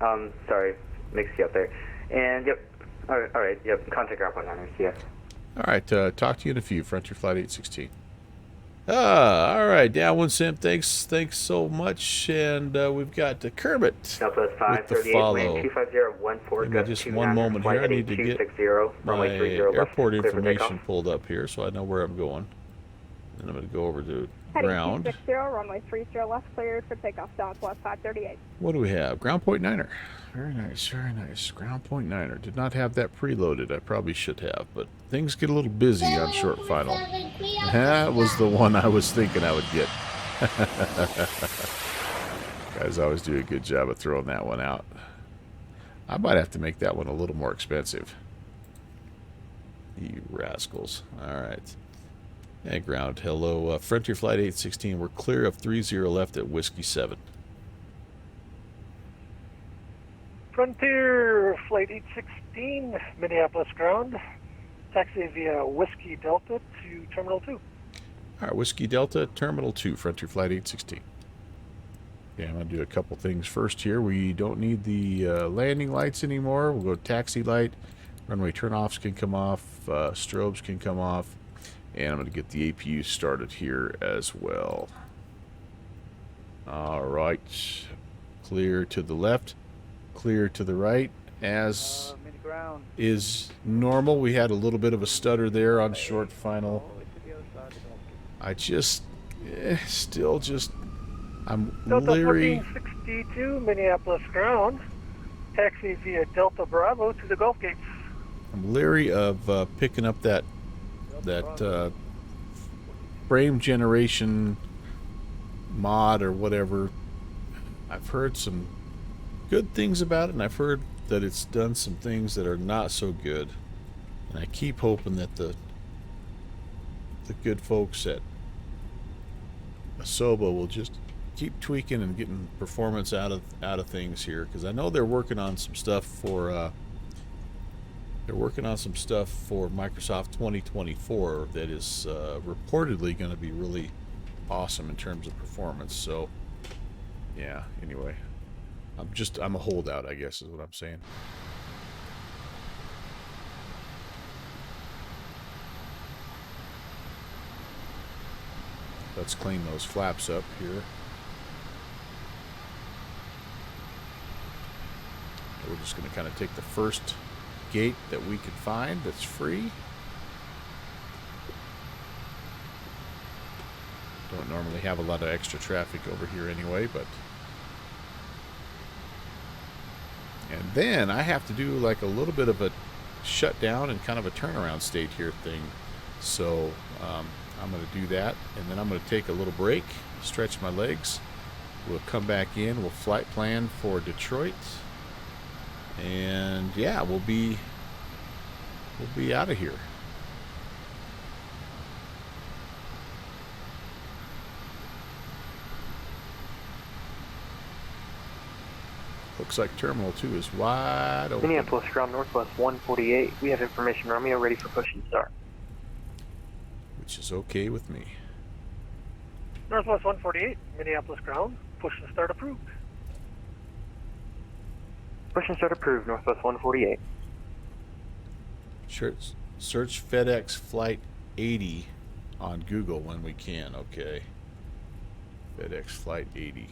sorry, mixed you up there. And, yep, alright, yep, contact ground point 9er, see ya.
Alright, talk to you in a few, Frontier Flight 816. Alright, downwind sim, thanks so much, and we've got Kermit
Southwest
with the
538,
follow.
wind 25014,
Give me just one moment here, I need to get my airport information pulled up here so I know where I'm going. And I'm going to go over to
Heading
ground.
260, runway 30 left, cleared for takeoff, Southwest 538.
What do we have? Ground point 9er. Very nice, very nice. Ground point 9er. Did not have that preloaded. I probably should have, but things get a little busy on short final. That was the one I was thinking I would get. Guys always do a good job of throwing that one out. I might have to make that one a little more expensive. You rascals. All right. Hey, ground. Hello. Frontier Flight 816. We're clear of 30 left at Whiskey 7.
Frontier Flight 816, Minneapolis ground. Taxi via Whiskey Delta to Terminal 2.
All right, Whiskey Delta, Terminal 2, Frontier Flight 816. Okay, I'm going to do a couple things first here. We don't need the landing lights anymore. We'll go taxi light. Runway turnoffs can come off. Strobes can come off. And I'm going to get the APU started here as well. All right. Clear to the left. Clear to the right. As is normal, we had a little bit of a stutter there on short final. I just, I'm
Delta
leery.
1462, Minneapolis ground. Taxi via Delta Bravo to the Gulf Gates.
I'm leery of picking up that frame generation mod or whatever. I've heard some good things about it, and I've heard that it's done some things that are not so good. And I keep hoping that the good folks at Asobo will just keep tweaking and getting performance out of things here, because I know they're working on some stuff for They're working on some stuff for Microsoft 2024 that is reportedly going to be really awesome in terms of performance. So, yeah, anyway. I'm a holdout, I guess is what I'm saying. Let's clean those flaps up here. We're just going to kind of take the first gate that we can find that's free. Don't normally have a lot of extra traffic over here anyway, but... And then I have to do like a little bit of a shutdown and kind of a turnaround state here thing. So I'm going to do that, and then I'm going to take a little break, stretch my legs. We'll come back in. We'll flight plan for Detroit. And yeah, we'll be out of here. Looks like Terminal 2 is wide open.
Minneapolis ground northwest 148. We have information Romeo ready for push and start.
Which is okay with me.
Northwest 148, Minneapolis ground. Push and start approved.
Push and start approved, Northwest 148.
Search FedEx Flight 80 on Google when we can, okay. FedEx Flight 80.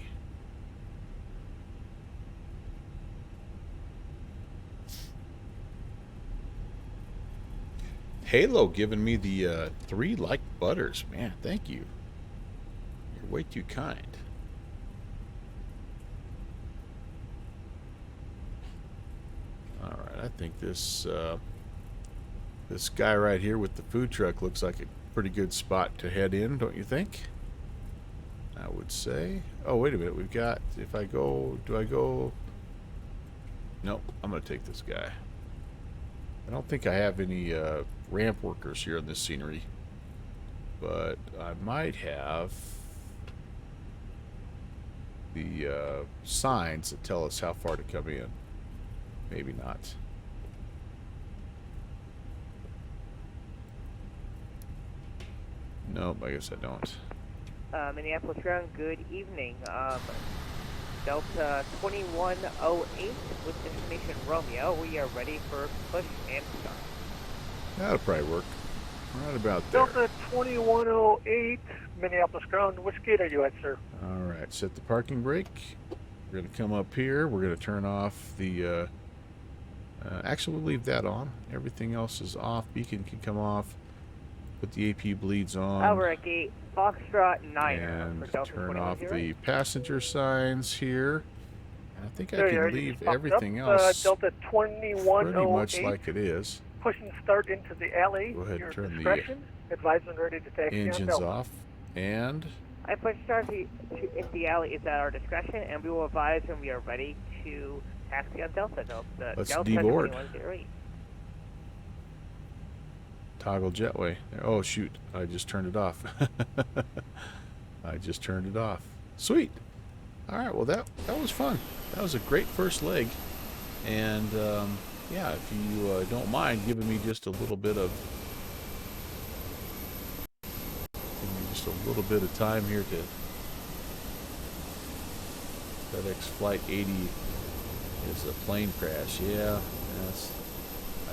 Halo giving me the 3 like butters. Man, thank you. You're way too kind. Alright, I think this this guy right here with the food truck looks like a pretty good spot to head in, don't you think? I would say. Oh, wait a minute. We've got, if I go, do I go? Nope, I'm going to take this guy. I don't think I have any ramp workers here in this scenery, but I might have the signs that tell us how far to come in. Maybe not. Nope, I guess I don't.
Minneapolis ground, good evening. Delta 2108 with information Romeo. We are ready for push and start.
That'll probably work. Right about there.
Delta 2108, Minneapolis ground. Which gate are you at, sir?
Alright, set the parking brake. We're going to come up here. We're going to turn off the... actually, we'll leave that on. Everything else is off. Beacon can come off. Put the AP bleeds on.
We're at gate Foxtrot 9.
And turn off the passenger signs here. And I think I can leave everything else
Delta 2108.
pretty much like it is.
Push and start into the alley.
Go ahead and turn
the advisement ready to taxi
engines
on
off. And
I push start into the alley is at our discretion, and we will advise when we are ready to taxi on Delta.
Let's
Delta
deboard.
2108.
Toggle jetway. Oh shoot! I just turned it off. I just turned it off. Sweet. All right. Well, that was fun. That was a great first leg. And yeah, if you don't mind giving me just a little bit of time here to FedEx Flight 80 is a plane crash. Yeah,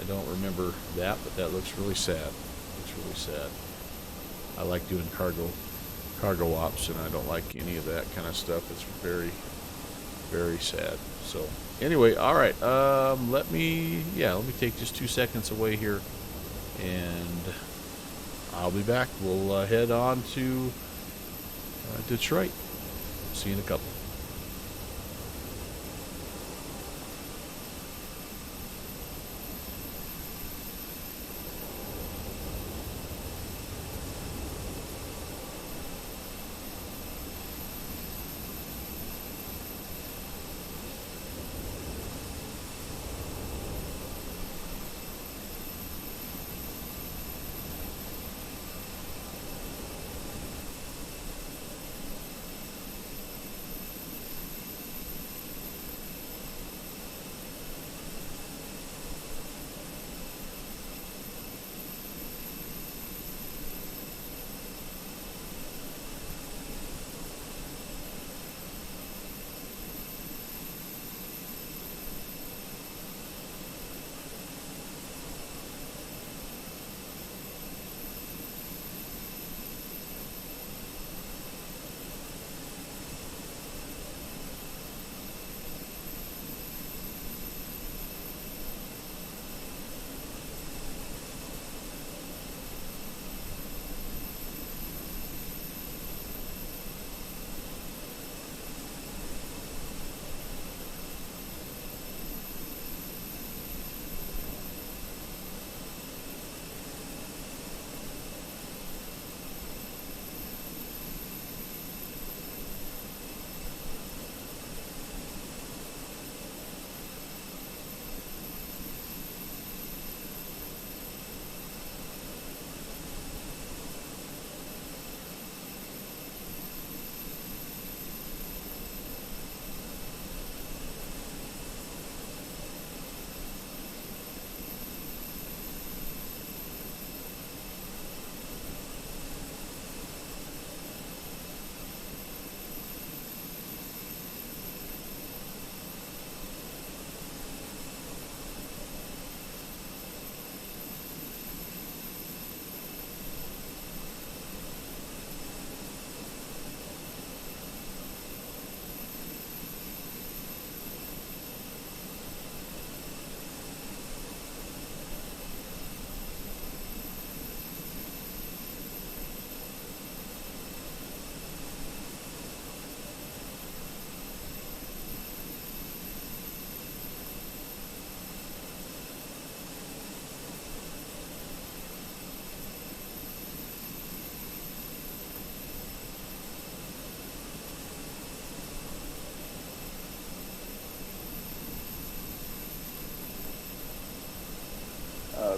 I don't remember that, but that looks really sad. It's really sad. I like doing cargo ops, and I don't like any of that kind of stuff. It's very, very sad. So anyway, all right. Let me take just 2 seconds away here, and I'll be back. We'll head on to Detroit. See you in a couple.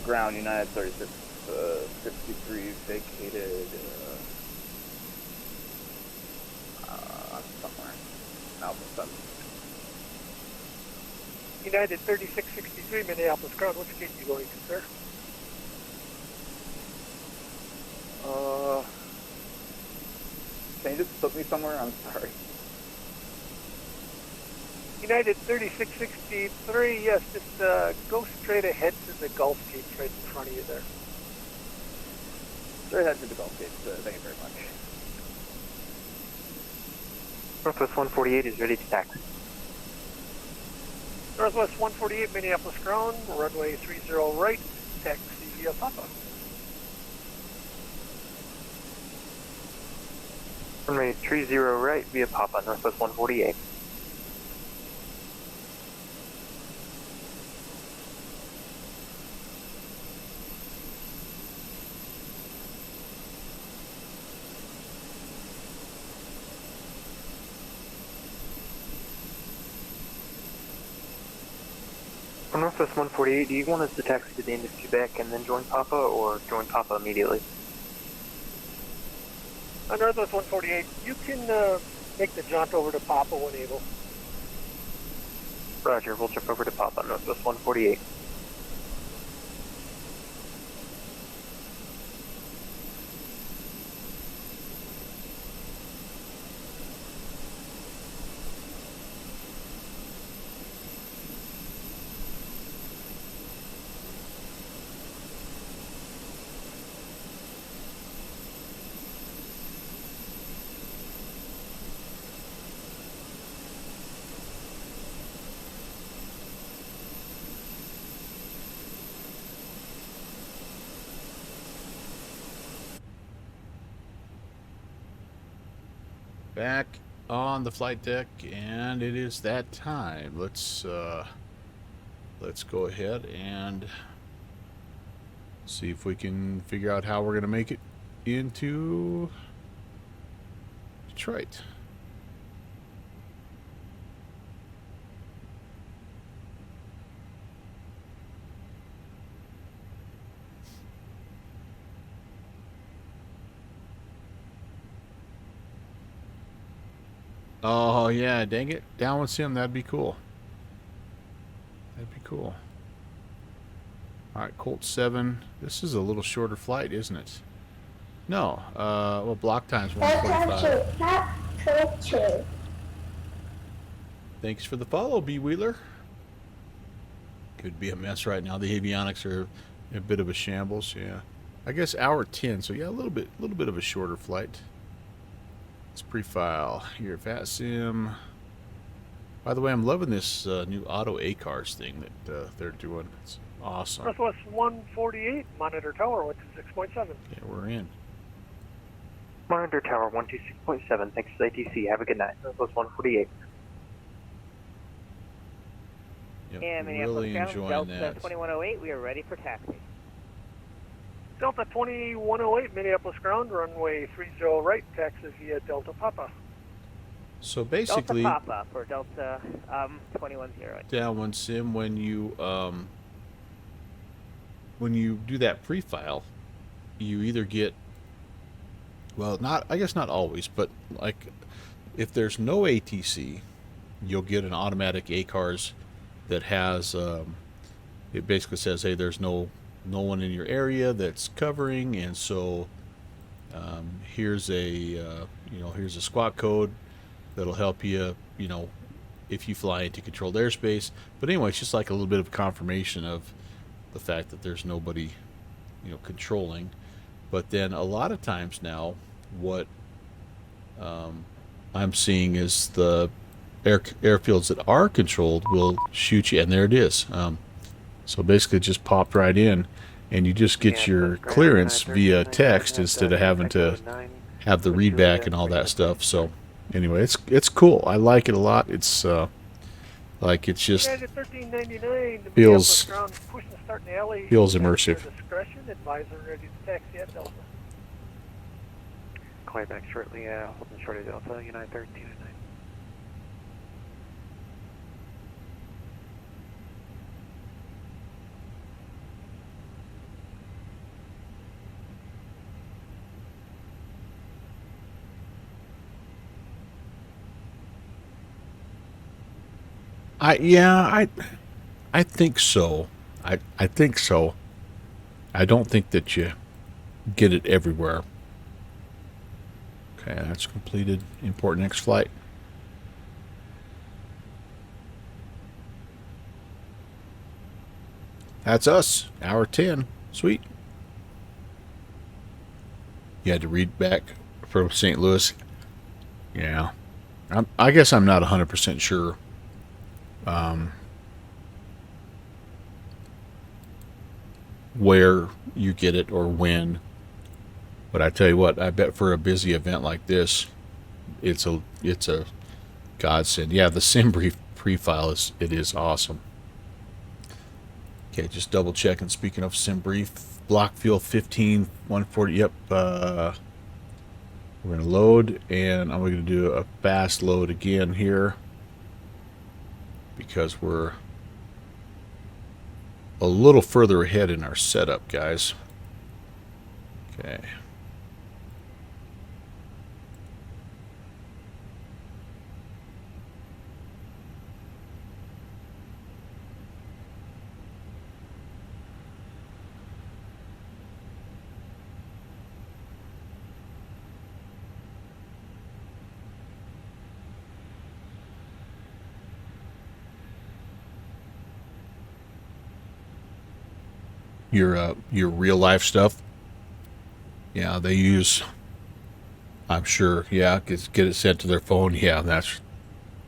ground, United 3663 vacated somewhere. Alpha 7.
United 3663, Minneapolis ground. Which gate are you going to, sir?
Can you just put me somewhere? I'm sorry.
United 3663, yes, just go straight ahead to the Gulf gates right in front of you there.
Straight ahead to the Gulf gates. Thank you very much.
Northwest 148 is ready to taxi.
Northwest 148, Minneapolis ground, runway 30 right, taxi via Papa.
Runway 30 right via Papa, Northwest 148. For Northwest 148, do you want us to taxi to the end of Quebec and then join Papa, or join Papa immediately?
On Northwest 148, you can make the jaunt over to Papa when able.
Roger, we'll jump over to Papa, Northwest 148.
Back on the flight deck, and it is that time. Let's go ahead and see if we can figure out how we're going to make it into Detroit. Oh yeah, dang it. Down with Sim, that'd be cool. That'd be cool. Alright, Colt 7. This is a little shorter flight, isn't it? No. Well, block time's 145. Thanks for the follow, B Wheeler. Could be a mess right now. The avionics are a bit of a shambles, yeah. I guess hour 10, so yeah, a little bit of a shorter flight. Let's pre-file here, VATSIM. By the way, I'm loving this new auto ACARS thing that they're doing. It's awesome.
Northwest 148, monitor tower 126.7.
Yeah, we're in.
Monitor Tower 126.7, thanks to ATC. Have a good night. Northwest 148.
Yep,
And
really
Minneapolis
enjoying
ground,
that.
Delta 2108, we are ready for taxi.
Delta 2108, Minneapolis ground, runway 30 right, taxi via Delta Papa.
So basically,
Delta Papa for Delta 210.
Downwind Sim, when you do that pre-file, you either get, well, I guess not always, but like if there's no ATC, you'll get an automatic ACARS that has it basically says, hey, there's no one in your area that's covering, and so here's a here's a squawk code that'll help you, if you fly into controlled airspace. But anyway, it's just like a little bit of confirmation of the fact that there's nobody controlling. But then a lot of times now, what I'm seeing is the airfields that are controlled will shoot you, and there it is. So basically, it just popped right in, and you just get your clearance via text instead of having to have the readback and all that stuff. So anyway, it's cool. I like it a lot. It's like it's just feels immersive.
Advisor ready to taxi at Delta.
Call you back shortly, holding short of Delta, United 1309.
I think so. I think so. I don't think that you get it everywhere. Okay, that's completed. Import next flight. That's us. Hour 10. Sweet. You had to read back from St. Louis. Yeah. I guess I'm not 100% sure. Where you get it or when. But I tell you what, I bet for a busy event like this, it's a godsend. Yeah, the sim brief pre-file is awesome. Okay, just double checking. Speaking of sim brief, block fuel 15 140. Yep. We're gonna load, and I'm gonna do a fast load again here because we're a little further ahead in our setup, guys. Okay. Your real life stuff. Yeah, they use. I'm sure. Yeah, get it sent to their phone. Yeah, that's.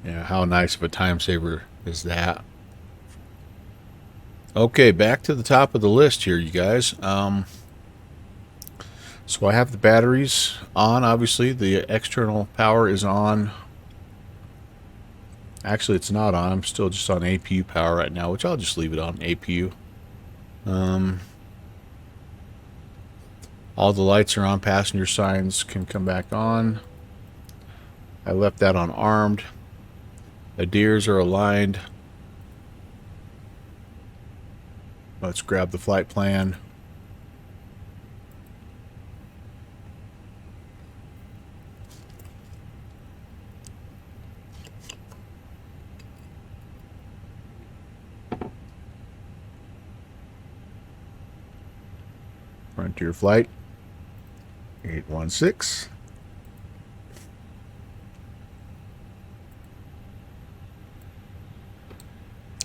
Yeah, how nice of a time saver is that? Okay, back to the top of the list here, you guys. So I have the batteries on. Obviously, the external power is on. Actually, it's not on. I'm still just on APU power right now, which I'll just leave it on APU. All the lights are on. Passenger signs can come back on. I left that on armed. The deers are aligned. Let's grab the flight plan. Frontier flight 816.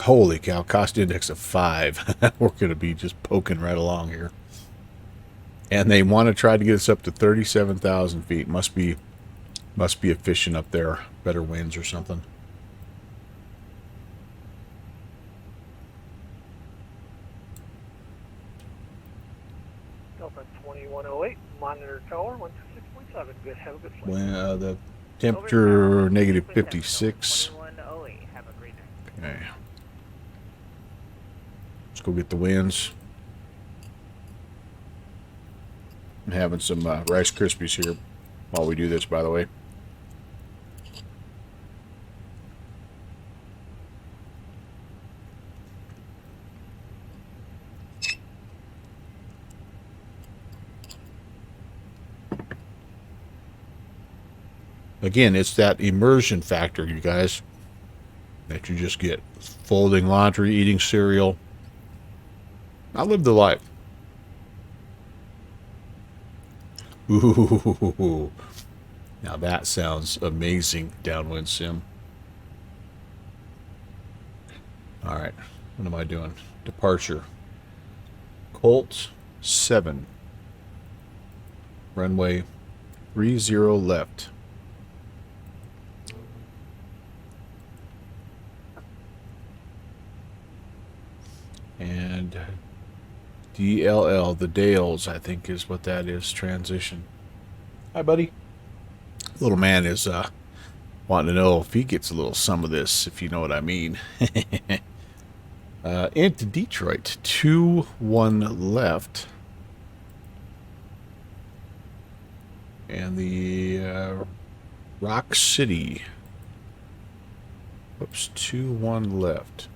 Holy cow, cost index of 5. We're going to be just poking right along here. And they want to try to get us up to 37,000 feet. Must be efficient up there. Better winds or something.
Delta 2108, monitor tower 126.7. Good, have a good flight.
Well, the temperature negative 56.
2108, have a great night.
Okay. Let's go get the winds. I'm having some Rice Krispies here while we do this, by the way. Again, it's that immersion factor, you guys, that you just get. Folding laundry, eating cereal. I live the life. Ooh. Now that sounds amazing, downwind sim. Alright, what am I doing? Departure. Colt 7. Runway 30 left. And DLL, the Dales, I think is what that is, transition. Hi, buddy. Little man is wanting to know if he gets a little some of this, if you know what I mean. Into Detroit, 2-1 left. And the Rock City. Whoops, 2-1 left.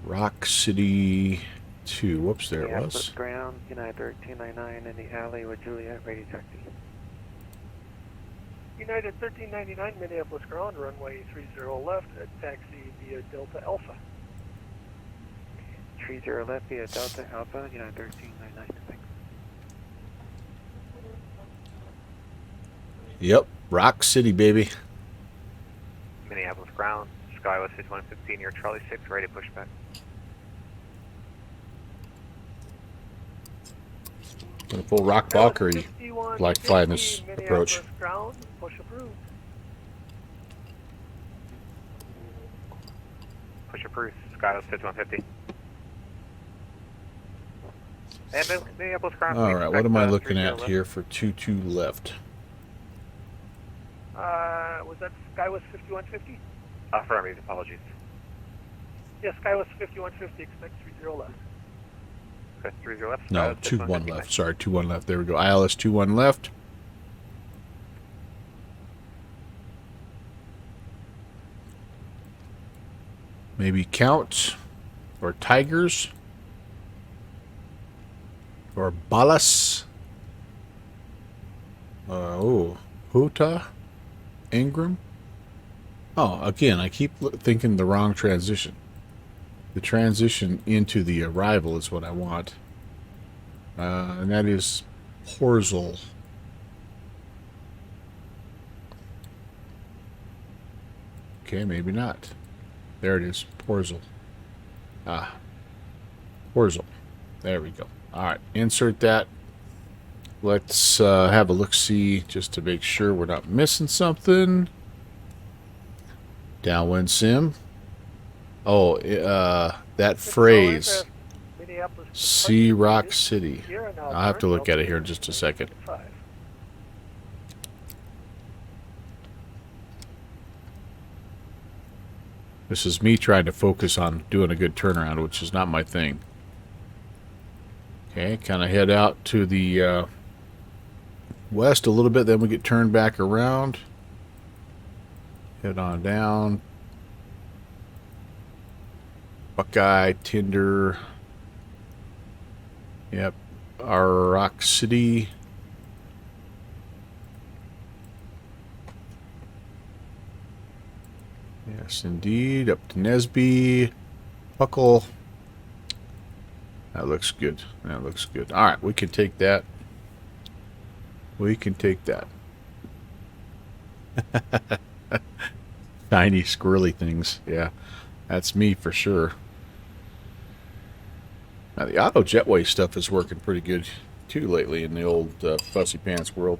Rock City 2. Whoops, there it was.
Ground, United 299 in the alley with Juliet, ready taxi.
United 1399 Minneapolis ground, runway 30 left, taxi via Delta Alpha.
30 left via Delta Alpha, United 1399. Thanks.
Yep, Rock City, baby.
Minneapolis ground, Skywest 6115 near Charlie 6, ready to push back.
Gonna pull rock balk, or you like flying this approach?
Minneapolis ground, push approved.
Push approved, Skywest 6150. And Minneapolis ground.
All right, what am I looking at here for 22 left?
Was that Skywest 5150?
Affirmative, apologies.
Yes, Skywest 5150, expect 30 left.
Okay, 30 left.
No, 21 left. Sorry, 21 left. There we go. ILS 21 left. Maybe Count or Tigers or Ballas. Huta, Ingram. Oh, again, I keep thinking the wrong transition. The transition into the arrival is what I want. And that is Porzel. Okay, maybe not. There it is. Porzel. Porzel. There we go. All right, insert that. Let's have a look-see just to make sure we're not missing something. Downwind sim. Oh, that phrase. See Rock City. I'll have to look at it here in just a second. This is me trying to focus on doing a good turnaround, which is not my thing. Okay, kind of head out to the west a little bit, then we get turned back around. Head on down. Buckeye, Tinder. Yep. Our Rock City. Yes, indeed. Up to Nesby. Buckle. That looks good. That looks good. All right, we can take that. We can take that. Tiny, squirrely things. Yeah, that's me for sure. Now, the auto jetway stuff is working pretty good, too, lately in the old fussy pants world.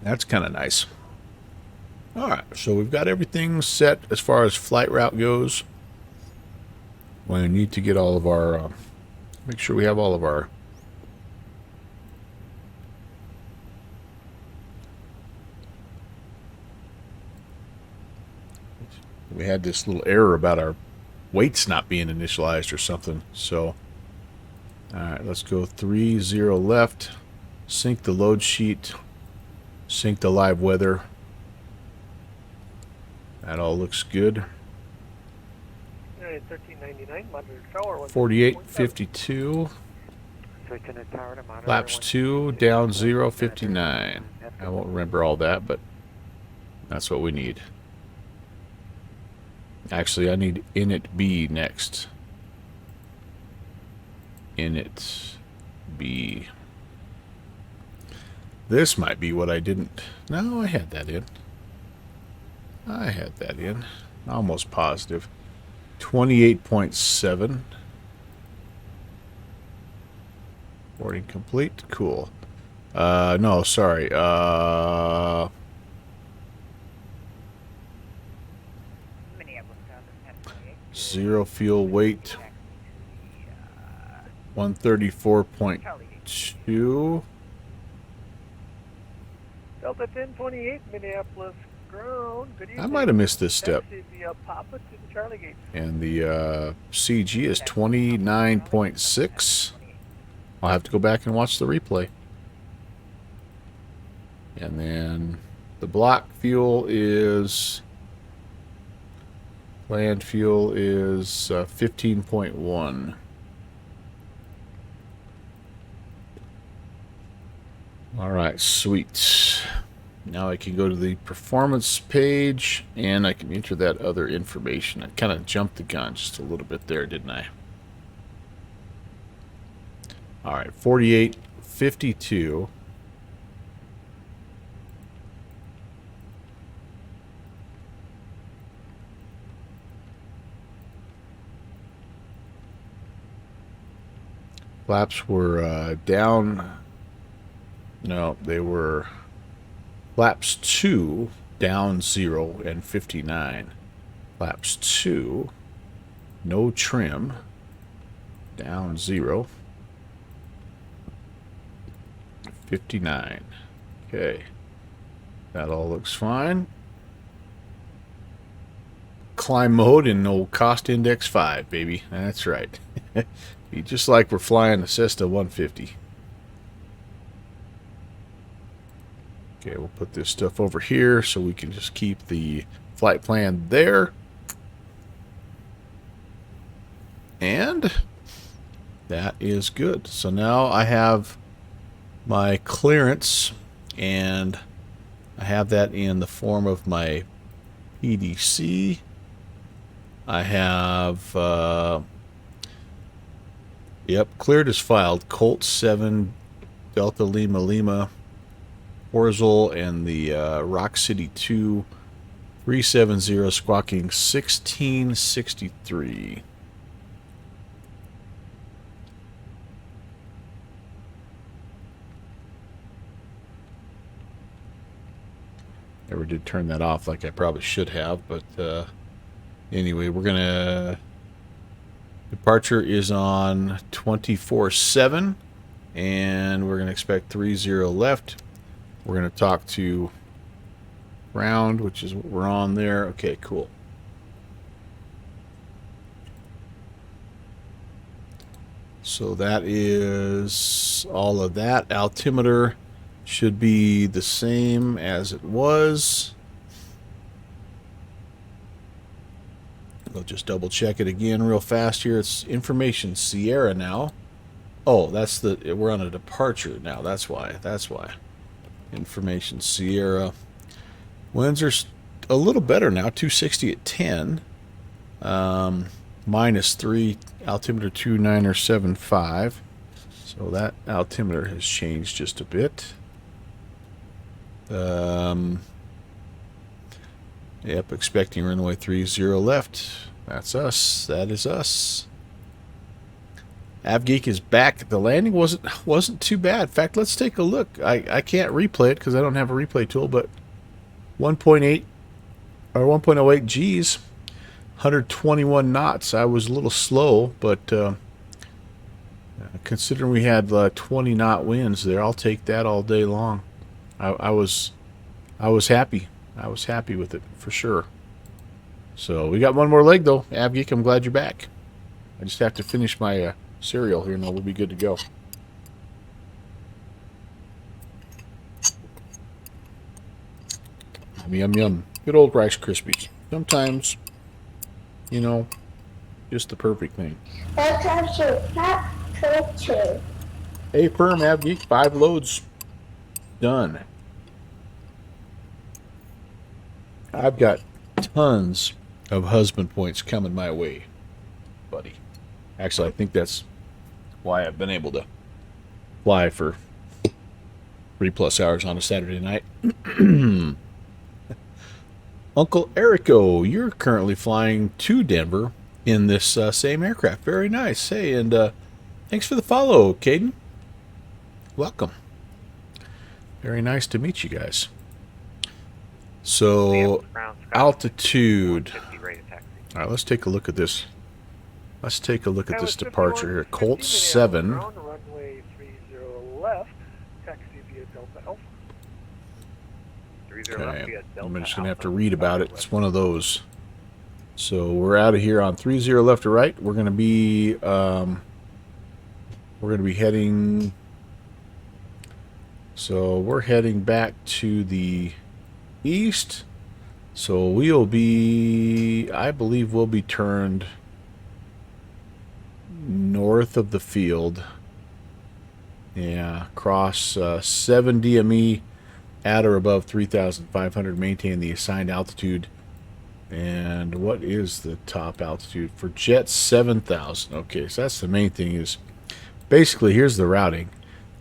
That's kind of nice. All right, so we've got everything set as far as flight route goes. We need to get all of our... make sure we have all of our... We had this little error about our weights not being initialized or something. So, all right, let's go 30 left. Sync the load sheet. Sync the live weather. That all looks good.
1399, monitor tower.
4852. Flaps 2, down 0, 59. I won't remember all that, but that's what we need. Actually, I need init B next. Init B. This might be what I didn't... No, I had that in. I had that in. Almost positive. 28.7. Boarding complete. Cool. No, sorry. Zero fuel weight. 134.2.
Delta 1028, Minneapolis ground. Good evening.
I might have missed this step.
Papa to the Charlie Gate.
And the CG is 29.6. I'll have to go back and watch the replay. And then the block fuel is... Land fuel is 15.1. All right, sweet. Now I can go to the performance page and I can enter that other information. I kind of jumped the gun just a little bit there, didn't I? All right, 4852. Flaps were down. No, they were flaps 2 down 0 and 59. Flaps 2, no trim, down 0, 59. Okay, that all looks fine. Climb mode and no cost index 5, baby. That's right. Just like we're flying the Cessna 150. Okay, we'll put this stuff over here so we can just keep the flight plan there. And that is good. So now I have my clearance, and I have that in the form of my PDC. I have, yep, cleared as filed. Colt 7, Delta Lima Lima, Orzel, and the Rock City 2, 370, squawking 1663. Never did turn that off like I probably should have, but anyway, we're gonna... Departure is on 24/7, and we're gonna expect 30 left. We're going to talk to ground, which is what we're on there. Okay, cool. So that is all of that. Altimeter should be the same as it was. We'll just double check it again real fast here. It's information Sierra now. Oh, that's the... We're on a departure now. That's why. That's why. Information Sierra. Winds are a little better now, 260 at 10. -3, altimeter 2975. So that altimeter has changed just a bit. Yep, expecting runway 30 left. That's us. That is us. AvGeek is back. The landing wasn't too bad. In fact, let's take a look. I can't replay it because I don't have a replay tool, but 1.8 or 1.08 G's, 121 knots. I was a little slow, but considering we had 20 knot winds there, I'll take that all day long. I was happy. I was happy with it for sure. So we got one more leg though. AvGeek, I'm glad you're back. I just have to finish my cereal here, and we'll be good to go. Yum, yum. Good old Rice Krispies. Sometimes, you know, just the perfect thing.
Welcome to Pop Culture.
Hey, Perm, AvGeek, 5 loads done. I've got tons of husband points coming my way, buddy. Actually, I think that's why I've been able to fly for 3+ hours on a Saturday night. Uncle Erico, you're currently flying to Denver in this same aircraft. Very nice. Hey, and thanks for the follow, Caden. Welcome. Very nice to meet you guys. So, altitude. All right, let's take a look at this. Let's take a look at this departure here. Colt 7.
Runway 30 left, taxi via Delta Alpha.
Okay, I'm just going to have to read about it. It's one of those. So we're out of here on 30 left to right. We're going to be heading. So we're heading back to the east. So we'll be, I believe we'll be turned north of the field Yeah, cross 7 DME at or above 3,500. Maintain the assigned altitude. And what is the top altitude for jet? 7,000. Okay, so that's the main thing. Is basically here's the routing.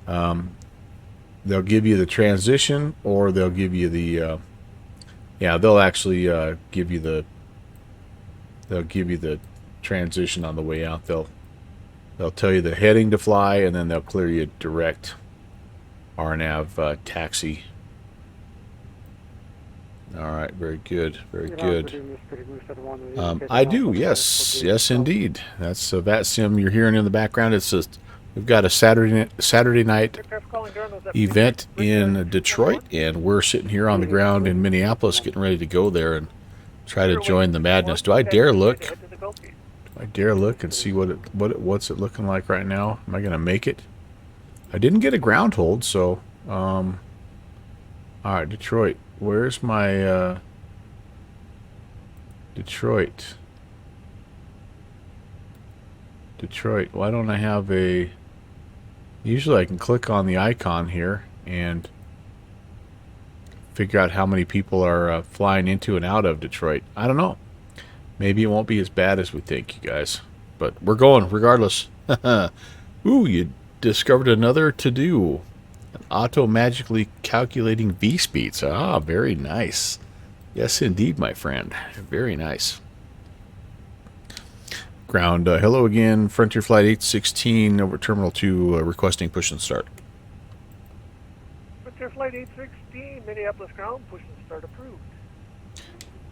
They'll give you the transition, or they'll give you the yeah, they'll actually give you the transition on the way out. They'll tell you the heading to fly, and then they'll clear you direct RNAV taxi. All right, very good, very good. I do, yes, yes, indeed. That's a VAT sim you're hearing in the background. It's just we've got a Saturday night event in Detroit, and we're sitting here on the ground in Minneapolis, getting ready to go there and try to join the madness. Do I dare look? Do I dare look and see what's it looking like right now? Am I going to make it? I didn't get a ground hold, so all right, Detroit. Where's my Detroit? Detroit. Why don't I have a... Usually I can click on the icon here and figure out how many people are flying into and out of Detroit. I don't know. Maybe it won't be as bad as we think, you guys. But we're going regardless. Ooh, you discovered another to-do. Auto-magically calculating V-speeds. Ah, very nice. Yes, indeed, my friend. Very nice. Ground, hello again. Frontier Flight 816 over Terminal 2, requesting push and start.
Frontier Flight 816, Minneapolis ground, push and start approved.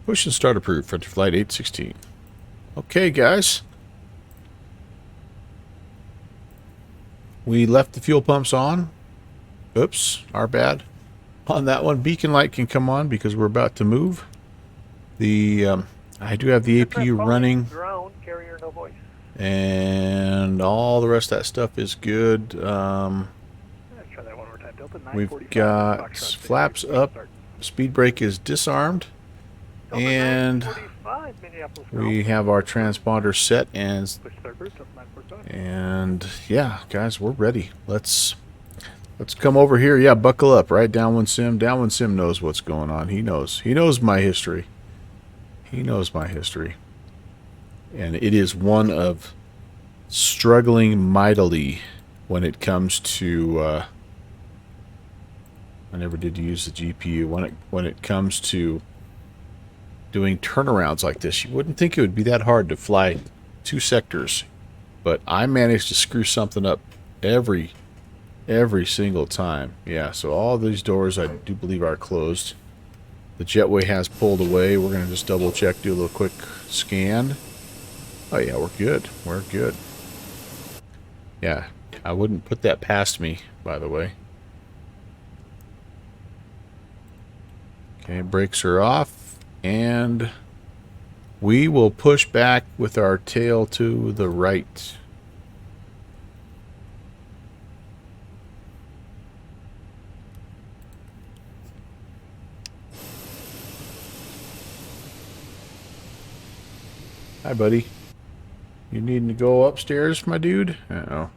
Push and start approved, Frontier Flight 816. Okay, guys. We left the fuel pumps on. Oops, our bad. On that one, beacon light can come on because we're about to move. The I do have the APU running.
Ground, carrier, no voice.
And all the rest of that stuff is good.
Let's try that one more time. Delta
We've got flaps up. Speed brake is disarmed.
Delta
And
945,
we have our transponder set. And yeah, guys, we're ready. Let's come over here. Yeah, buckle up, right? Downwind Sim. Downwind Sim knows what's going on. He knows. He knows my history. He knows my history. And it is one of struggling mightily when it comes to I never did use the GPU. When it comes to doing turnarounds like this, you wouldn't think it would be that hard to fly 2 sectors. But I managed to screw something up every single time. Yeah, so all these doors I do believe are closed. The jetway has pulled away. We're going to just double check, do a little quick scan. Oh yeah, we're good. We're good. Yeah, I wouldn't put that past me, by the way. Okay, brakes are off, and we will push back with our tail to the right. Hi, buddy. You needing to go upstairs, my dude? Uh-oh.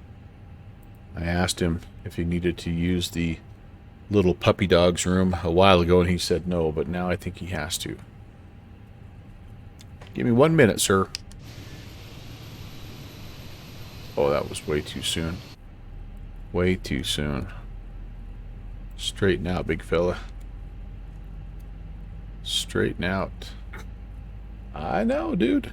I asked him if he needed to use the little puppy dog's room a while ago, and he said no, but now I think he has to. Give me 1 minute, sir. Oh, that was way too soon. Way too soon. Straighten out, big fella. Straighten out. I know, dude.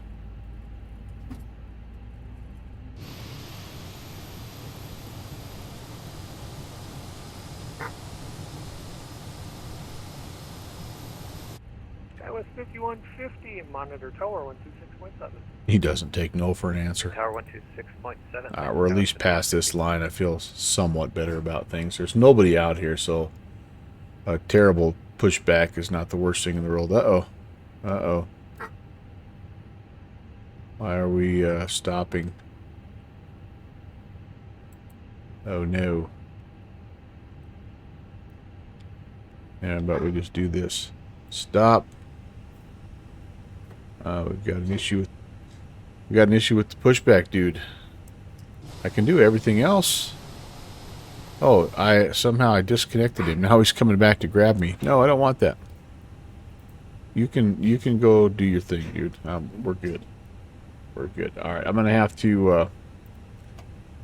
Skywest 5150, monitor tower 126.7.
He doesn't take no for an answer.
Tower 126.7.
We're at least past this line. I feel somewhat better about things. There's nobody out here, so a terrible pushback is not the worst thing in the world. Uh-oh. Uh-oh. Why are we stopping? Oh, no. Yeah, but we just do this. Stop. We've got an issue with... We got an issue with the pushback, dude. I can do everything else. Oh, I disconnected him. Now he's coming back to grab me. No, I don't want that. You can go do your thing, dude. We're good. We're good. All right, I'm gonna have to.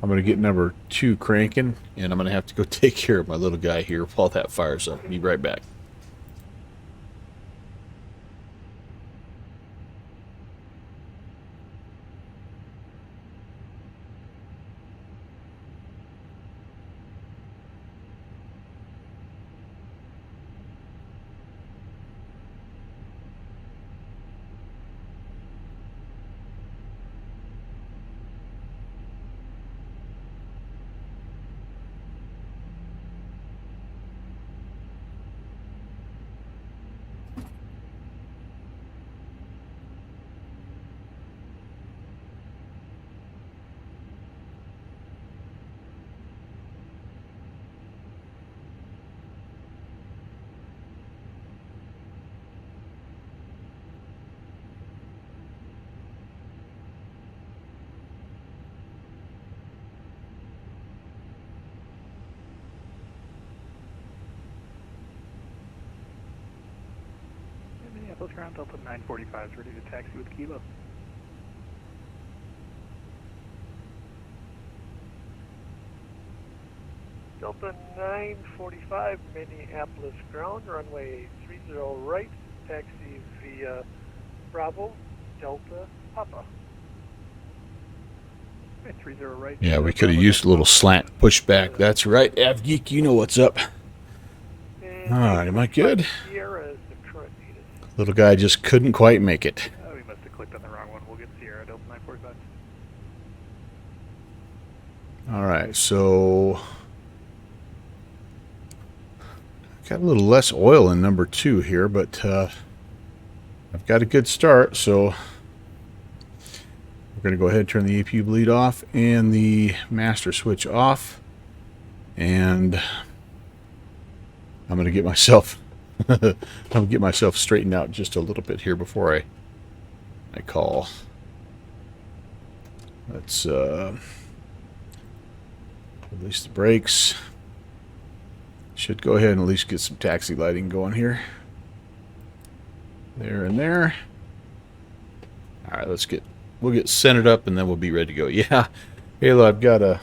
I'm gonna get number 2 cranking, and I'm gonna have to go take care of my little guy here while that fires up. Be right back.
Minneapolis ground, Delta 945 is ready to taxi with Kilo. Delta 945, Minneapolis ground, runway 30 right, taxi via Bravo, Delta, Papa. 30 right.
Yeah, we could have used a little slant pushback. That's right, AvGeek, you know what's up. All right, am I good? Little guy just couldn't quite make it.
We must have clicked on the wrong one. We'll get Sierra, Delta 945.
All right, so got a little less oil in number 2 here, but I've got a good start, so we're going to go ahead and turn the APU bleed off and the master switch off, and I'm going to get myself straightened out just a little bit here before I call. Let's release the brakes. Should go ahead and at least get some taxi lighting going here. There and there. All right, we'll get centered up and then we'll be ready to go. Yeah, Halo, I've got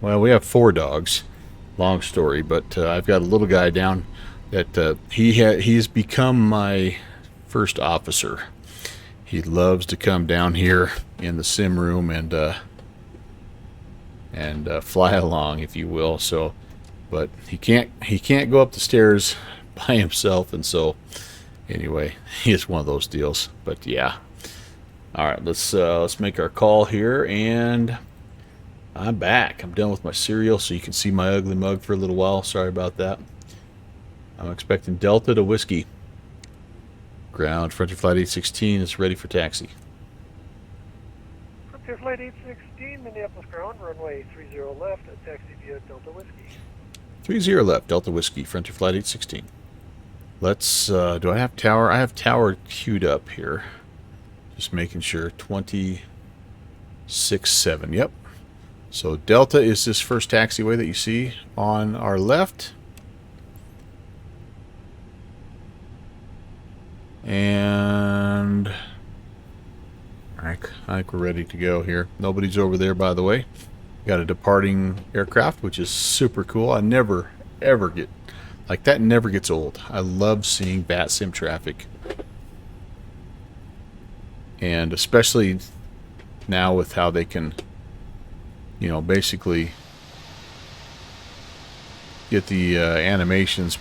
well, we have 4 dogs. Long story, but I've got a little guy down that he's become my first officer. He loves to come down here in the sim room and fly along, if you will. So, but he can't go up the stairs by himself, and so anyway, it's one of those deals. But yeah, all right, let's make our call here, and I'm back. I'm done with my cereal, so you can see my ugly mug for a little while. Sorry about that. I'm expecting Delta to Whiskey. Ground, Frontier Flight 816 is ready for taxi.
Frontier Flight 816, Minneapolis ground, runway 30 left, taxi via Delta Whiskey.
30 left, Delta Whiskey, Frontier Flight 816. Let's, do I have tower? I have tower queued up here. Just making sure, 26.7, yep. So Delta is this first taxiway that you see on our left. And I think we're ready to go here. Nobody's over there, by the way. Got a departing aircraft, which is super cool. I never, ever get... Like, that never gets old. I love seeing bat sim traffic. And especially now with how they can, you know, basically get the animations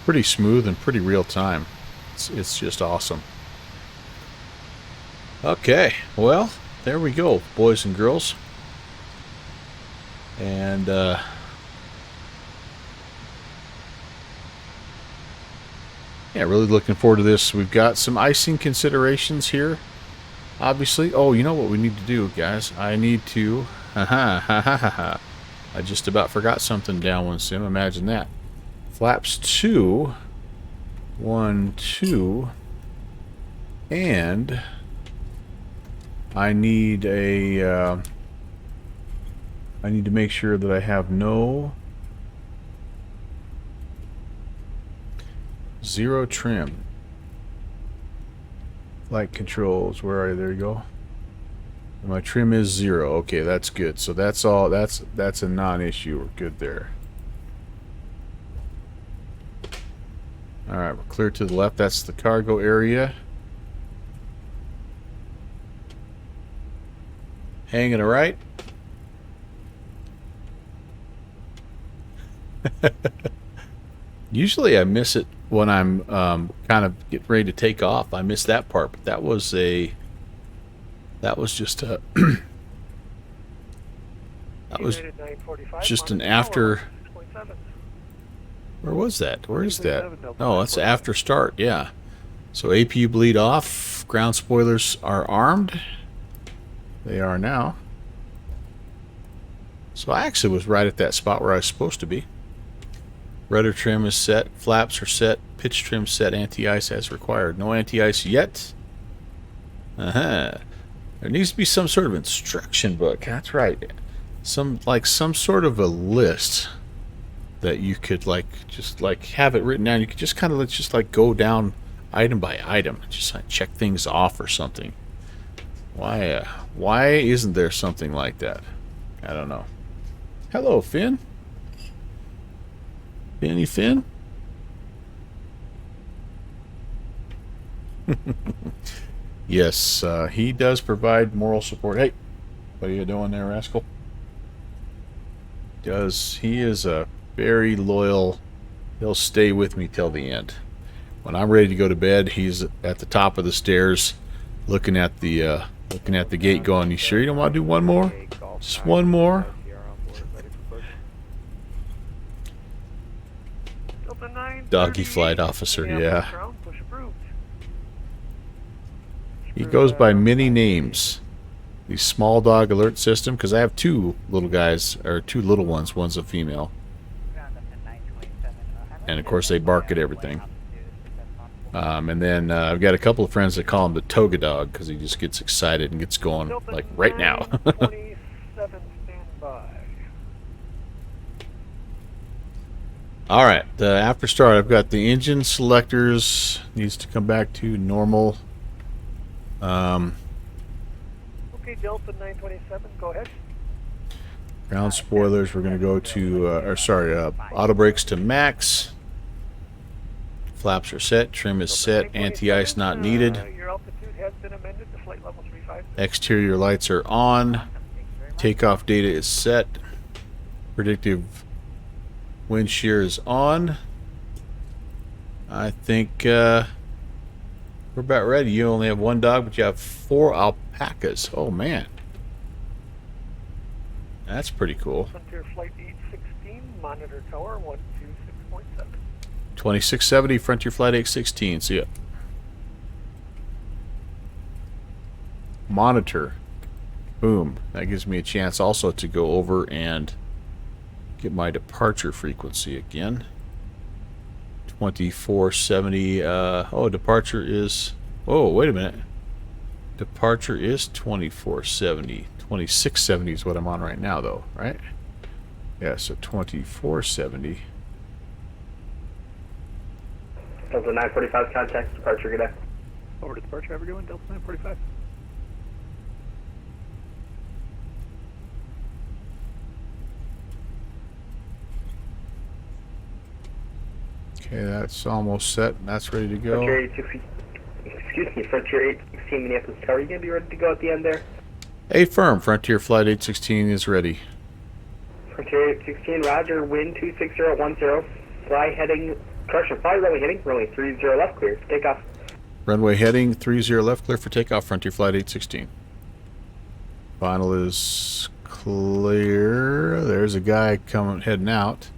pretty smooth and pretty real time. It's just awesome. Okay, well, there we go, boys and girls. And yeah, really looking forward to this. We've got some icing considerations here, obviously. Oh, you know what we need to do, guys? I need to... I just about forgot something downwind sim. Imagine that. Flaps 2... 1, 2, and I need a I need to make sure that I have no 0 trim. Flight controls, where are you? There you go. My trim is 0. Okay, that's good. So that's all. That's a non-issue. We're good there. All right, we're clear to the left. That's the cargo area. Hanging a right. Usually I miss it when I'm kind of getting ready to take off. I miss that part, but that was just a that was just an after. Where was that? Where is that? Oh, that's after start. Yeah. So APU bleed off. Ground spoilers are armed. They are now. So I actually was right at that spot where I was supposed to be. Rudder trim is set. Flaps are set. Pitch trim set. Anti-ice as required. No anti-ice yet. There needs to be some sort of instruction book. That's right. Some sort of a list that you could just have it written down. You could just kind of just go down item by item, just check things off or something. Why isn't there something like that? I don't know. Hello, Finn. Finny Finn. Yes, he does provide moral support. Hey, what are you doing there, rascal? He is a very loyal. He'll stay with me till the end. When I'm ready to go to bed, he's at the top of the stairs, looking at the gate, going, "You sure you don't want to do one more? Just one more?" Doggy flight officer, yeah. He goes by many names. The small dog alert system, because I have two little guys, or two little ones. One's a female. And of course they bark at everything. And then I've got a couple of friends that call him the toga dog, because he just gets excited and gets going, like right now. Alright, after start, I've got the engine selectors. Needs to come back to normal.
Okay, Delta 927, go ahead.
Ground spoilers, we're going to go to, auto brakes to max. Flaps are set, trim is set, anti-ice not needed.
Your altitude has been amended to flight level 35.
Exterior lights are on. Takeoff data is set. Predictive wind shear is on. I think we're about ready. You only have one dog, but you have 4 alpacas. Oh man, that's pretty cool.
Frontier Flight 816, monitor tower 126.7.
2670, Frontier Flight 816. See ya. Monitor. Boom. That gives me a chance also to go over and get my departure frequency again. 2470. Oh, departure is. Oh, wait a minute. Departure is 2470. 2670 is what I'm on right now, though, right? Yeah, so 2470.
Delta 945 contact departure, good day.
Over to departure, have a good one, Delta 945.
Okay, that's almost set. That's ready to go.
Frontier 816, Frontier 816 Minneapolis Tower, are you going to be ready to go at the end there?
Affirm, Frontier Flight 816 is ready.
Frontier 816, roger, wind 26010, fly runway heading, runway 30 left, clear for takeoff.
Runway heading, 30 left, clear for takeoff, Frontier Flight 816. Final is clear. There's a guy heading out.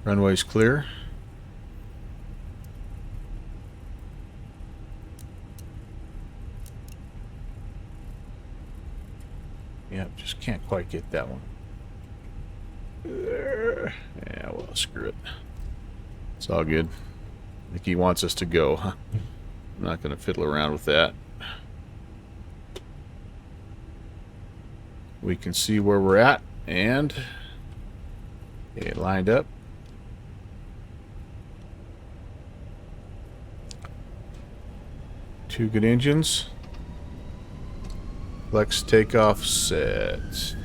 Runway's clear. Yep, just can't quite get that one. There. Yeah, well, screw it. It's all good. I think he wants us to go, huh? I'm not going to fiddle around with that. We can see where we're at, and it lined up. 2 good engines. Flex takeoff set.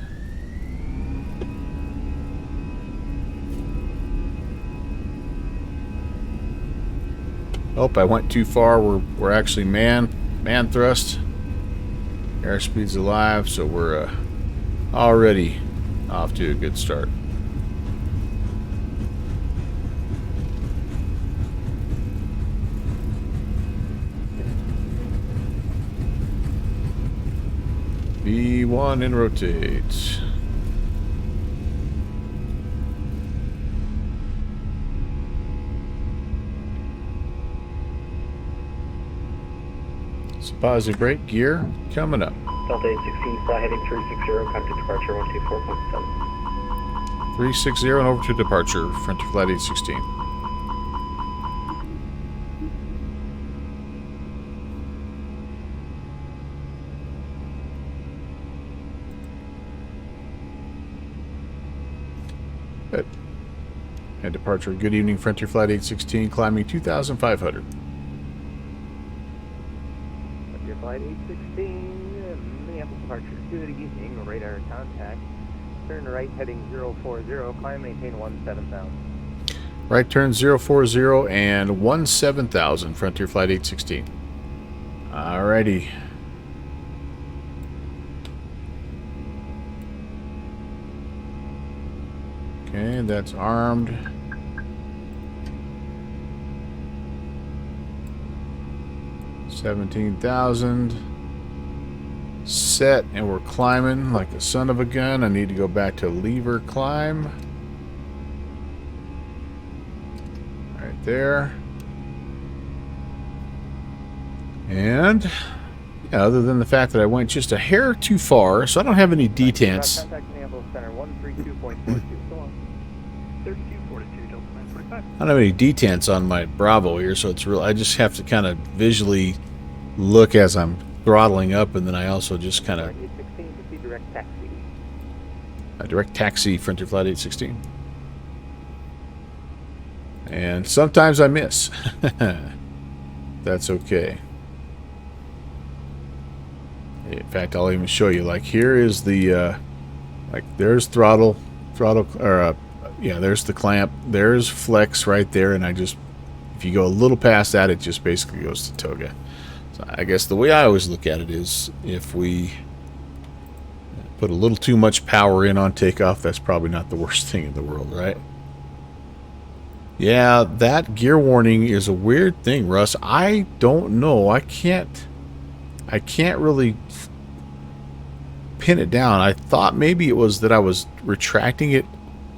Oh, I went too far. We're actually man thrust. Airspeed's alive, so we're already off to a good start. B1 and rotate. It's a positive brake gear coming up.
Delta 816, fly heading 360, contact departure 124.7.
360 and over to departure, front to flight 816. Good. And departure, good evening, Frontier Flight 816, climbing 2,500.
Frontier Flight 816, Minneapolis departure, good evening, radar contact. Turn right heading 040, climb maintain 17,000.
Right turn 040 and 17,000, Frontier Flight 816. Alrighty. Okay, that's armed. $17,000. Set, and we're climbing like a son of a gun. I need to go back to lever climb. Right there. And yeah, other than the fact that I went just a hair too far, so I don't have any detents.
Contact Minneapolis Center 132.42. So on. 3242, Delta 945.
I don't have any detents on my Bravo here, so it's real. I just have to kind of visually look as I'm throttling up, and then I also just kind of
816 to see direct taxi.
direct taxi Frontier Flight 816. And sometimes I miss. That's okay. In fact, I'll even show you. Like here is the, like there's throttle, or yeah, there's the clamp. There's flex right there, and I just, if you go a little past that, it just basically goes to toga. So I guess the way I always look at it is, if we put a little too much power in on takeoff, that's probably not the worst thing in the world, right? Yeah, that gear warning is a weird thing, Russ. I don't know. I can't really pin it down. I thought maybe it was that I was retracting it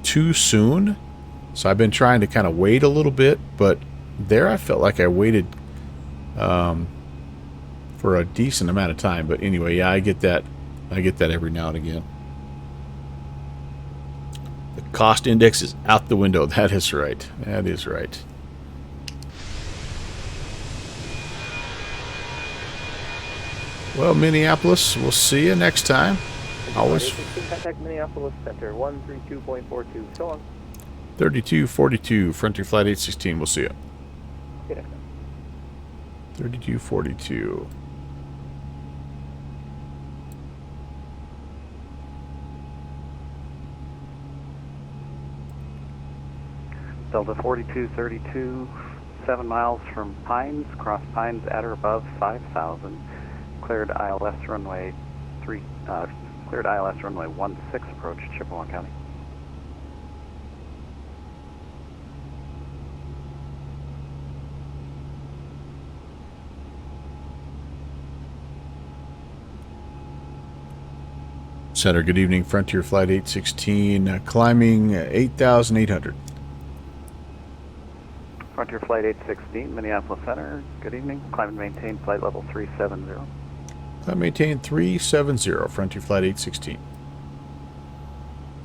too soon, so I've been trying to kind of wait a little bit, but there I felt like I waited for a decent amount of time. But anyway, yeah, I get that every now and again. The cost index is out the window. That is right. That is right. Well, Minneapolis, we'll see you next time. Always.
Contact Minneapolis Center 132.42. So on.
3242, Frontier Flight 816. We'll see you.
Okay, next time.
3242.
Delta 4232, 7 miles from Pines, cross Pines at or above 5,000. Cleared ILS runway 16 approach Chippewa County.
Center, good evening. Frontier Flight 816, climbing 8,800.
Frontier Flight 816, Minneapolis Center, good evening. Climb and maintain flight level 370.
Climb maintain 370, Frontier Flight 816.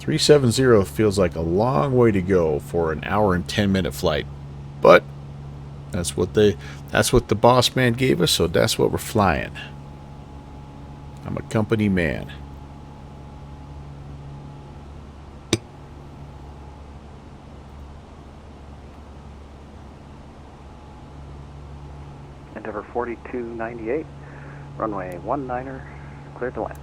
370 feels like a long way to go for an hour and 10-minute flight, but that's what the boss man gave us, so that's what we're flying. I'm a company man.
Endeavor 4298, runway 19er, cleared to land.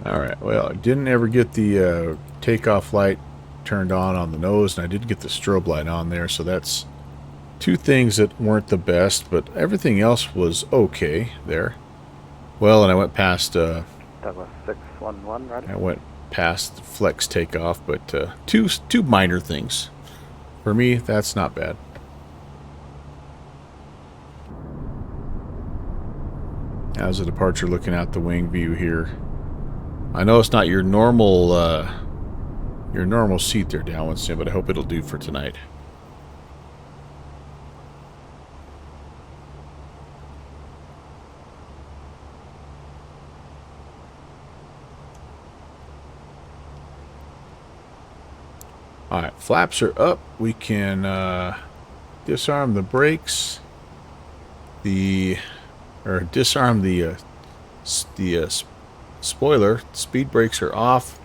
All right. Well, I didn't ever get the takeoff light turned on the nose, and I did get the strobe light on there, so that's two things that weren't the best, but everything else was okay there. Well, and I went past
Douglas 611, ready?
I went past the flex takeoff, but two minor things. For me, that's not bad. How's the departure looking out the wing view here? I know it's not your normal seat there, downwind sim, but I hope it'll do for tonight. Alright, flaps are up. We can disarm the brakes. Disarm the spoiler. Speed brakes are off.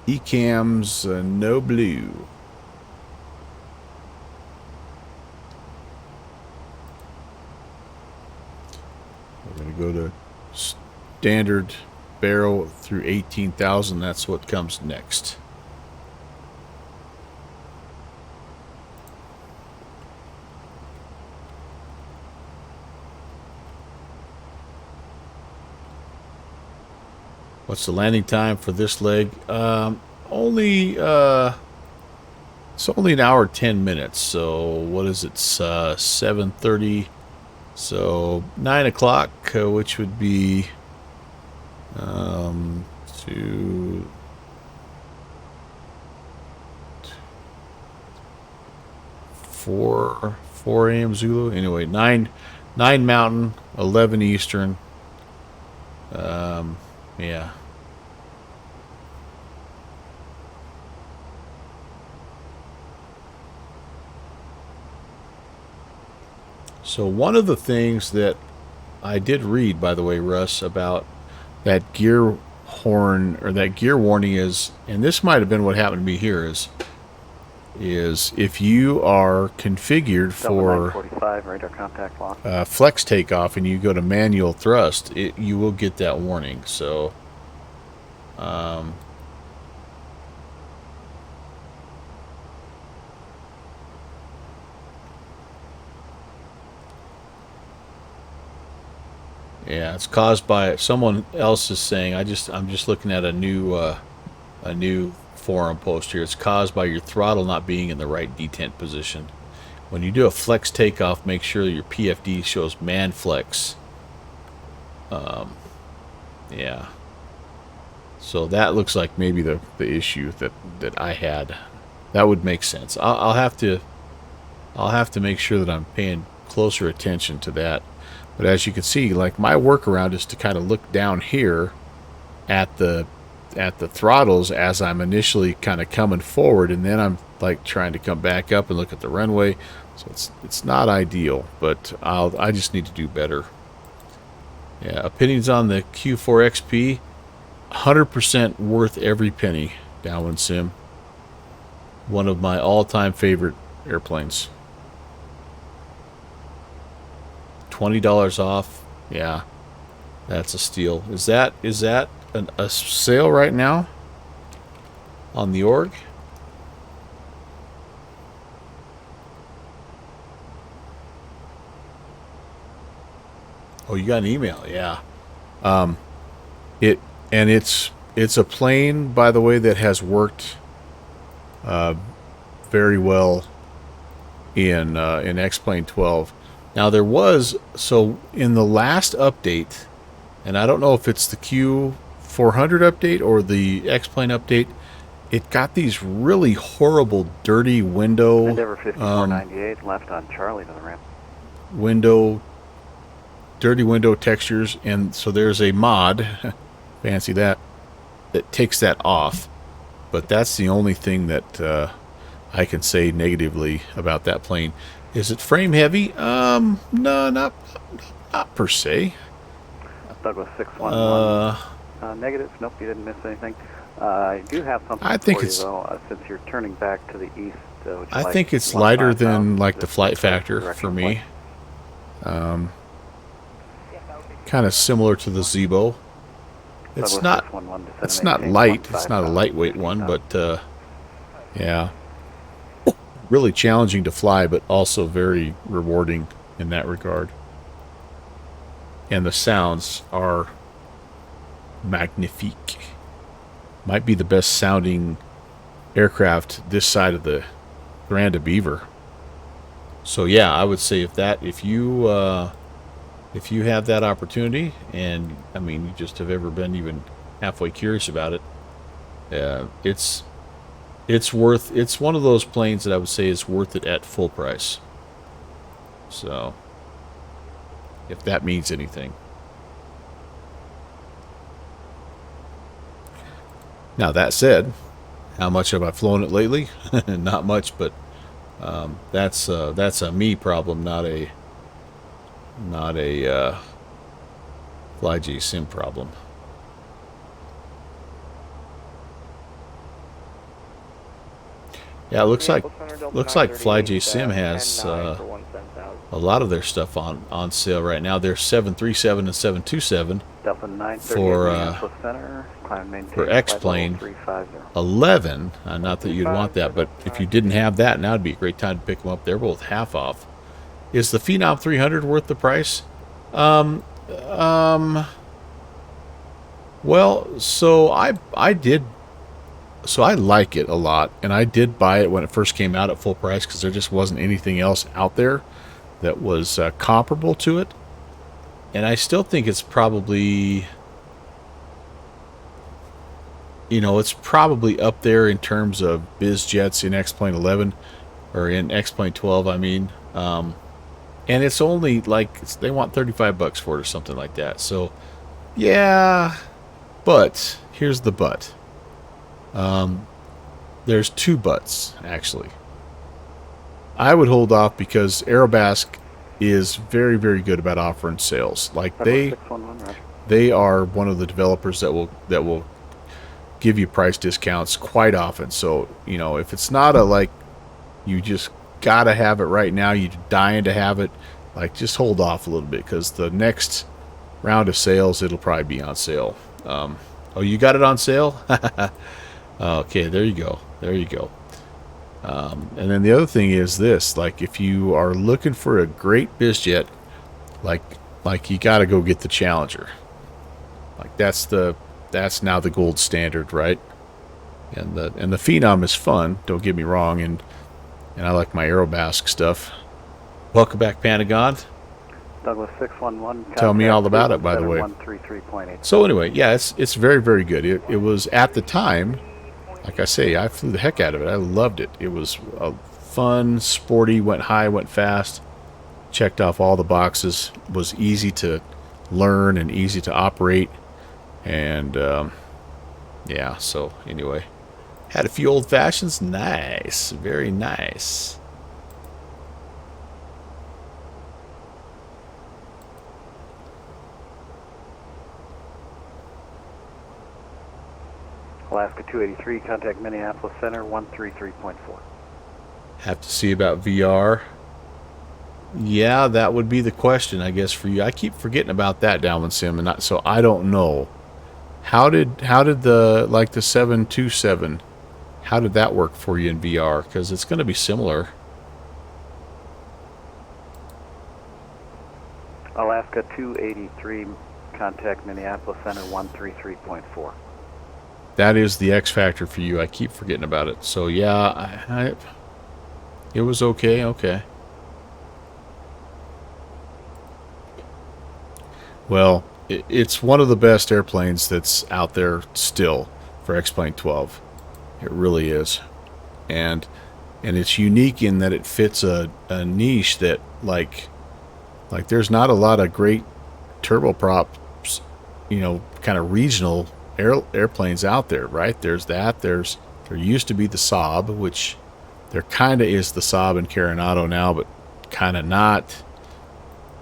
E-cams, no blue. We're going to go to standard barrel through 18,000. That's what comes next. What's the landing time for this leg? It's only an hour 10 minutes. So what is it? 7:30. So 9 o'clock, which would be 4 a.m. Zulu. Anyway, 9 Mountain, 11 Eastern. Yeah. So one of the things that I did read, by the way, Russ, about that gear horn or that gear warning is, and this might have been what happened to me here, is if you are configured for
945 radar contact lock.
Flex takeoff and you go to manual thrust, you will get that warning. So yeah, it's caused by someone else is saying. I'm just looking at a new forum post here. It's caused by your throttle not being in the right detent position. When you do a flex takeoff, make sure your PFD shows man flex. Yeah. So that looks like maybe the issue that I had. That would make sense. I'll have to make sure that I'm paying closer attention to that. But as you can see, like my workaround is to kind of look down here at the throttles as I'm initially kind of coming forward, and then I'm like trying to come back up and look at the runway. So it's not ideal, but I just need to do better. Yeah, opinions on the Q4XP, 100% worth every penny. Downwind sim, one of my all-time favorite airplanes. $20 off. Yeah, that's a steal. Is that a sale right now on the org? Oh, you got an email. Yeah. It's a plane, by the way, that has worked very well in X-Plane 12. Now there was, so in the last update, and I don't know if it's the Q400 update or the X-Plane update, it got these really horrible dirty window
Endeavor 5498 left on Charlie to the ramp.
Dirty window textures, and so there's a mod, fancy that takes that off. But that's the only thing that I can say negatively about that plane. Is it frame heavy? No, not per se.
Douglas 611. Negative. Nope, you didn't miss anything. I do have something for you, though. Since you're turning back to the east So
I think it's lighter than like the flight factor for me. Kind of similar to the Zebo. It's not light. It's not a lightweight one, but yeah, really challenging to fly, but also very rewarding in that regard. And the sounds are magnifique. Might be the best sounding aircraft this side of the Grand of Beaver. So yeah, I would say if you have that opportunity, and I mean you just have ever been even halfway curious about it, it's one of those planes that I would say is worth it at full price. So if that means anything. Now that said, how much have I flown it lately? Not much, but that's a me problem, not a FlyJ Sim problem. Yeah, it looks like FlyJ Sim has a lot of their stuff on sale right now. There's 737 and 727 for X-Plane 11. Not that you'd want that, but if you didn't have that, now would be a great time to pick them up. They're both half off. Is the Phenom 300 worth the price? Well, so I like it a lot, and I did buy it when it first came out at full price because there just wasn't anything else out there that was comparable to it. And I still think it's probably, it's probably up there in terms of biz jets in X-Plane 11 or in X-Plane 12. I mean, and it's only like they want $35 for it or something like that. So, yeah, but here's the but. There's two buts actually. I would hold off because Aerobask is very, very good about offering sales. Like they are one of the developers that will give you price discounts quite often. So, if it's not a like you just gotta have it right now, you're dying to have it, like just hold off a little bit because the next round of sales it'll probably be on sale. Oh, you got it on sale? Okay, there you go. There you go. And then the other thing is this, like if you are looking for a great bizjet, like you got to go get the Challenger. Like that's now the gold standard, right? And the Phenom is fun, don't get me wrong, and I like my Aerobask stuff. Welcome back, Pentagon.
Douglas 611.
Tell me all about it, by the way.
133.8.
So anyway, yeah, it's very, very good. It was at the time, like I say, I flew the heck out of it. I loved it. It was fun, sporty, went high, went fast, checked off all the boxes, was easy to learn and easy to operate, and yeah. So anyway, had a few old fashions. Nice, very nice.
Alaska 283, contact Minneapolis Center 133.4.
Have to see about VR. Yeah, that would be the question, I guess, for you. I keep forgetting about that, Downwind Sim, and so I don't know. How did the 727? How did that work for you in VR? Because it's going to be similar.
Alaska 283, contact Minneapolis Center 133.4.
That is the X factor for you. I keep forgetting about it. So yeah, it was okay. Okay. Well, it's one of the best airplanes that's out there still for X-Plane 12. It really is, and it's unique in that it fits a niche that like there's not a lot of great turboprops, kind of regional airplanes out there, right? There's that. There used to be the Saab, which there kind of is the Saab in Coronado now, but kind of not.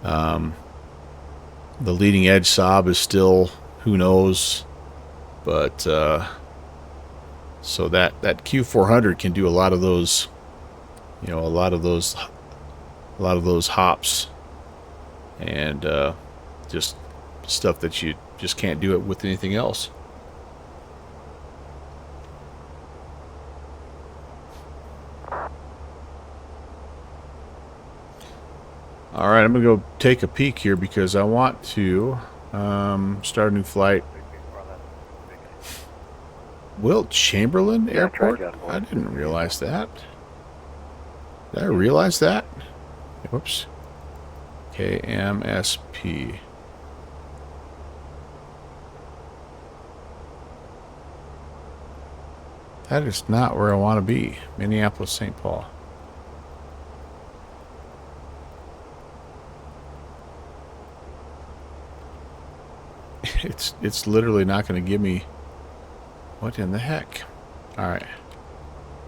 The leading edge Saab is still, who knows, but so that Q400 can do a lot of those You know, a lot of those hops and just stuff that you just can't do it with anything else. All right, I'm gonna go take a peek here because I want to start a new flight. Wilt Chamberlain Airport? I didn't realize that. Did I realize that? Whoops. KMSP. That is not where I want to be. Minneapolis, St. Paul. It's literally not going to give me. What in the heck? All right.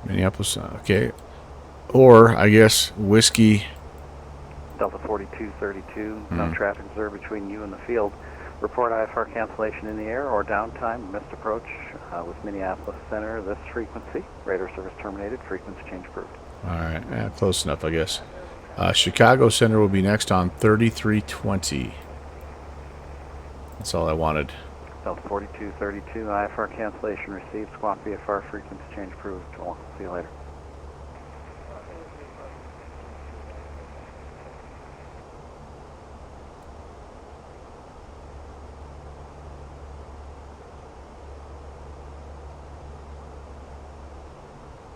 Minneapolis, okay. Or, I guess, whiskey.
Delta 4232, no traffic observed between you and the field. Report IFR cancellation in the air or downtime, missed approach with Minneapolis Center. This frequency, radar service terminated, frequency change approved.
All right, close enough, I guess. Chicago Center will be next on 3320. That's all I wanted.
Delta 4232, IFR cancellation received, squawk VFR frequency change approved. We'll see you later.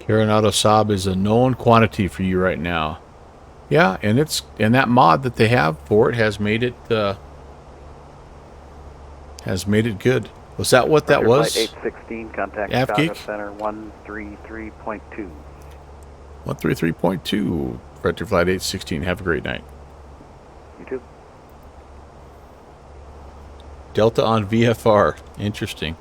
Coronado Saab is a known quantity for you right now. Yeah, and that mod that they have for it has made it good. Was that what that was?
Flight 816, contact Chicago Center 133.2.
133.2. Frontier Flight 816. Have a great night.
You too.
Delta on VFR. Interesting.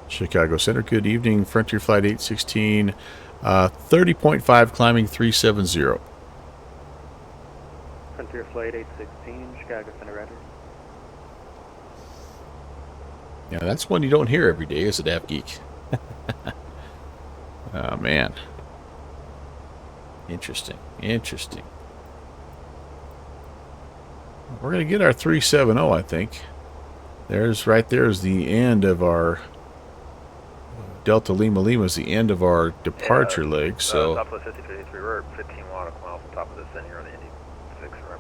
Chicago Center, good evening. Frontier Flight 816, 30.5, climbing 370.
Frontier Flight 816, Chicago Center, roger.
Yeah, that's one you don't hear every day, is it, App Geek? Oh, man. Interesting. Interesting. We're going to get our 370, I think. Right there's the end of our Delta Lima Lima is the end of our departure leg, so.
Southwest 5053, we're at 15 nautical miles on top of the center here on the Indy 6, remember?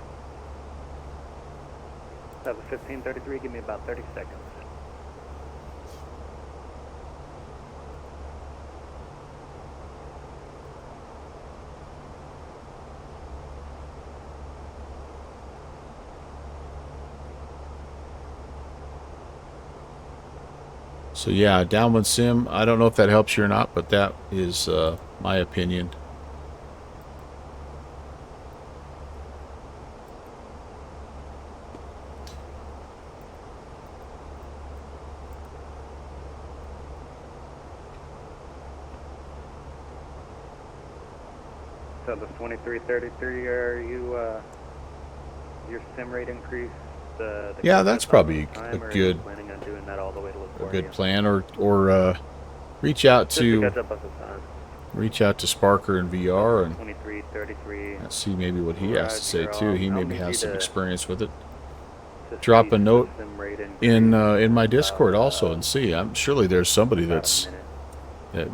Southwest 1533, give me about 30 seconds.
So yeah, downwind sim, I don't know if that helps you or not, but that is my opinion.
So the 2333, are you, your sim rate increase?
Yeah, that's probably a good
planning on doing that all the way to
plan, or reach out to Sparker and VR and
2333.
See maybe what he has to say too. He maybe has some experience with it. Drop a note in my Discord also and see. I'm surely there's somebody that's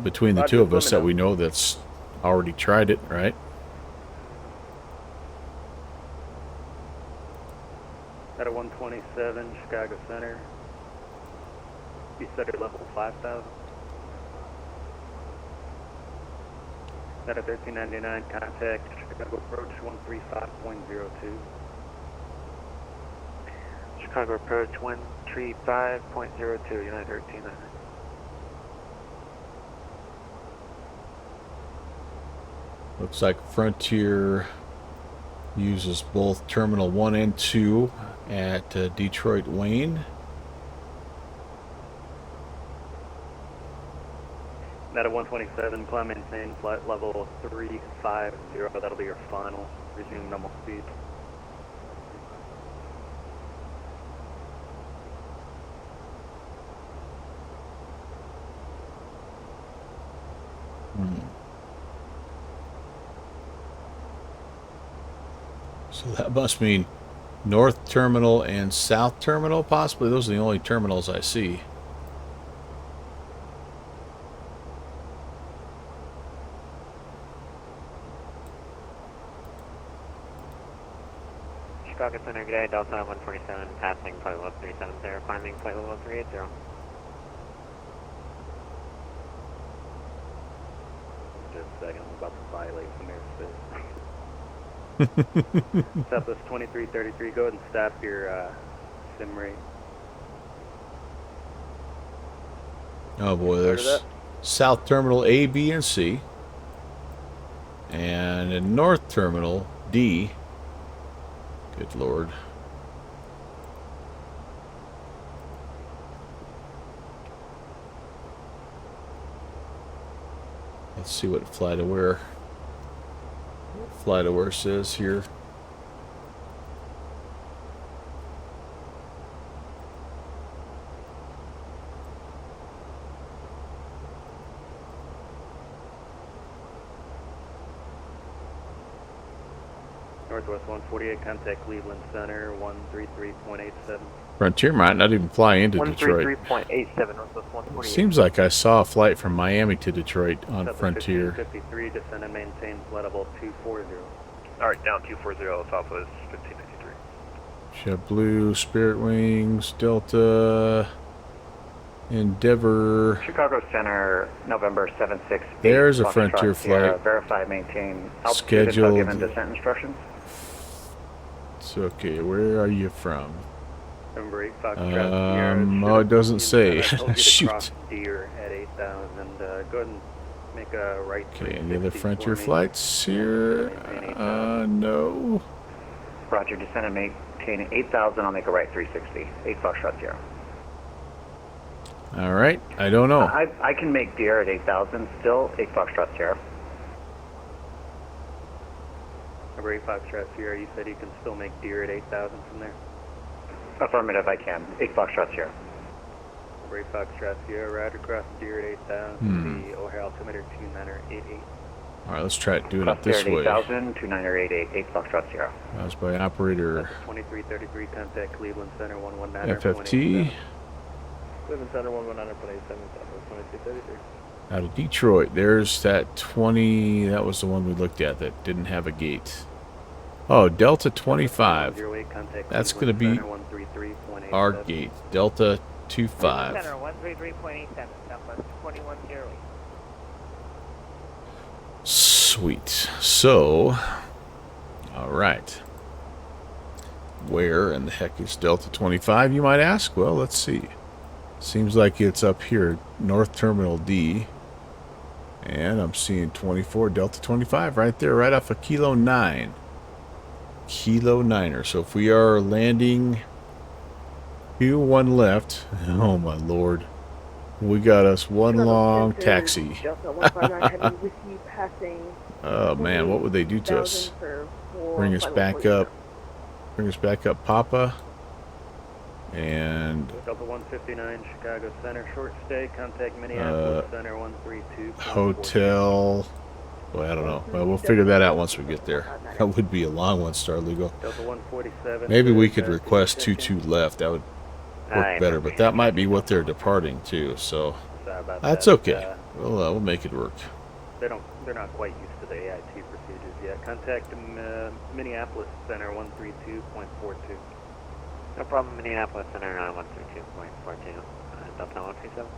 between the two of us that we know that's already tried it, right?
At a 127, Chicago Center. You set your level 5,000. At a 1399, contact Chicago approach 135.02. Chicago approach 135.02, United 13.
Looks like Frontier uses both Terminal 1 and 2 at Detroit Wayne.
At a 127, climb maintain flight level 350. That'll be your final. Resume normal speed.
So that must mean North Terminal and South Terminal, possibly. Those are the only terminals I see.
Chicago Center, good day, Delta 147, passing flight level 370, climbing flight level 380.
Just a second, I'm about to violate some airspace. Southwest 2333, go ahead and stop your sim rate.
Oh boy, there's South Terminal A, B, and C. And in North Terminal D. Good Lord. Let's see what flight aware says here.
Northwest 148, contact Cleveland Center 133.87.
Frontier might not even fly into Detroit.
133.87, Northwest 148.
Seems like I saw a flight from Miami to Detroit on Frontier.
1553, descend and maintain flight level 240.
Alright, down 240, Southwest 1553.
JetBlue, Spirit Wings, Delta, Endeavor.
Chicago Center, November 76.
There's a Frontier flight.
Verify, maintain altitude until given descent instructions.
It's okay. Where are you from?
Number 8, Fox
oh, it doesn't say. Shoot.
Deer at 8,000. Go ahead and make a right.
Okay, any other Frontier flights here? No.
Roger, descend and maintain 8,000. I'll make a right 360. 8 Foxtrot Sierra.
All right. I don't know.
I can make deer at 8,000 still. 8 Foxtrot Sierra.
Number 8 Foxtrot Sierra, you said you can still make deer at 8,000 from there?
Affirmative, I can. 8 Foxtrot Sierra.
Number 8 Foxtrot Sierra, right across deer at 8,000. The O'Hare altimeter 2988.
All right, let's try doing it this way.
8,000, 2988, 8 Foxtrot Sierra.
That was by operator
2333, contact Cleveland Center 119.
FFT.
Cleveland Center 119.87, Southwest 2333.
Out of Detroit. There's that 20. That was the one we looked at that didn't have a gate. Oh, Delta 25. That's going to be our gate. Delta 25.
Center 133.87, Southwest 2108.
Sweet. So, all right. Where in the heck is Delta 25, you might ask? Well, let's see. Seems like it's up here, North Terminal D. And I'm seeing 24, Delta 25 right there, right off of Kilo 9. Kilo 9er. So if we are landing Q1 left, oh my lord, we got us one long taxi. Oh man, what would they do to us? Bring us back up. Bring us back up, Papa. And
Delta 159, Chicago Center, short stay, contact Minneapolis Center 132.
Hotel. Well, I don't know. Well, we'll figure that out once we get there. That would be a long one, Star Lugo.
Delta 147.
Maybe we could request 22 left. That would work better, but that might be what they're departing to. So that's okay. We'll make it work.
They're not quite used to the AIT procedures yet. Contact Minneapolis Center 132.42.
No problem, Minneapolis Center 132.42. Delta 137.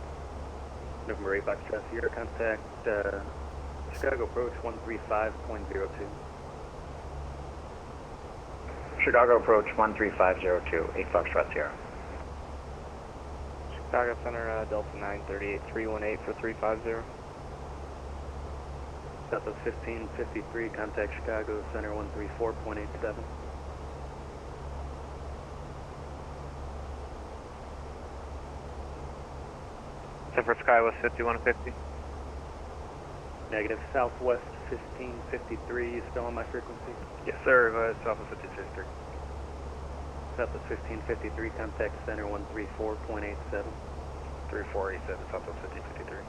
November 8 Foxtrot Sierra, contact Chicago approach 135.02.
Chicago approach 13502, 8 Foxtrot Sierra.
Chicago Center Delta 938 318 for 350.
Delta 1553, contact Chicago Center 134.87.
San for Skywest 5150.
Negative, Southwest 1553, you still on my frequency?
Yes, sir. Southwest 1553.
Southwest 1553, contact Center 134.87.
3487, Southwest 1553.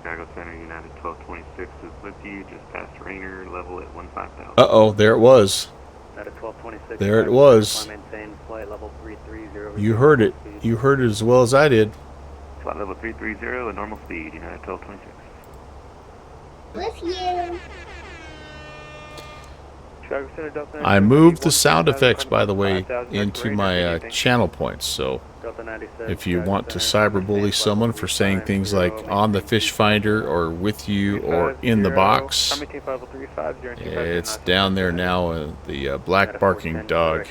Chicago Center, United 1226 is with you, just past Rainer, level at 15,000.
Uh-oh, there it was.
United 1226.
There it was.
Maintain flight level 330.
You heard it. You heard it as well as I did.
Flight level 330 at normal speed, United 1226.
With you.
Chicago Center, Delta
I moved the sound effects, by the way, into my channel points, so if you want to cyberbully someone for saying things like on the fish finder or with you or in the box, it's down there now, the black barking dog.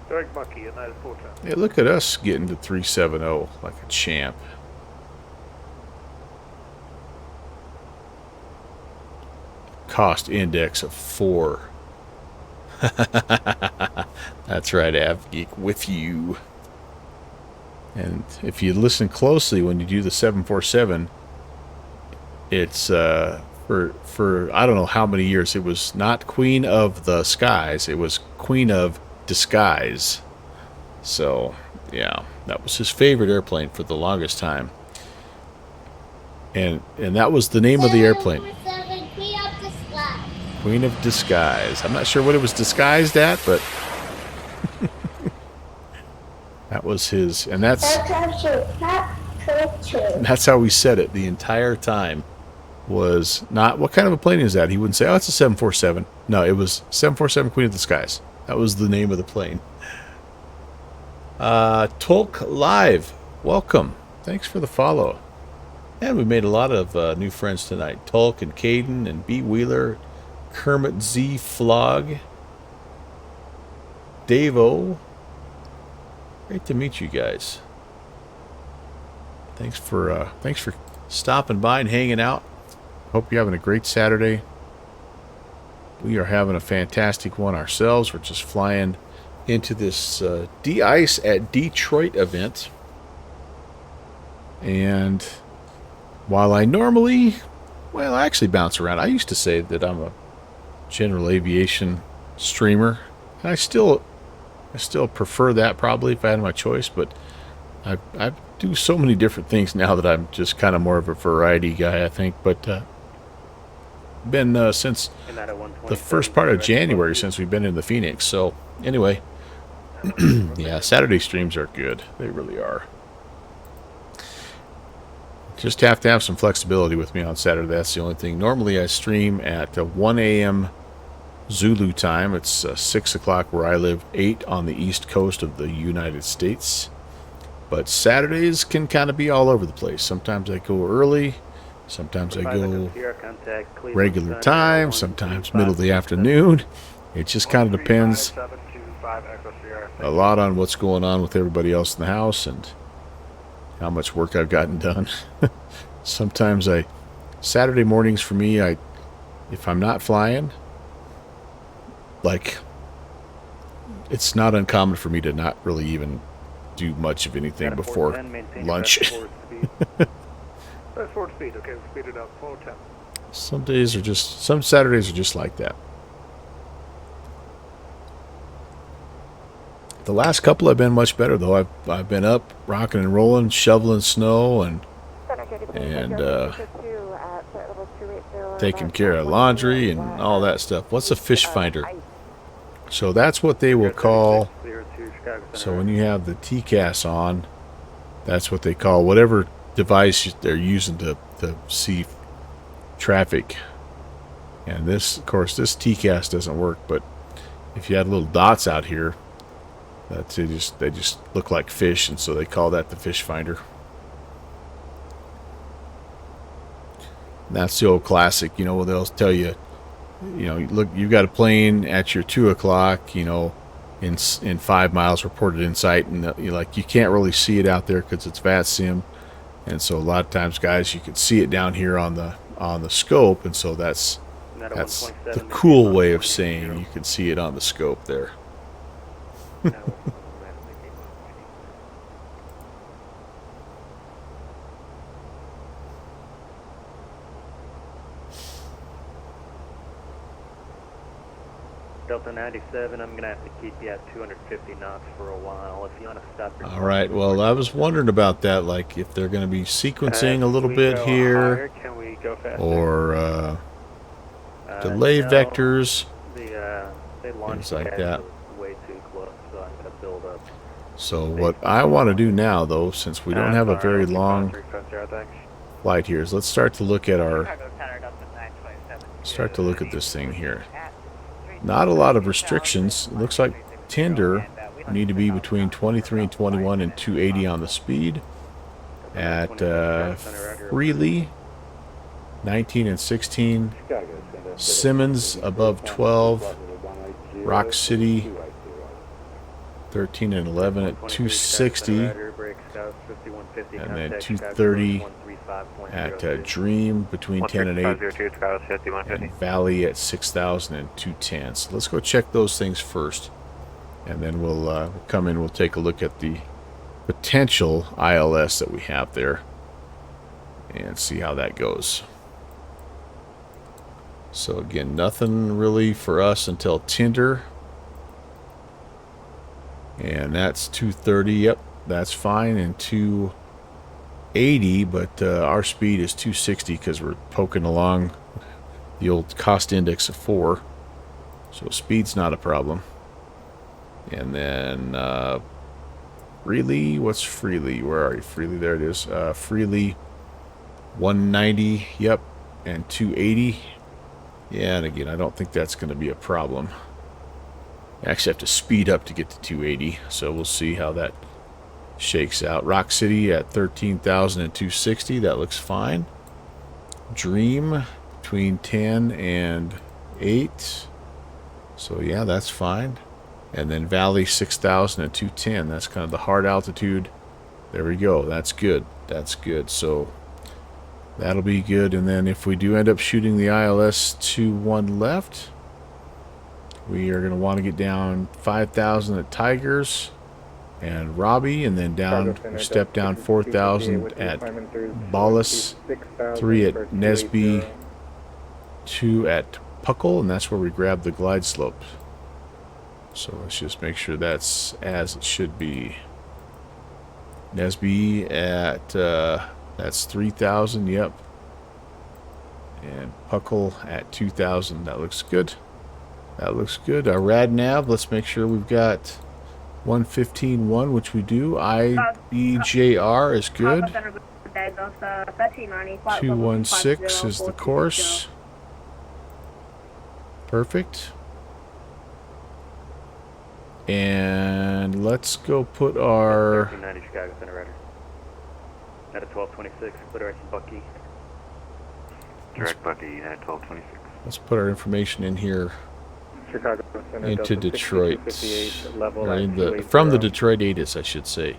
Derek Bucky, United 410.
Hey, look at us getting to 370 like a champ. Cost index of 4. That's right, AvGeek, with you. And if you listen closely when you do the 747, it's for I don't know how many years, it was not Queen of the Skies, it was Queen of Disguise. So yeah, that was his favorite airplane for the longest time. And that was the name of the airplane. Queen of Disguise. I'm not sure what it was disguised at, but that was his, and that's how we said it the entire time. Was not, what kind of a plane is that? He wouldn't say, oh, it's a 747. No, it was 747 Queen of the Skies. That was the name of the plane. Tolk Live, welcome. Thanks for the follow. And we made a lot of new friends tonight. Tolk and Caden and B. Wheeler, Kermit Z. Flog, Dave-O. Great to meet you guys. Thanks for stopping by and hanging out. Hope you're having a great Saturday. We are having a fantastic one ourselves. We're just flying into this De-Ice at Detroit event. And while I normally, well, I actually bounce around. I used to say that I'm a general aviation streamer. And I still prefer that probably if I had my choice, but I do so many different things now that I'm just kind of more of a variety guy, I think. But been since the first part of January since we've been in the Fenix. So anyway, yeah, Saturday streams are good. They really are. Just have to have some flexibility with me on Saturday. That's the only thing. Normally I stream at 1 a.m. Zulu time. It's 6 o'clock where I live, 8 on the east coast of the United States. But Saturdays can kind of be all over the place. Sometimes I go early. Sometimes I go regular time. Sometimes middle of the afternoon. It just kind of depends a lot on what's going on with everybody else in the house and how much work I've gotten done. Sometimes Saturday mornings for me, if I'm not flying, like, it's not uncommon for me to not really even do much of anything before lunch.
That's 4 speed, okay, we'll speed it up, 410.
Some Saturdays are just like that. The last couple have been much better, though. I've been up, rocking and rolling, shoveling snow, and taking care of laundry and all that stuff. What's a fish finder? So that's what they will call. So when you have the TCAS on, that's what they call whatever device they're using to see traffic. And this, of course, this TCAS doesn't work. But if you had little dots out here, they just look like fish, and so they call that the fish finder. And that's the old classic, you know. They'll tell you, you know, look, you've got a plane at your 2 o'clock, you know, in 5 miles reported in sight, and you can't really see it out there because it's VATSIM, and so a lot of times, guys, you can see it down here on the scope, and so that's the cool way of saying you can see it on the scope there.
Delta 97, I'm going to have to keep you at 250 knots for a while. If you want to stop your...
All right, well, I was wondering about that, like if they're going to be sequencing a little bit here,
Can we go faster?
or delay
no,
vectors,
they launched
things like that.
way too close, so I'm going to build up.
So what I want to do now, though, since we don't have a very long flight here, is let's start to look at this thing here. Not a lot of restrictions. It looks like Tinder need to be between 23 and 21 and 280 on the speed. At Freely, 19 and 16. Simmons above 12. Rock City, 13 and 11 at 260. And then 230 at Dream between 10 and 8. And Valley at 6,000 and 210. So let's go check those things first. And then we'll come in, we'll take a look at the potential ILS that we have there and see how that goes. So again, nothing really for us until Tinder. And that's 230. Yep, that's fine. And 280, but our speed is 260 because we're poking along the old cost index of 4. So speed's not a problem. And then Freely, what's Freely? Where are you? Freely, there it is. Freely 190, yep, and 280. Yeah, and again, I don't think that's going to be a problem. I actually have to speed up to get to 280, so we'll see how that shakes out. Rock City at 13,000 and 260, that looks fine. Dream between 10 and 8, so yeah, that's fine. And then Valley 6,000 and 210, that's kind of the hard altitude. There we go, that's good, that's good. So that'll be good. And then if we do end up shooting the ILS to one left, we are going to want to get down 5,000 at Tigers and Robbie, and then down, step down 4,000 at Bolus, 3 at Nesby, 2 at Puckle, and that's where we grab the glide slope. So let's just make sure that's as it should be. Nesby at that's 3,000, yep. And Puckle at 2,000. That looks good. That looks good. Our rad nav, let's make sure we've got 115.1, which we do. IEJR is good. 216 is the course. Perfect. And let's go put our...
1390 Chicago Center Rider. At a 1226, clear direction Bucky.
Direct Bucky at 1226.
Let's put our information in here.
Chicago Center,
into
Delta
Detroit.
6058, level
Or in
at
from the
280.
Detroit ATIS, I should say.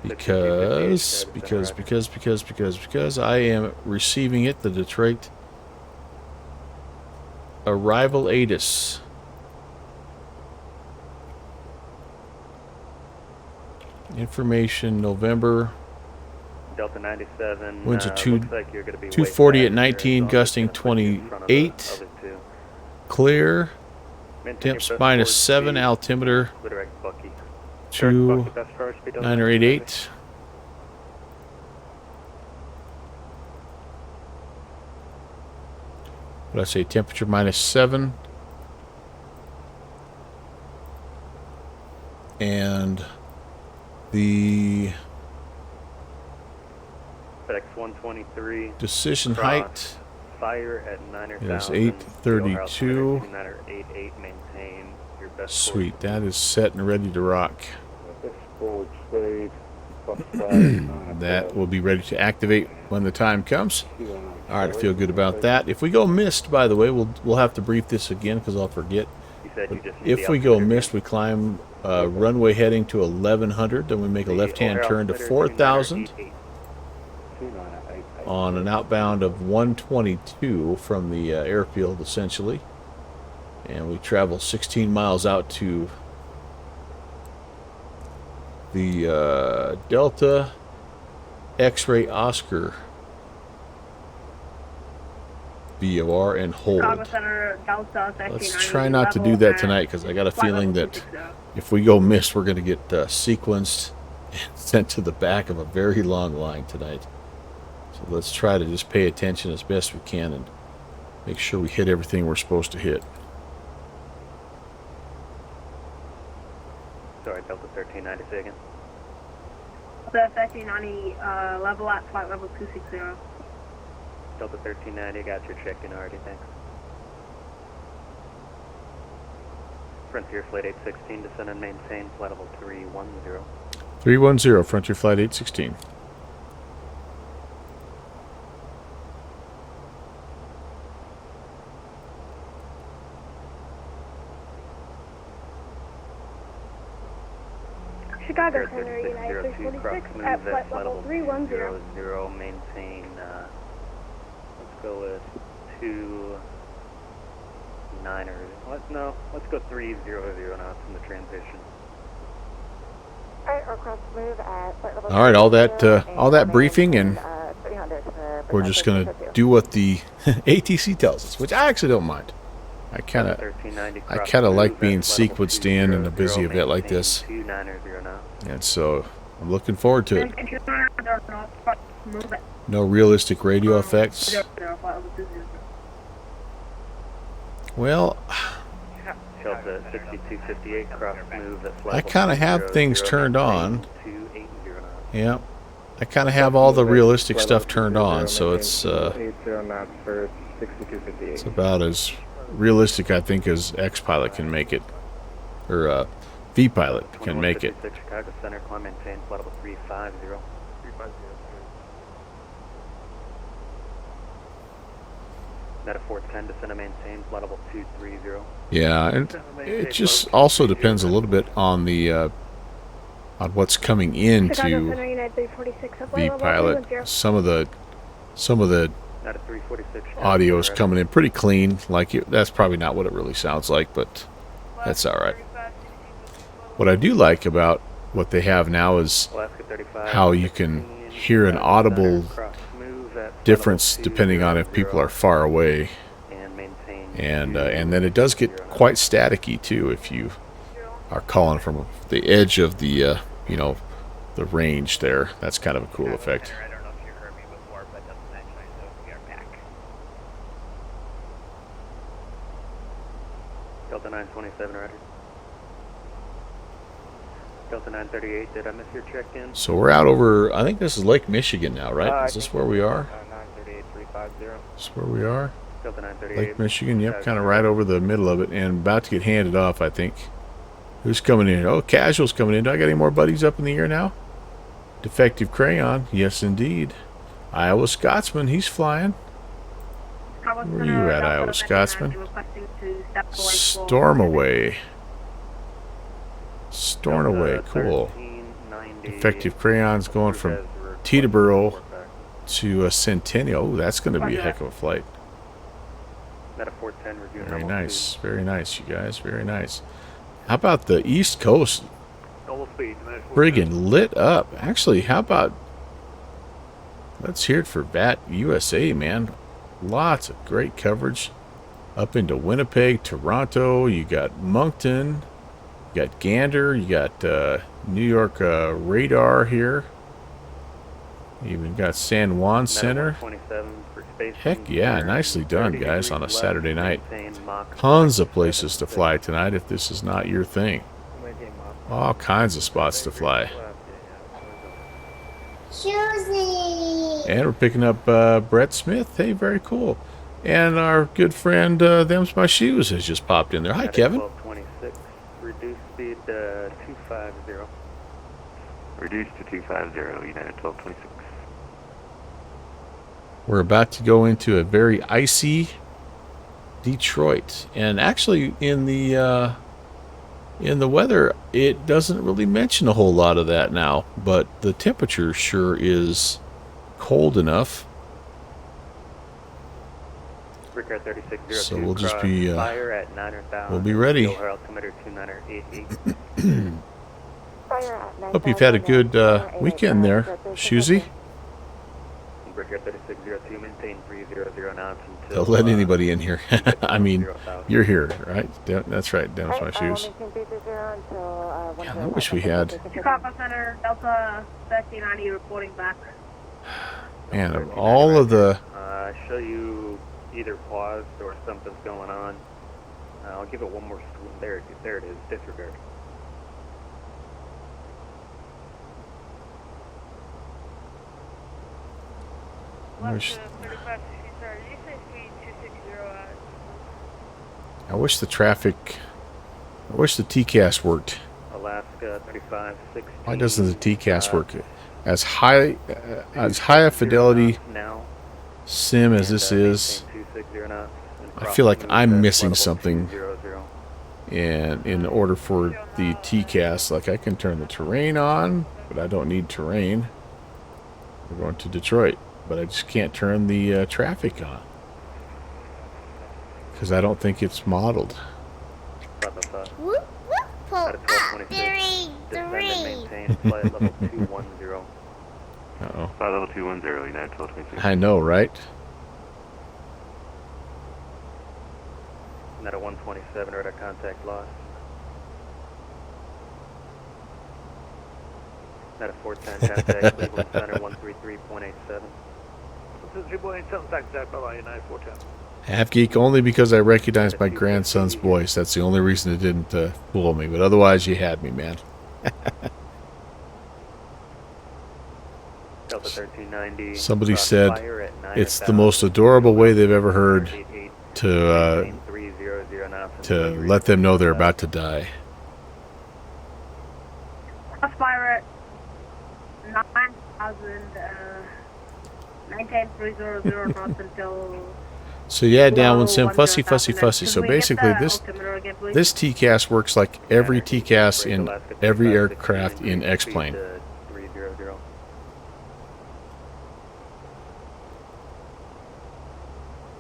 Because I am receiving it, the Detroit Arrival ATIS. Information November.
Delta 97.
Winds are
Looks like you're going to be
240 at 19, gusting 28. Clear. Temps -7, altimeter 2988. What did I say? Temperature -7. And the
FedEx 123
decision
cross,
height
fire at 9,000
is 832.
Maintain your best
Sweet, that is set and ready to rock. That will be ready to activate when the time comes. All right, I feel good about that. If we go missed, by the way, we'll have to brief this again because I'll forget. If we go missed, we climb runway heading to 1100, then we make a left-hand turn to 4000 on an outbound of 122 from the airfield, essentially. And we travel 16 miles out to the Delta X-Ray Oscar VOR and hold.
Chicago Center, Delta,
Let's try not to do that tonight because I got a feeling that if we go missed, we're going to get sequenced and sent to the back of a very long line tonight. So let's try to just pay attention as best we can and make sure we hit everything we're supposed to hit.
Sorry, Delta 1390, say again.
Delta 1390, level at flight level 260.
Delta 1390, got your check-in already, thanks. Frontier Flight 816, descend and maintain flight level 310.
310, Frontier Flight 816.
Chicago Center, United 346, at flight level 310.
00, maintain, let's go with 29ers. Let's go 300 now, it's in the transition.
Alright, aircraft move at flight level
All right, all that briefing, and we're just going to do what the ATC tells us, which I actually don't mind. I kind of like being sequenced in a busy event like this, and so I'm looking forward to it. No realistic radio effects. Well, I kind of have things turned on. Yeah, I kind of have all the realistic stuff turned on, so it's about as realistic, I think, as X-Pilot can make it, or V-Pilot can make it.
Chicago Center, climb maintain flight level 350. Meta 410, descend and maintain flight level 230. Yeah,
and it just also depends a little bit on the on what's coming into V-Pilot. Some of the audio is coming in pretty clean. That's probably not what it really sounds like, but that's all right. What I do like about what they have now is how you can hear an audible difference depending on if people are far away, and then it does get quite staticky too if you are calling from the edge of the the range there. That's kind of a cool effect.
I don't know if you heard me before, but Delta 920, we are back.
Delta 927, Roger. Delta 938, did I miss your check-in?
So we're out over, I think this is Lake Michigan now, right? Is this where we are?
938-350.
Is this where we are?
Delta 938.
Lake Michigan, yep, kind of right over the middle of it, and about to get handed off, I think. Who's coming in? Oh, Casual's coming in. Do I got any more buddies up in the air now? Defective Crayon, yes indeed. Iowa Scotsman, he's flying. Where are you at, Iowa Scotsman? Stormaway. Stormaway, cool. Defective Crayon's going from Teterboro to Centennial. Oh, that's going to be a heck of a flight. Very nice, you guys, very nice. How about the East Coast? Friggin' lit up. Actually, how about, let's hear it for VAT USA, man. Lots of great coverage up into Winnipeg, Toronto. You got Moncton, you got Gander, you got New York radar here. You even got San Juan Center. Heck yeah, nicely done, guys, on a Saturday night. Tons of places to fly tonight if this is not your thing. All kinds of spots to fly.
Susie!
And we're picking up Brett Smith. Hey, very cool. And our good friend, Them's My Shoes, has just popped in there. Hi, Kevin.
1226, reduce speed to 250.
Reduced to 250, United 1226.
We're about to go into a very icy Detroit. And actually, in the weather, it doesn't really mention a whole lot of that now, but the temperature sure is cold enough. So we'll just be we'll be ready. Hope you've had a good weekend there, Shuzi.
Air 3602, maintain 300 knots until...
They'll let anybody in here. I mean, you're here, right? That's right. Damage my shoes. Yeah, I wish we had.
Chicago Center, Delta 1390 reporting back.
Man, of all of the...
show you either paused or something's going on. I'll give it one more swim. There it is. Disregard.
I wish the traffic... I wish the TCAS worked.
Alaska 3560.
Why doesn't the TCAS work? As high a fidelity sim as this is, I feel like I'm missing something. And in order for the TCAS, like I can turn the terrain on, but I don't need terrain. We're going to Detroit, but I just can't turn the traffic on because I don't think it's modeled.
Whoop, whoop, pull up during the rain.
Flight level 210.
Uh-oh.
Flight level 210, United 1226.
I know, right?
Not a 127, radar contact lost. Not a 410 contact, Cleveland Center 133.87.
3.87, contact by United 410.
Half geek only because I recognized my grandson's voice. That's the only reason it didn't fool me. But otherwise, you had me, man.
Delta 1390.
Somebody said it's the most adorable way they've ever heard to let them know they're about to die.
Crossfire at 9,000, maintain 300 knots until...
So yeah, downwind sim, fussy. So basically, this TCAS works like every TCAS in every aircraft in X-plane.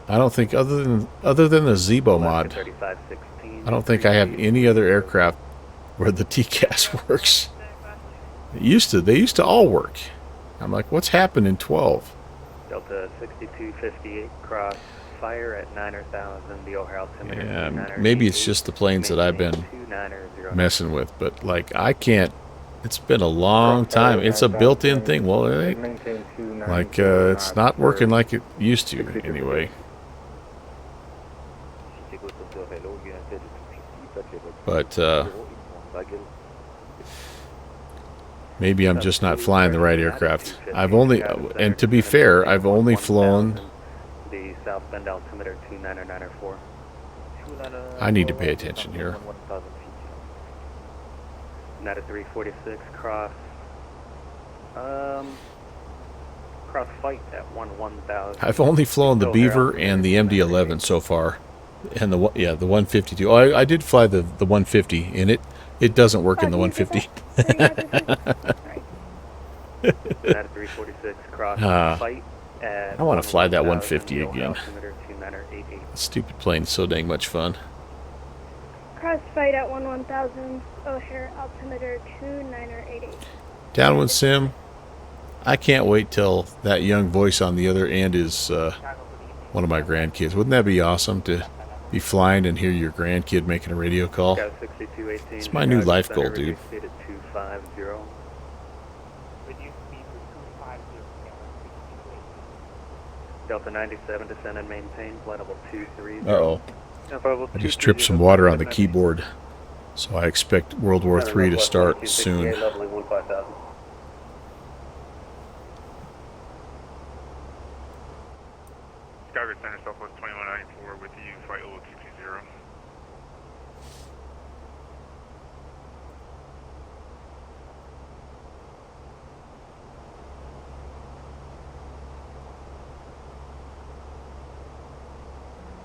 I don't think other than the Zebo mod, I don't think I have any other aircraft where the TCAS works. They used to all work. I'm like, what's happened in 12?
Delta 6258 cross fire at 9,000. The O'Hare altimeter.
Yeah, maybe it's just the planes that I've been messing with, but like I can't. It's been a long time. It's a built-in thing. Well, it ain't. Like it's not working like it used to anyway. But maybe I'm just not flying the right aircraft. And to be fair, I've only flown.
The South Bend altimeter 29904.
I need to pay attention here.
Not a 346 cross. Cross flight at 1000.
I've only flown the Beaver and the MD-11 so far, and the 152. Oh, I did fly the 150, and it doesn't work in the 150.
Not a 346 cross flight.
I want to fly that 150 again. Stupid plane's so dang much fun.
Crossflight at 1000, O'Hare altimeter 2988.
Downwind sim, I can't wait till that young voice on the other end is one of my grandkids. Wouldn't that be awesome to be flying and hear your grandkid making a radio call? It's my new life goal, dude.
Delta 97, descend and maintain, flight level 230.
Uh-oh. I just tripped some water on the keyboard, so I expect World War III to start soon.
Skyward Center, Southwest 2194 with you, flight level 220.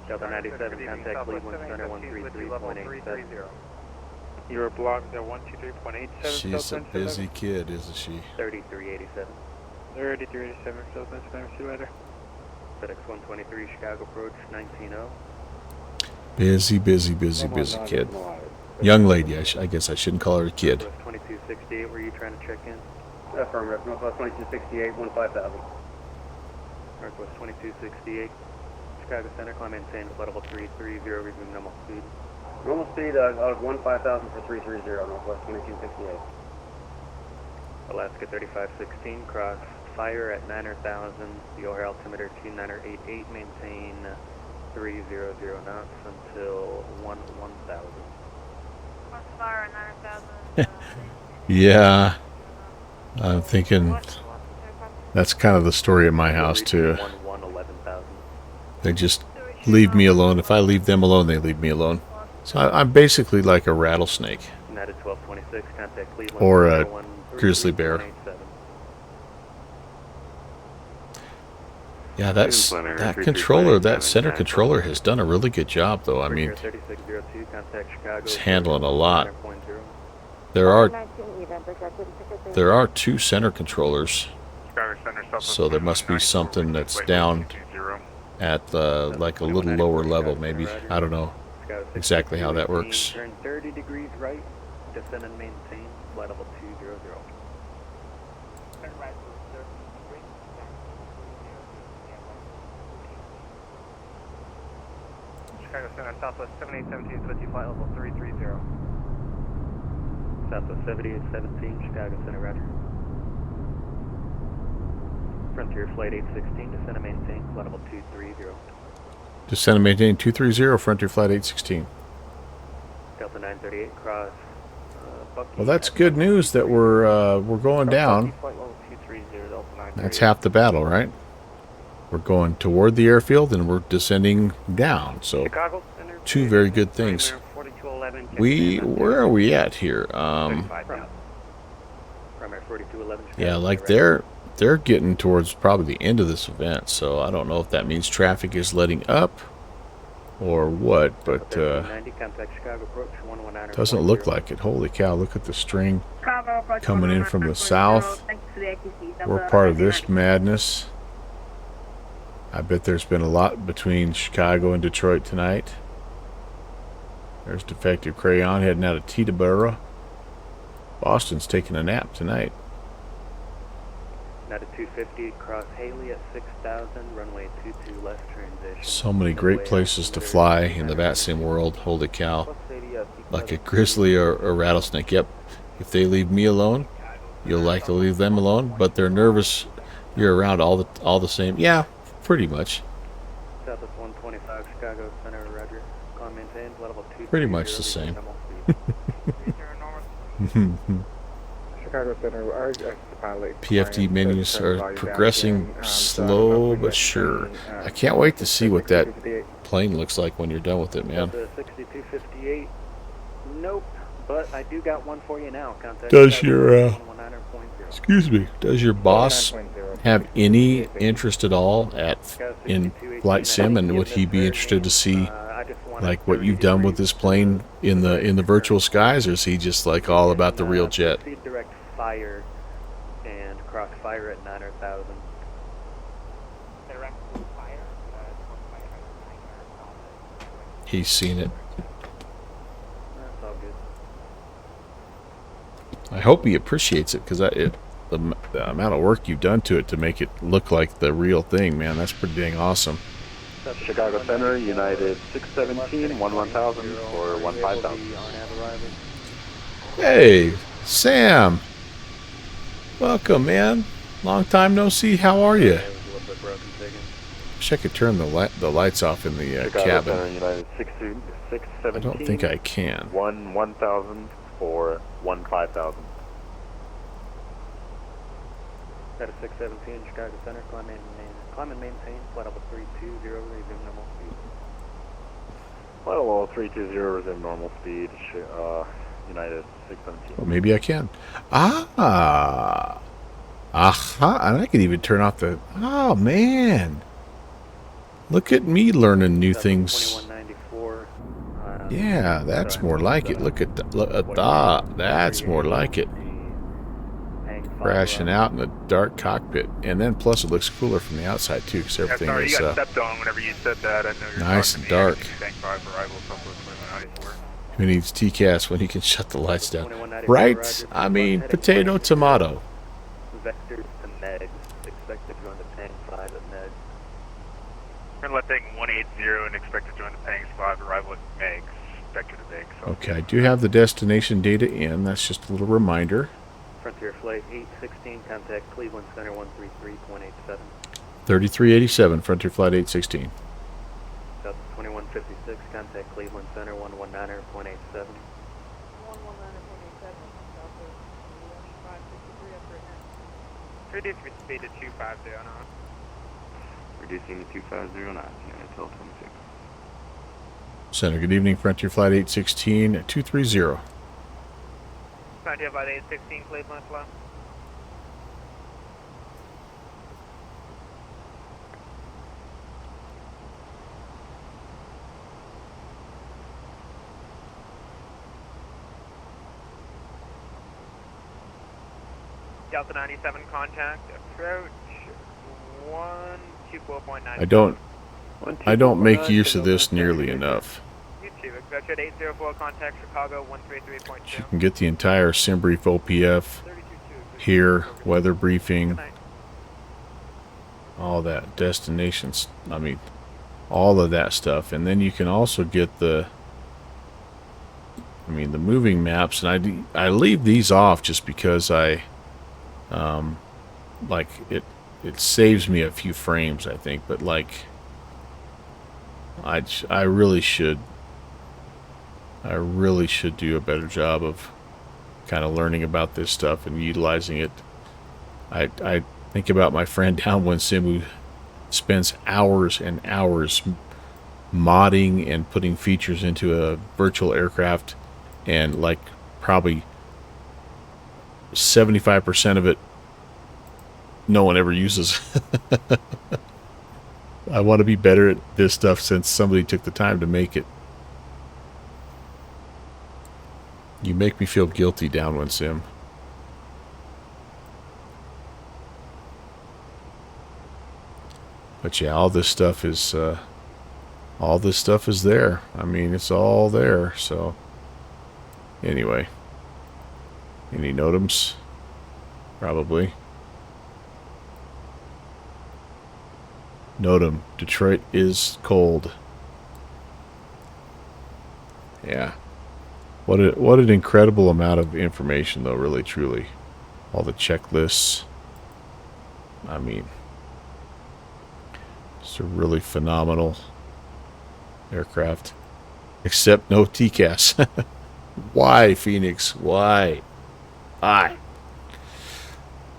Delta 97, contact Cleveland Center 133.87.
You were blocked at 123.87.
She's a busy kid, isn't she?
3387.
3387, Southwest KMSP weather.
FedEx 123, Chicago approach 190.
Busy kid. Young lady, I guess I shouldn't call her a kid.
2268, were you trying to check in?
Affirmative, Northwest 2268, 15,000.
Northwest 2268, Chicago Center, climb maintain flight level 330, resume normal speed.
Normal speed out of 15,000 for 330, Northwest 2268.
Alaska 3516, cross fire at 9,000, the O'Hare altimeter 2988, maintain 300 knots until 1,000.
Cross fire at 9,000.
Yeah, I'm thinking that's kind of the story at my house too.
11,000.
They just leave me alone. If I leave them alone, they leave me alone. So I'm basically like a rattlesnake.
United 1226, contact Cleveland.
Or a grizzly bear. Yeah, that controller, that center controller has done a really good job, though. I mean, it's handling a lot. There are 2 center controllers, so there must be something that's down at like a little lower level, maybe. I don't know exactly how that works.
Turn 30 degrees right, descend and maintain, flight level 200.
Turn right, sir.
Chicago Center, Southwest 7817 is with you, flight level 330.
Southwest 7817, Chicago Center, roger. Frontier Flight 816, descend and maintain, flight level 230.
Descend and maintain 230, Frontier Flight 816.
Delta 938, cross Bucky.
Well, that's good news that we're going down. That's half the battle, right? We're going toward the airfield and we're descending down. So, 2 very good things. Where are we at here? Yeah, like they're getting towards probably the end of this event. So I don't know if that means traffic is letting up or what, but doesn't look like it. Holy cow! Look at the string coming in from the south. We're part of this madness. I bet there's been a lot between Chicago and Detroit tonight. There's Defective Crayon heading out of Teterboro. Boston's taking a nap tonight.
United 250, cross Haley at 6,000, runway 22 left transition.
So many great places to fly in the VATSIM world. Holy cow. Like a grizzly or a rattlesnake. Yep. If they leave me alone, you'll like to leave them alone, but they're nervous you're around all the same. Yeah, pretty much.
Southwest 125, Chicago Center, roger. Climb maintain, level 2.
Pretty much the same.
Chicago Center, our pilot.
PFD menus are progressing slow but sure. I can't wait to see what that plane looks like when you're done with it, man.
6258. Nope, but I do got one for you now. Contact
does your does your boss have any interest at all in flight sim, and would he be interested to see like what you've done with this plane in the virtual skies, or is he just like all about the real jet?
Direct fire and cross fire at 9,000.
Direct fire.
He's seen it.
That's all good.
I hope he appreciates it, because the amount of work you've done to it to make it look like the real thing, man, that's pretty dang awesome.
Chicago Center, United 617, 11,000 or 15,000.
Hey, Sam. Welcome, man. Long time no see. How are you? Wish I could turn the lights off in the cabin.
Center, United 617.
I don't think I can.
1,000 or 15,000.
At a 617, Chicago Center, climb and maintain, flight level 320, resume normal speed.
Flight level 320, resume normal speed, United 617.
Well, maybe I can. Aha! And I can even turn off the... Oh, man! Look at me learning new things.
2194.
Yeah, that's more like it. Look at that. That's more like it. Crashing out in the dark cockpit, and then plus it looks cooler from the outside too, because everything is
you got stepped on whenever you said that. I know you're
nice and dark. Who needs TCAS when he can shut the lights down? Right? I mean, potato, tomato.
Vectors to Megs, expected to go on the tank side of Megs.
Okay, I do have the destination data in. That's just a little reminder.
Frontier Flight 816, contact Cleveland Center 133.87.
3387, Frontier Flight 816.
Delta 2156, contact Cleveland Center 119.87.
119.87, speed to 250 now.
Reducing to 2509, United 1222.
Center, good evening. Frontier Flight 816 at 230.
Frontier Flight 816, Cleveland, slow. Delta 97 contact, approach 124.9.
I don't make use of this nearly enough.
YouTube, expected 804 contact Chicago 133.2.
You can get the entire SimBrief OPF here, weather briefing, all that, destinations, I mean, all of that stuff. And then you can also get the moving maps, and I leave these off just because it saves me a few frames, I think, but like I really should do a better job of kind of learning about this stuff and utilizing it. I think about my friend Downwind Sim who spends hours and hours modding and putting features into a virtual aircraft, and like probably 75% of it no one ever uses. I want to be better at this stuff since somebody took the time to make it. You make me feel guilty, Downwind Sim. But yeah, all this stuff is there. I mean, it's all there. So anyway, any NOTAMs? Probably. NOTAM, Detroit is cold. Yeah. What an incredible amount of information, though, really, truly. All the checklists. I mean, it's a really phenomenal aircraft. Except no TCAS. Why, Phoenix? Why?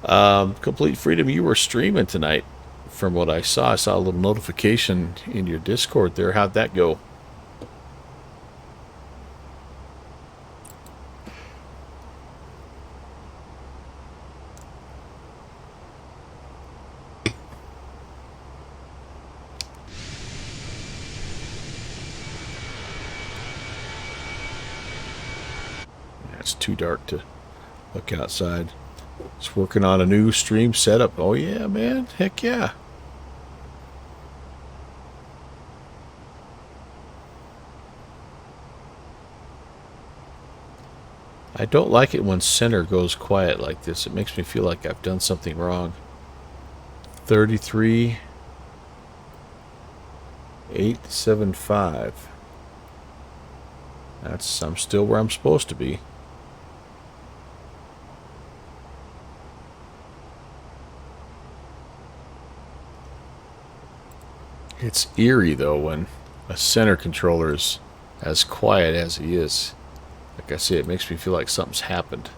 Complete Freedom, you were streaming tonight. From what I saw a little notification in your Discord there. How'd that go? It's too dark to look outside. It's working on a new stream setup. Oh yeah, man. Heck yeah. I don't like it when center goes quiet like this. It makes me feel like I've done something wrong. 33.875. I'm still where I'm supposed to be. It's eerie though when a center controller is as quiet as he is. Like I say, it makes me feel like something's happened.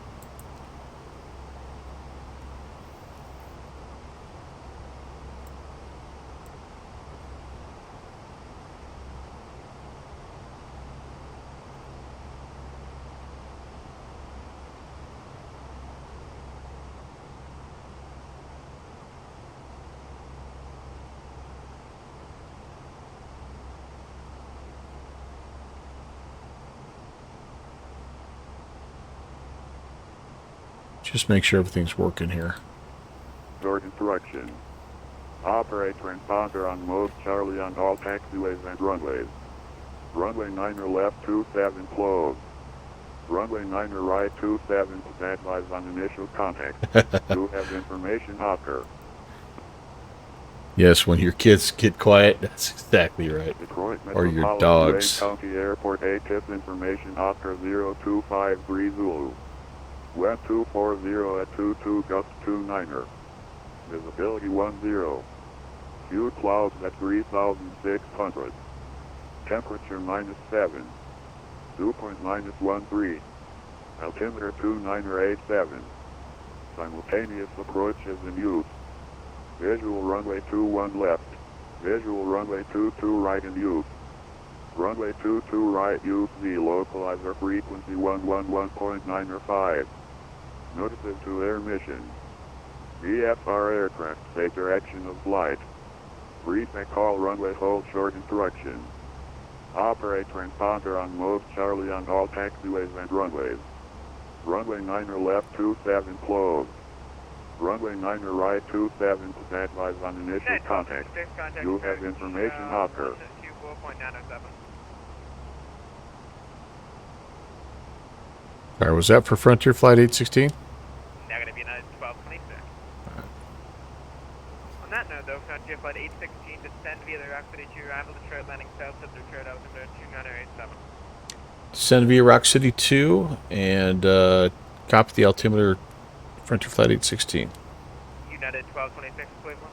Just make sure everything's working here.
Your instruction. Operate transponder on mode Charlie on all taxiways and runways. Runway 9er left 27 closed. Runway 9er right 27 standbys on initial contact. You have information, Oscar.
Yes, when your kids get quiet, that's exactly right.
Detroit
Or your
Metropolitan
dogs.
County Airport ATIP information Oscar 0253 Zulu. Wind 240 at 22 gust 29er. Visibility 10. Few clouds at 3,600. Temperature -7. Dew point -13. Altimeter 2987. Simultaneous approach is in use. Visual runway 21 left. Visual runway 22 right in use. Runway 22 right use the localizer frequency 111.9 or 5. Notices to air mission. VFR aircraft take direction of flight. Brief and call runway hold short instructions. Operate transponder on mode Charlie on all taxiways and runways. Runway 9er left 27 closed. Runway 9er right 27 to advise on initial contact. You have information Oscar.
Alright, was that for Frontier Flight 816?
Negative, United 1226. On that note, though, Frontier Flight 816 descend via the Rock City 2 arrival Detroit landing south of Detroit altimeter 2987.
Descend via Rock City 2 and copy the altimeter Frontier Flight 816.
United 1226, Cleveland.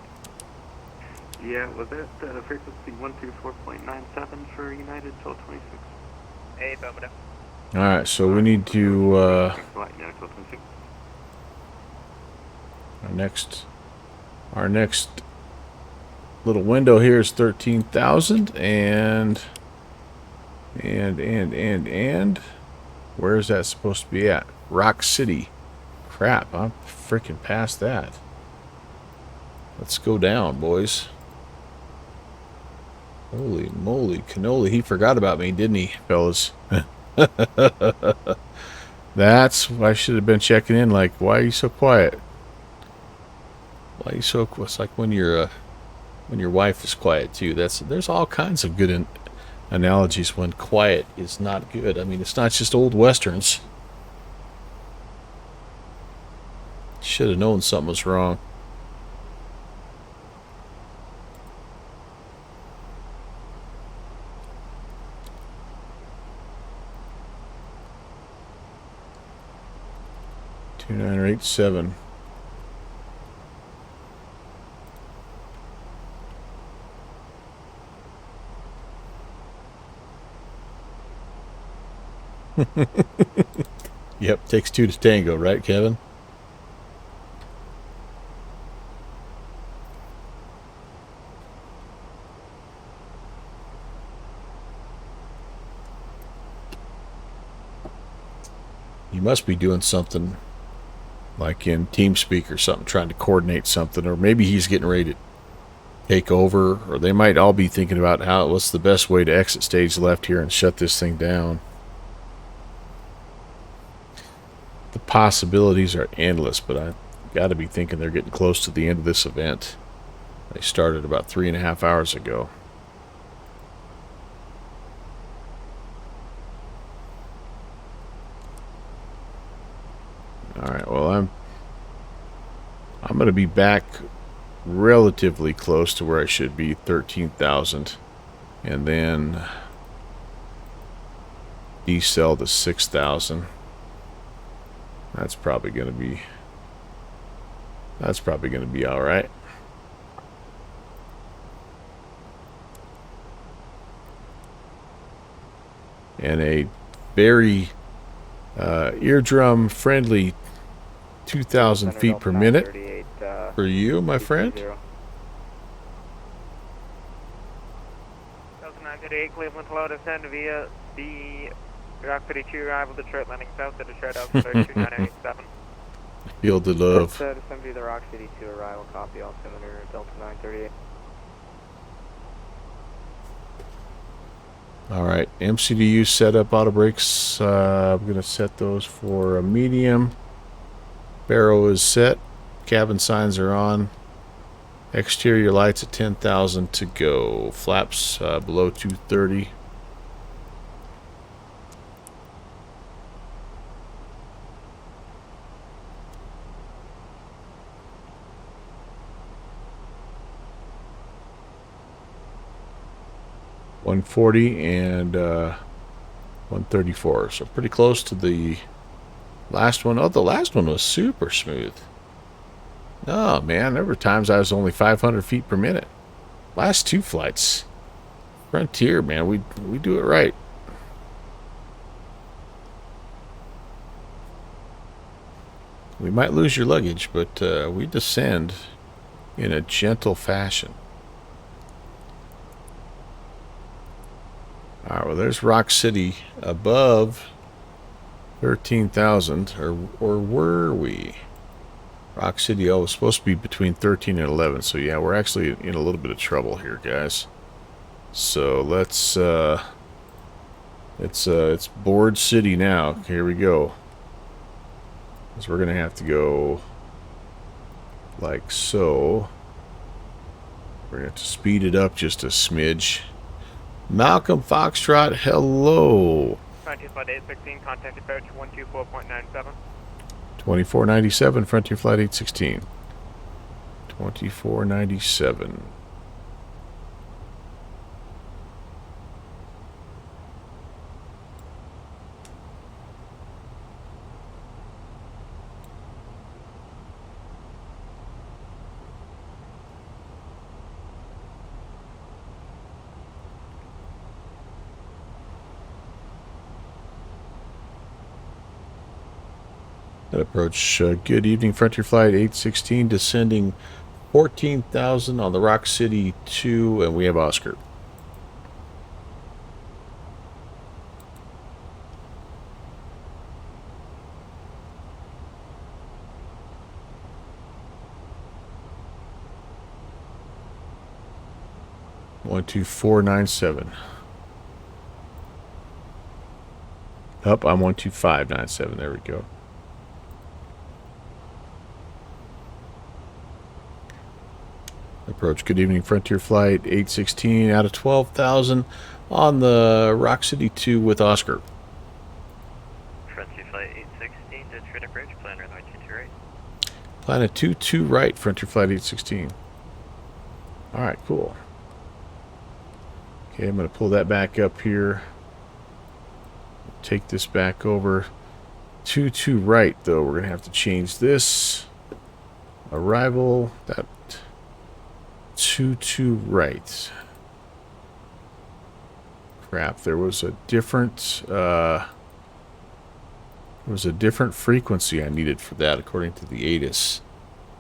Yeah, was that frequency 124.97 for United 1226?
Affirmative.
Alright, so we need to our next little window here is 13,000 and where is that supposed to be at? Rock City. Crap, I'm freaking past that. Let's go down, boys. Holy moly cannoli, he forgot about me, didn't he, fellas? That's why I should have been checking in. Like, why are you so quiet? Why are you so? It's like when your wife is quiet too. There's all kinds of good analogies when quiet is not good. I mean, it's not just old westerns. Should have known something was wrong. Two 987. Yep, takes two to tango, right, Kevin? You must be doing something like in TeamSpeak or something, trying to coordinate something, or maybe he's getting ready to take over, or they might all be thinking about what's the best way to exit stage left here and shut this thing down. The possibilities are endless, but I've got to be thinking they're getting close to the end of this event. They started about 3.5 hours ago. Alright, well, I'm going to be back relatively close to where I should be, 13,000. And then decel to 6,000. That's probably going to be all right. And a very eardrum friendly 2,000 feet per minute for you, my friend.
Delta 938, Cleveland, hello, descend via the Rock City 2 arrival Detroit landing south to Detroit altimeter 2987.
Feel the love.
Descend via the Rock City 2 arrival, copy altimeter Delta 938.
Alright, MCDU setup auto brakes. I'm going to set those for a medium. Barrow is set. Cabin signs are on. Exterior lights at 10,000 to go. Flaps below 230. 140 and 134. So pretty close to the last one. Oh, the last one was super smooth. Oh, man. There were times I was only 500 feet per minute. Last two flights. Frontier, man. We do it right. We might lose your luggage, but we descend in a gentle fashion. All right, well, there's Rock City above 13,000, or were we? Rock City, oh, it's supposed to be between 13 and 11, so yeah, we're actually in a little bit of trouble here, guys. So let's, it's Board City now. Here we go. So we're going to have to go like so. We're going to have to speed it up just a smidge. Malcolm Foxtrot, hello.
Frontier Flight 816, contact approach 124.97.
2497, Frontier Flight 816. 2497. That approach, good evening, Frontier Flight 816, descending 14,000 on the Rock City 2, and we have Oscar. One, 2, 4, 9, 7. Up, I'm 1, 2, 5, 9, 7. There we go. Approach. Good evening, Frontier Flight 816 out of 12,000 on the Rock City 2 with Oscar.
Frontier Flight 816, Detroit approach, plan runway 22 right.
Planet 22 right, Frontier Flight 816. Alright, cool. Okay, I'm going to pull that back up here. Take this back over. 22 right, though. We're going to have to change this. Arrival. That 22 right. Crap, there was a different frequency I needed for that according to the ATIS.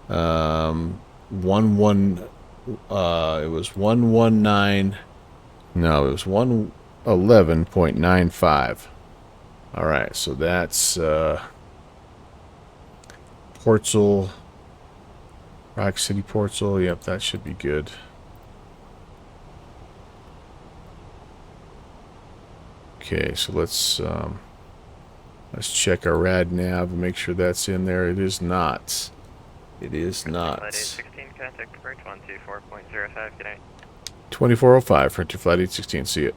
It was 119. No, it was 111.95. All right, so that's Portsel, Rock City Portsel. Yep, that should be good. Okay, so let's check our rad nav and make sure that's in there. It is not. It is not.
Flight 816, contact approach 124.05. Good night.
2405, Frontier Flight 816. See it.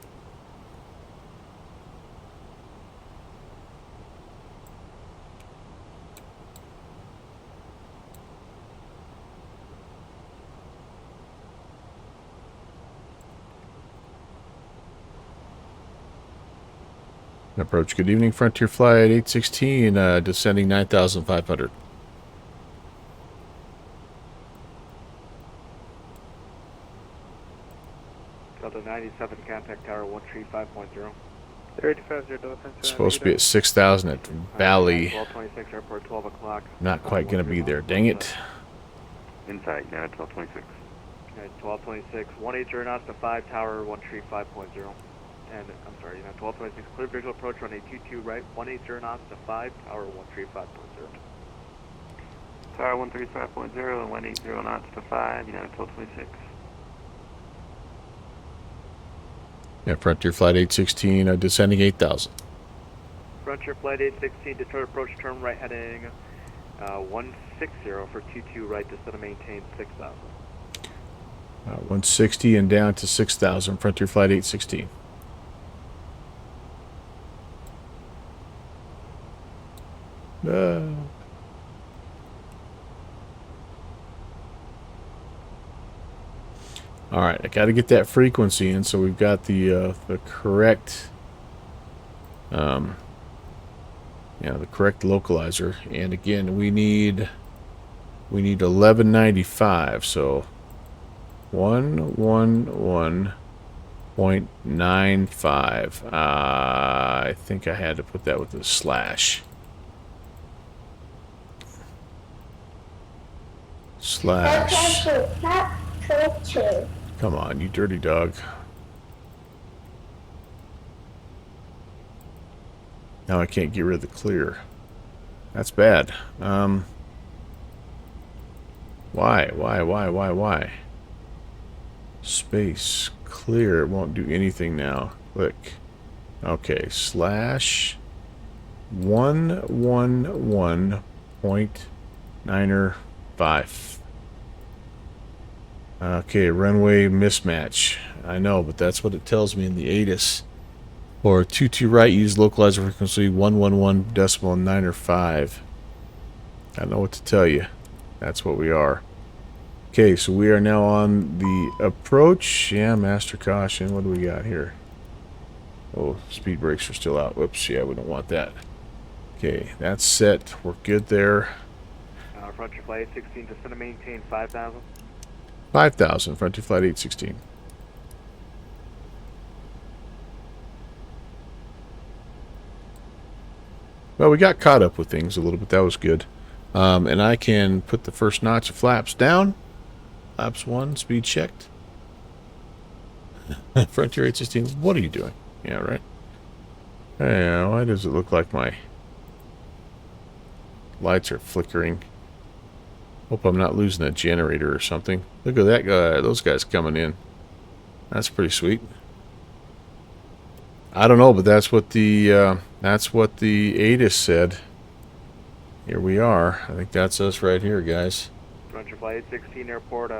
Approach. Good evening, Frontier Flight 816, descending 9,500.
Delta 97, contact tower 135.0.
350 Delta.
Supposed to be at 6,000 at Valley.
1226, airport 12 o'clock.
Not quite going to be there. Dang it.
Inside, now 1226. Okay, 1226, 180 knots to 5, tower 135.0. And, I'm sorry, 1226, clear visual approach, runway 22 right, 180 knots to 5, tower 135.0.
Tower 135.0 and 180 knots to 5, United 1226.
Yeah, Frontier Flight 816, descending 8,000.
Frontier Flight 816, Detroit approach, turn right heading 160 for 22 right, descend and maintain 6,000.
160 and down to 6,000, Frontier Flight 816. All right, I got to get that frequency in, so we've got the correct, the correct localizer. And again, we need 1195. So 111.95. I think I had to put that with a slash. Slash. Come on, you dirty dog. Now I can't get rid of the clear. That's bad. Why? Space. Clear. It won't do anything now. Click. Okay. Slash 111.95. Okay, runway mismatch. I know, but that's what it tells me in the ATIS. Or 22 right, use localizer frequency 111.95. I don't know what to tell you. That's what we are. Okay, so we are now on the approach. Yeah, master caution. What do we got here? Oh, speed brakes are still out. Whoops, yeah, we don't want that. Okay, that's set. We're good there.
Front your flight 816, descend to maintain 5,000.
5,000, front to flight 816. Well, we got caught up with things a little bit. That was good. And I can put the first notch of flaps down. Flaps 1, speed checked. Frontier 816, what are you doing? Yeah, right. Hey, why does it look like my lights are flickering? Hope I'm not losing a generator or something. Look at that guy, those guys coming in. That's pretty sweet. I don't know, but that's what the ATIS said. Here we are. I think that's us right here, guys.
Frontier flight 816 airport,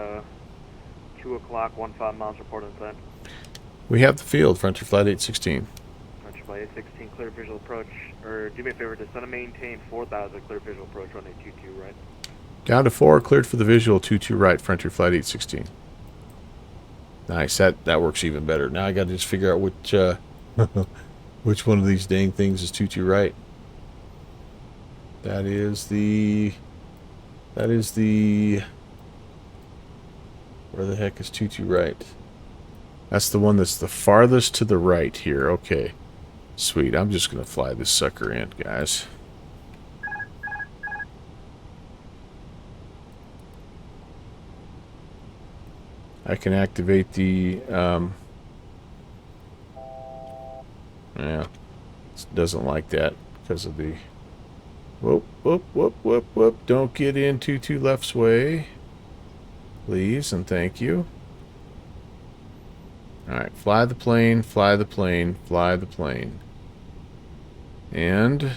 2 o'clock, 15 miles report inside.
We have the field, Frontier flight 816.
Frontier flight 816, clear visual approach. Or do me a favor, descend and maintain 4,000, clear visual approach, runway 22 right.
Down to 4, cleared for the visual, 22 right, Frontier flight 816. Nice, that works even better. Now I got to just figure out which one of these dang things is 22 right. That is the where the heck is 22 right? That's the one that's the farthest to the right here. Okay. Sweet. I'm just going to fly this sucker in, guys. I can activate the yeah, it doesn't like that because of the whoop. Don't get in too left's way, please and thank you. Alright, fly the plane, and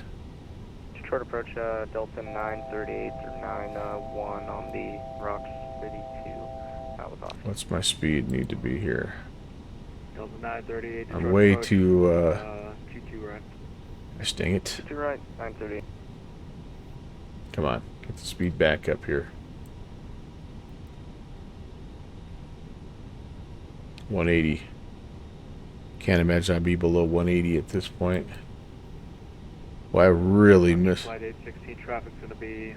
Short approach, Delta 938 or 91 on the Rock City 2. That was awesome.
what's my speed need to be here?
Delta 938.
I'm way
approach,
too
22 right.
gosh dang it.
22 right, 938.
Come on, get the speed back up here. 180. Can't imagine I'd be below 180 at this point. Well, I really miss.
Flight 816 traffic's going to be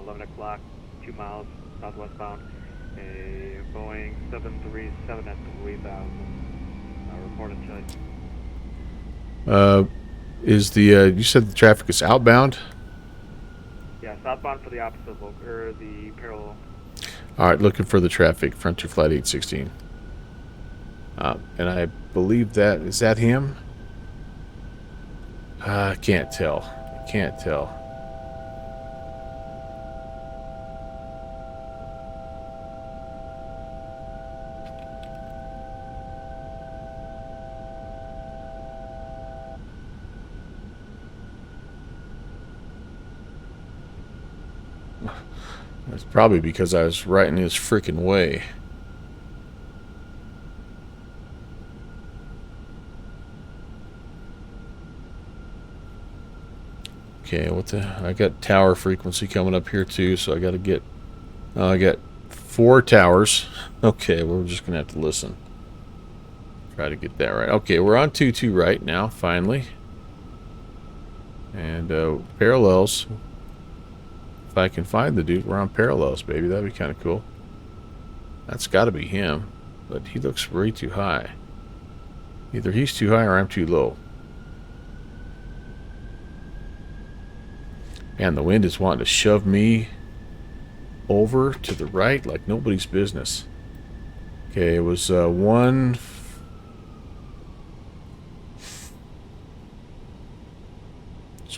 11 o'clock, 2 miles southwest bound. A Boeing 737 at 3,000. Reported to.
Is the you said the traffic is outbound?
Yeah, southbound for the opposite or the parallel.
All right, looking for the traffic. Frontier flight 816. And I believe that is that him. I can't tell. It's probably because I was right in his freaking way. Okay, I got tower frequency coming up here too, so I got to get. I got 4 towers. Okay, we're just going to have to listen. Try to get that right. Okay, we're on 22 right now, finally. And parallels. If I can find the dude, we're on parallels, baby. That'd be kind of cool. That's got to be him, but he looks way too high. Either he's too high or I'm too low. And the wind is wanting to shove me over to the right like nobody's business. Okay, it was it's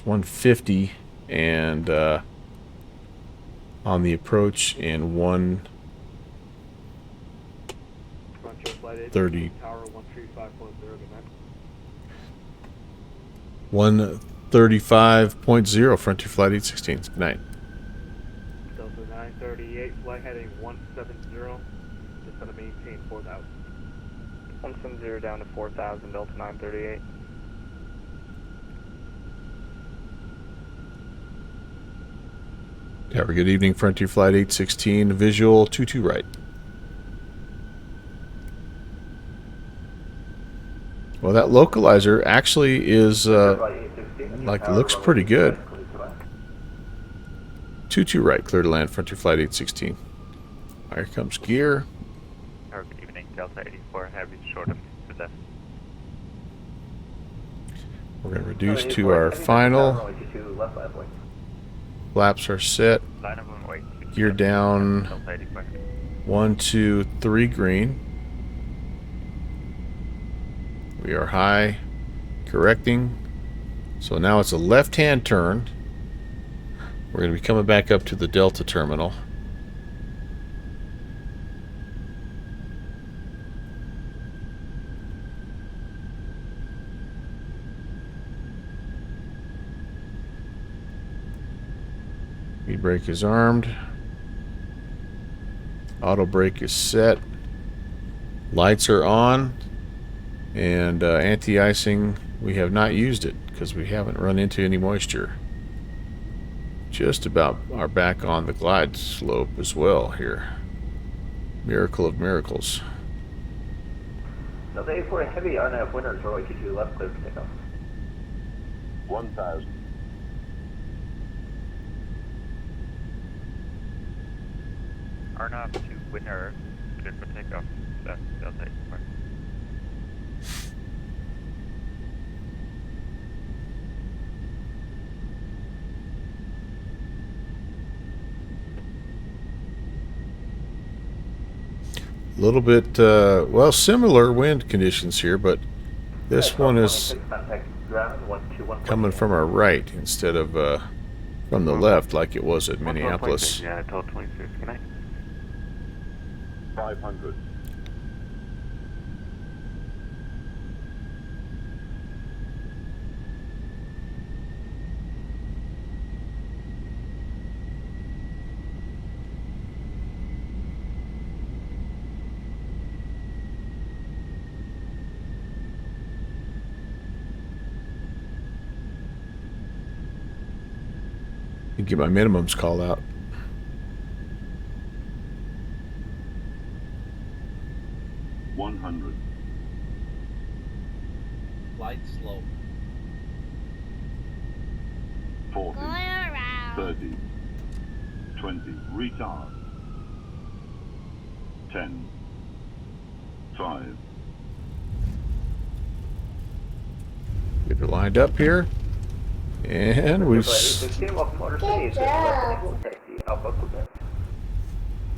150 and on the approach and 130. 135.0 Frontier Flight 816. Good night.
Delta 938, flight heading 170. Just going to maintain 4,000.
170 down to 4,000, Delta 938.
Have a good evening, Frontier Flight 816. Visual 22 right. Well, that localizer actually is like looks pretty good. 22 right, clear to land, Frontier Flight 816. Here comes gear.
Good evening, Delta 84, heavy short of the left.
We're going to reduce to our final. Flaps are set. Gear down. 1, 2, 3 green. We are high, correcting. So now it's a left-hand turn. We're going to be coming back up to the Delta terminal. E-brake is armed. Auto brake is set. Lights are on. And anti-icing, we have not used it because we haven't run into any moisture. Just about are back on the glide slope as well here. Miracle of miracles.
Delta 84 heavy RNAV winners, runway 22 left, clear for takeoff.
1,000.
RNAV to winner, clear for takeoff. That's Delta 84.
A little bit, well, similar wind conditions here, but this one is coming from our right instead of from the left like it was at Minneapolis.
Yeah, 1226. Good night.
500.
Get my minimums called out.
$100.
Light slope.
40. 30. 20. Retard. 10. 5.
Get her lined up here. And we've...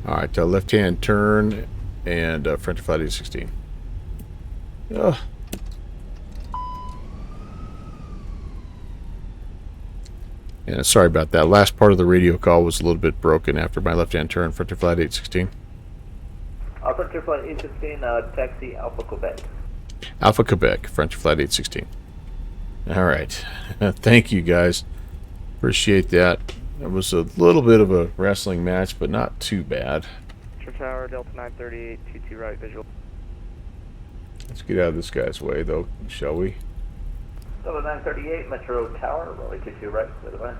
Alright, left-hand turn and Frontier Flight 816. And sorry about that. Last part of the radio call was a little bit broken after my left-hand turn, Frontier Flight 816.
Frontier Flight 816, taxi Alpha Quebec.
Alpha Quebec, Frontier Flight 816. Alright. Thank you, guys. Appreciate that. It was a little bit of a wrestling match, but not too bad.
Tower, Delta 938, 22 right, visual.
Let's get out of this guy's way, though, shall we?
Delta 938, Metro Tower, runway 22 right, clear to land.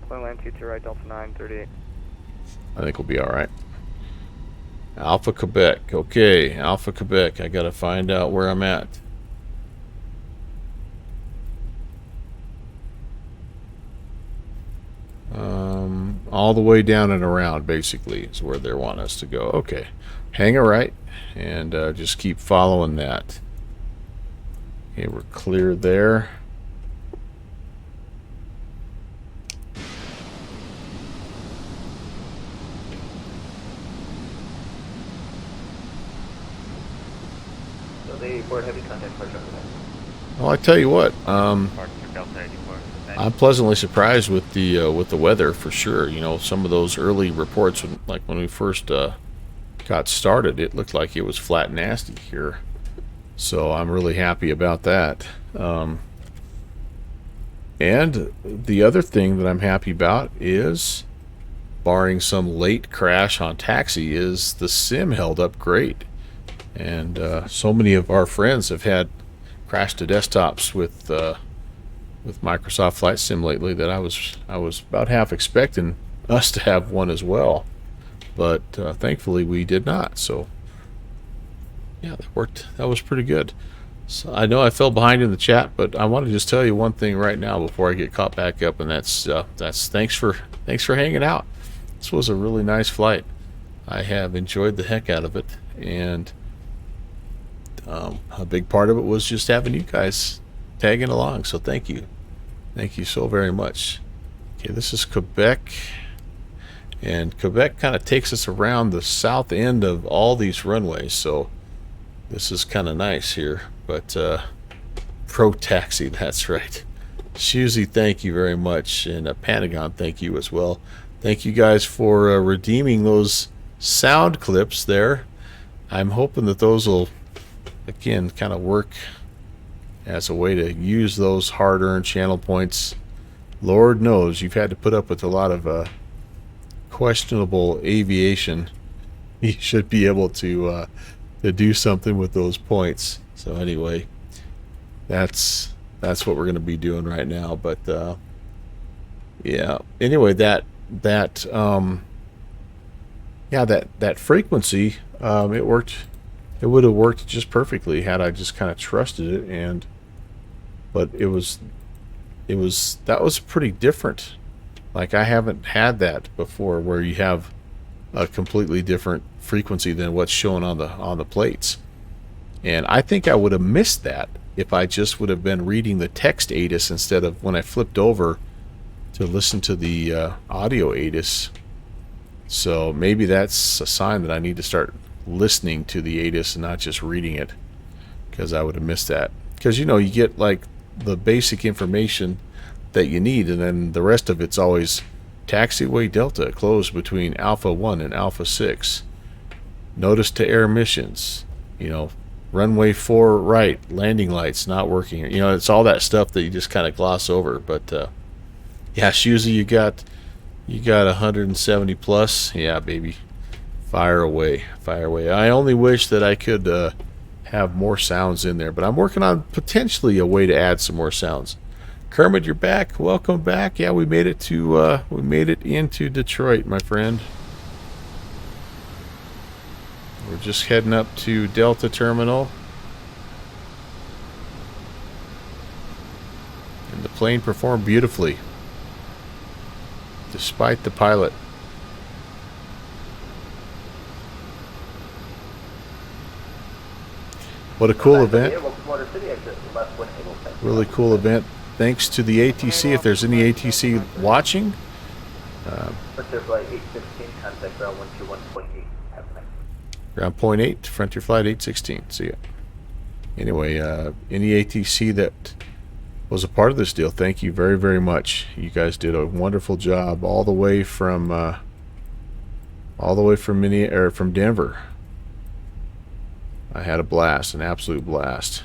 Clear land 22 right, Delta 938.
I think we'll be alright. Alpha Quebec. Okay, Alpha Quebec. I gotta find out where I'm at. All the way down and around, basically, is where they want us to go. Okay, hang a right, and just keep following that. Okay, we're clear there.
So they report heavy contact for Delta.
Well, I tell you what, I'm pleasantly surprised with the weather for sure. You know, some of those early reports, when we first got started, it looked like it was flat nasty here. So I'm really happy about that. And the other thing that I'm happy about is, barring some late crash on taxi, is the sim held up great. And so many of our friends have had crash to desktops with Microsoft Flight Sim lately that I was about half expecting us to have one as well, but thankfully we did not. So yeah, that worked. That was pretty good. So I know I fell behind in the chat, but I want to just tell you one thing right now before I get caught back up, and that's thanks for hanging out. This was a really nice flight. I have enjoyed the heck out of it, and a big part of it was just having you guys tagging along. So thank you so very much. Okay, this is Quebec, and Quebec kind of takes us around the south end of all these runways, so this is kind of nice here. But Pro Taxi, that's right. Shuzi, thank you very much, and Pentagon, thank you as well. Thank you guys for redeeming those sound clips there. I'm hoping that those will, again, kind of work as a way to use those hard-earned channel points. Lord knows you've had to put up with a lot of questionable aviation. You should be able to do something with those points. So anyway, that's what we're going to be doing right now. But yeah. Anyway, that frequency, it worked. It would have worked just perfectly had I just kind of trusted it, but that was pretty different. Like, I haven't had that before, where you have a completely different frequency than what's shown on the plates. And I think I would have missed that if I just would have been reading the text ATIS instead of when I flipped over to listen to the audio ATIS. So maybe that's a sign that I need to start listening to the ATIS and not just reading it, because I would have missed that. Because, you know, you get like the basic information that you need, and then the rest of it's always taxiway Delta closed between Alpha 1 and Alpha 6. Notice to air missions. You know, runway 4 right, landing lights not working. You know, it's all that stuff that you just kind of gloss over. But yeah, Shuzi, you got 170 plus. Yeah, baby. Fire away. Fire away. I only wish that I could have more sounds in there, but I'm working on potentially a way to add some more sounds. Kermit, you're back. Welcome back. Yeah, we made it into Detroit, my friend. We're just heading up to Delta Terminal. And the plane performed beautifully, despite the pilot. What a cool event. Really cool event. Thanks to the ATC. If there's any ATC watching.
Frontier Flight 816, contact ground 121.8.
Ground point 8, Frontier Flight 816. See ya. Anyway, any ATC that was a part of this deal, thank you very, very much. You guys did a wonderful job all the way from from Denver. I had a blast, an absolute blast.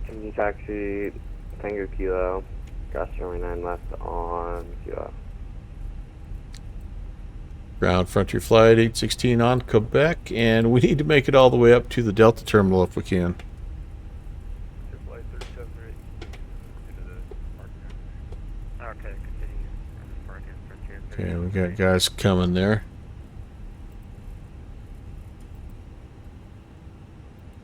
Can you taxi Tango Kilo, cross runway 9 left on Kilo.
Ground Frontier Flight 816 on Quebec, and we need to make it all the way up to the Delta Terminal if we can.
Okay, continue. Frontier
Okay, we got guys coming there.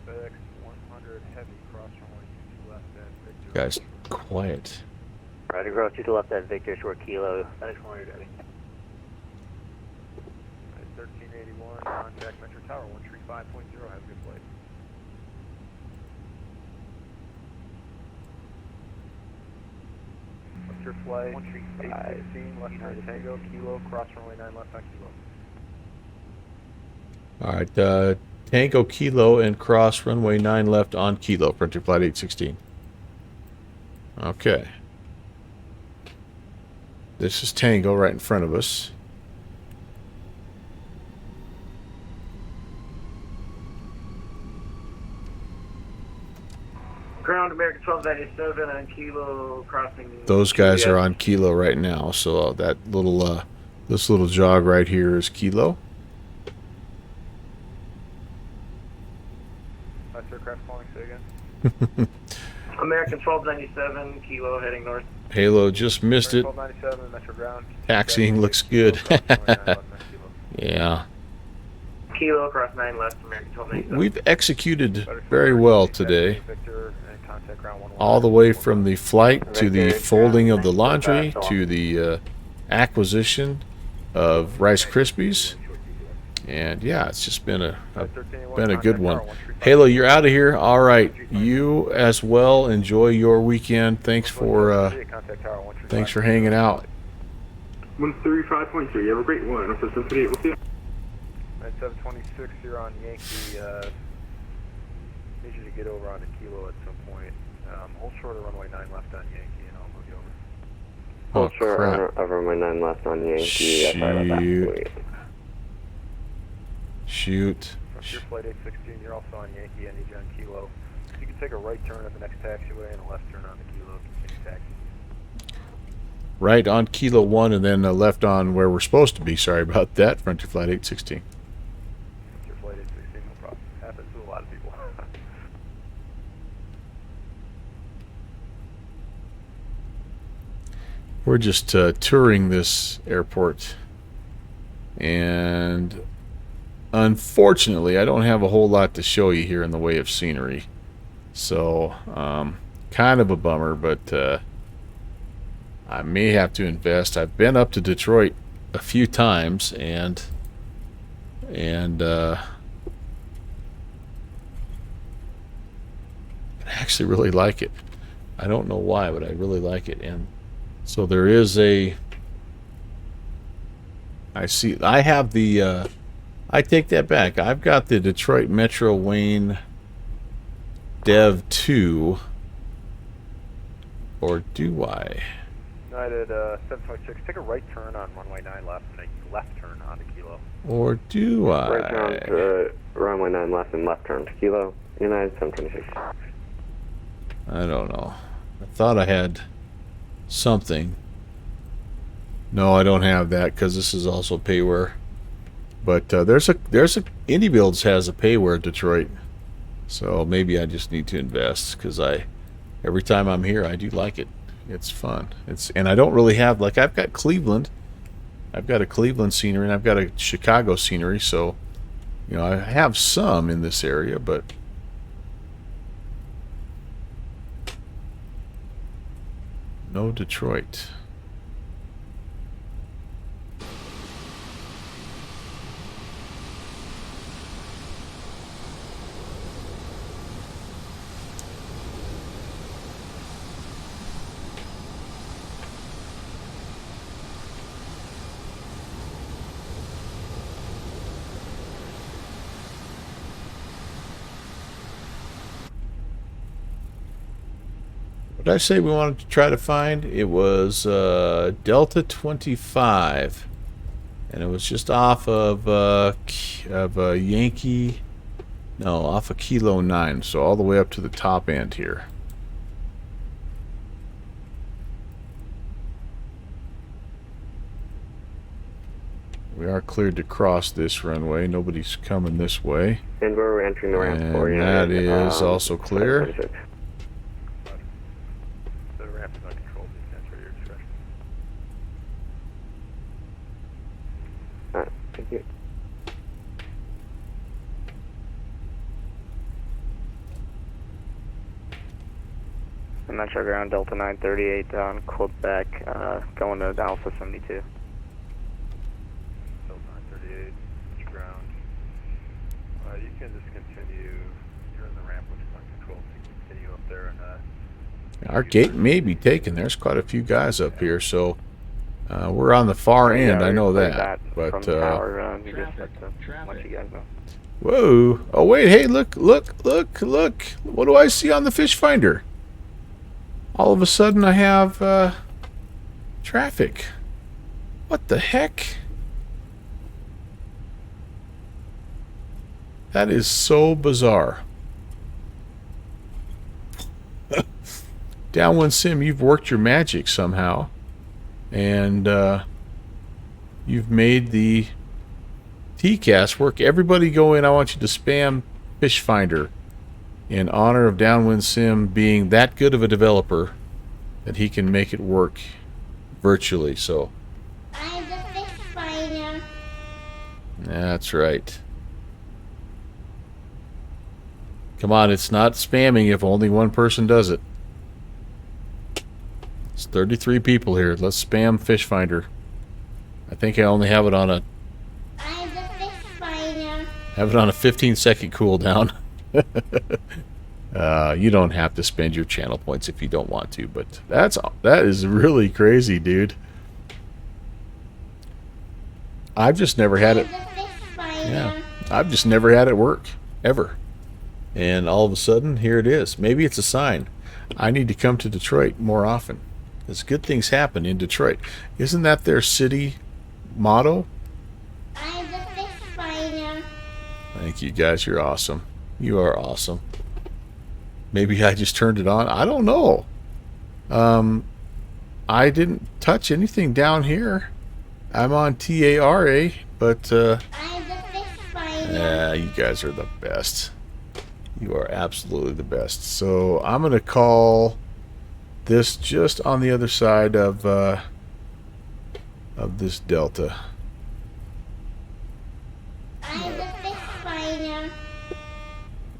FedEx 100 heavy cross runway 22 left at Victor.
Guys, quiet.
Right across 2 to left at Victor, short kilo, FedEx 100 heavy.
1381, contact Metro Tower 135.0, have a good flight. What's your flight? 816, left turn Tango, kilo, cross runway 9 left on kilo.
All right, Tango Kilo and cross runway 9 left on Kilo, Frontier Flight 816. Okay. This is Tango right in front of us.
Ground American 1297 on Kilo crossing.
Those guys are on Kilo right now, so that little this little jog right here is Kilo.
Nice aircraft calling, say again.
American 1297, Kilo heading north.
Halo just missed it.
1297, Metro Ground.
Taxiing looks good. Yeah.
Kilo across 9 left, American 1297.
We've executed very well today. All the way from the flight to the folding of the laundry to the acquisition of Rice Krispies. And yeah, it's just been a good one. Halo, you're out of here. All right, you as well. Enjoy your weekend. Thanks for hanging out.
135.3. You have a great one. We'll see you.
726, you're on Yankee. Need you to get over onto Kilo at some point. Hold short of runway 9 left on Yankee, and I'll move you over.
Oh, crap.
Of runway 9 left on Yankee.
Shoot.
Frontier Flight 816, you're also on Yankee. I need you on Kilo. You can take a right turn at the next taxiway and a left turn on the Kilo. Continue taxi.
Right on Kilo 1 and then left on where we're supposed to be. Sorry about that. Frontier Flight 816.
Frontier Flight 816, no problem. Happens to a lot of people.
We're just touring this airport, and unfortunately I don't have a whole lot to show you here in the way of scenery, so kind of a bummer, but I may have to invest. I've been up to Detroit a few times, and I actually really like it. I don't know why, but I really like it. And so there is I have the I take that back. I've got the Detroit Metro Wayne Dev 2, or do I?
United 726, take a right turn on runway 9 left and a left turn onto Kilo.
Or do I?
Right turn to runway 9 left and left turn to Kilo. United 726.
I don't know. I thought I had something. No, I don't have that because this is also payware. But there's a Indie Builds has a payware Detroit, so maybe I just need to invest because every time I'm here I do like it. It's fun. And I don't really have, like, I've got Cleveland. I've got a Cleveland scenery and I've got a Chicago scenery, so you know I have some in this area, but no Detroit. What did I say we wanted to try to find? It was Delta 25, and it was just off of Yankee, no, off of Kilo 9, so all the way up to the top end here. We are cleared to cross this runway. Nobody's coming this way.
And we're entering the ramp for you.
And that is also clear.
Metro ground Delta 938 on Quebec, going to Alpha 72.
Delta 938, Metro ground. You can just continue. You're in the ramp with flight control, so you can continue up there and.
Our gate may be taken. There's quite a few guys up here, so we're on the far end. I know that. But
from the tower, you just have to let you guys know.
whoa! Oh wait! Hey, look! What do I see on the fish finder? All of a sudden, I have traffic. What the heck? That is so bizarre. Downwind Sim, you've worked your magic somehow, and you've made the TCAS work. Everybody go in. I want you to spam Fish Finder in honor of Downwind Sim being that good of a developer that he can make it work virtually. So
I'm the fish finder.
that's right. Come on, it's not spamming if only one person does it. It's 33 people here. Let's spam Fish Finder. I think I only have it on a...
I'm the fish finder.
Have it on a 15-second cooldown. You don't have to spend your channel points if you don't want to, but that is really crazy, dude. I've just never had it. Yeah, I've just never had it work ever, and all of a sudden here it is. Maybe it's a sign. I need to come to Detroit more often. Because good things happen in Detroit. Isn't that their city motto?
I'm the fish finder.
Thank you guys. You're awesome. You are awesome. Maybe I just turned it on. I don't know. I didn't touch anything down here. I'm on TARA, but
I'm the fish finder.
yeah, you guys are the best. You are absolutely the best. So I'm gonna call this just on the other side of this delta.
I'm the fish finder.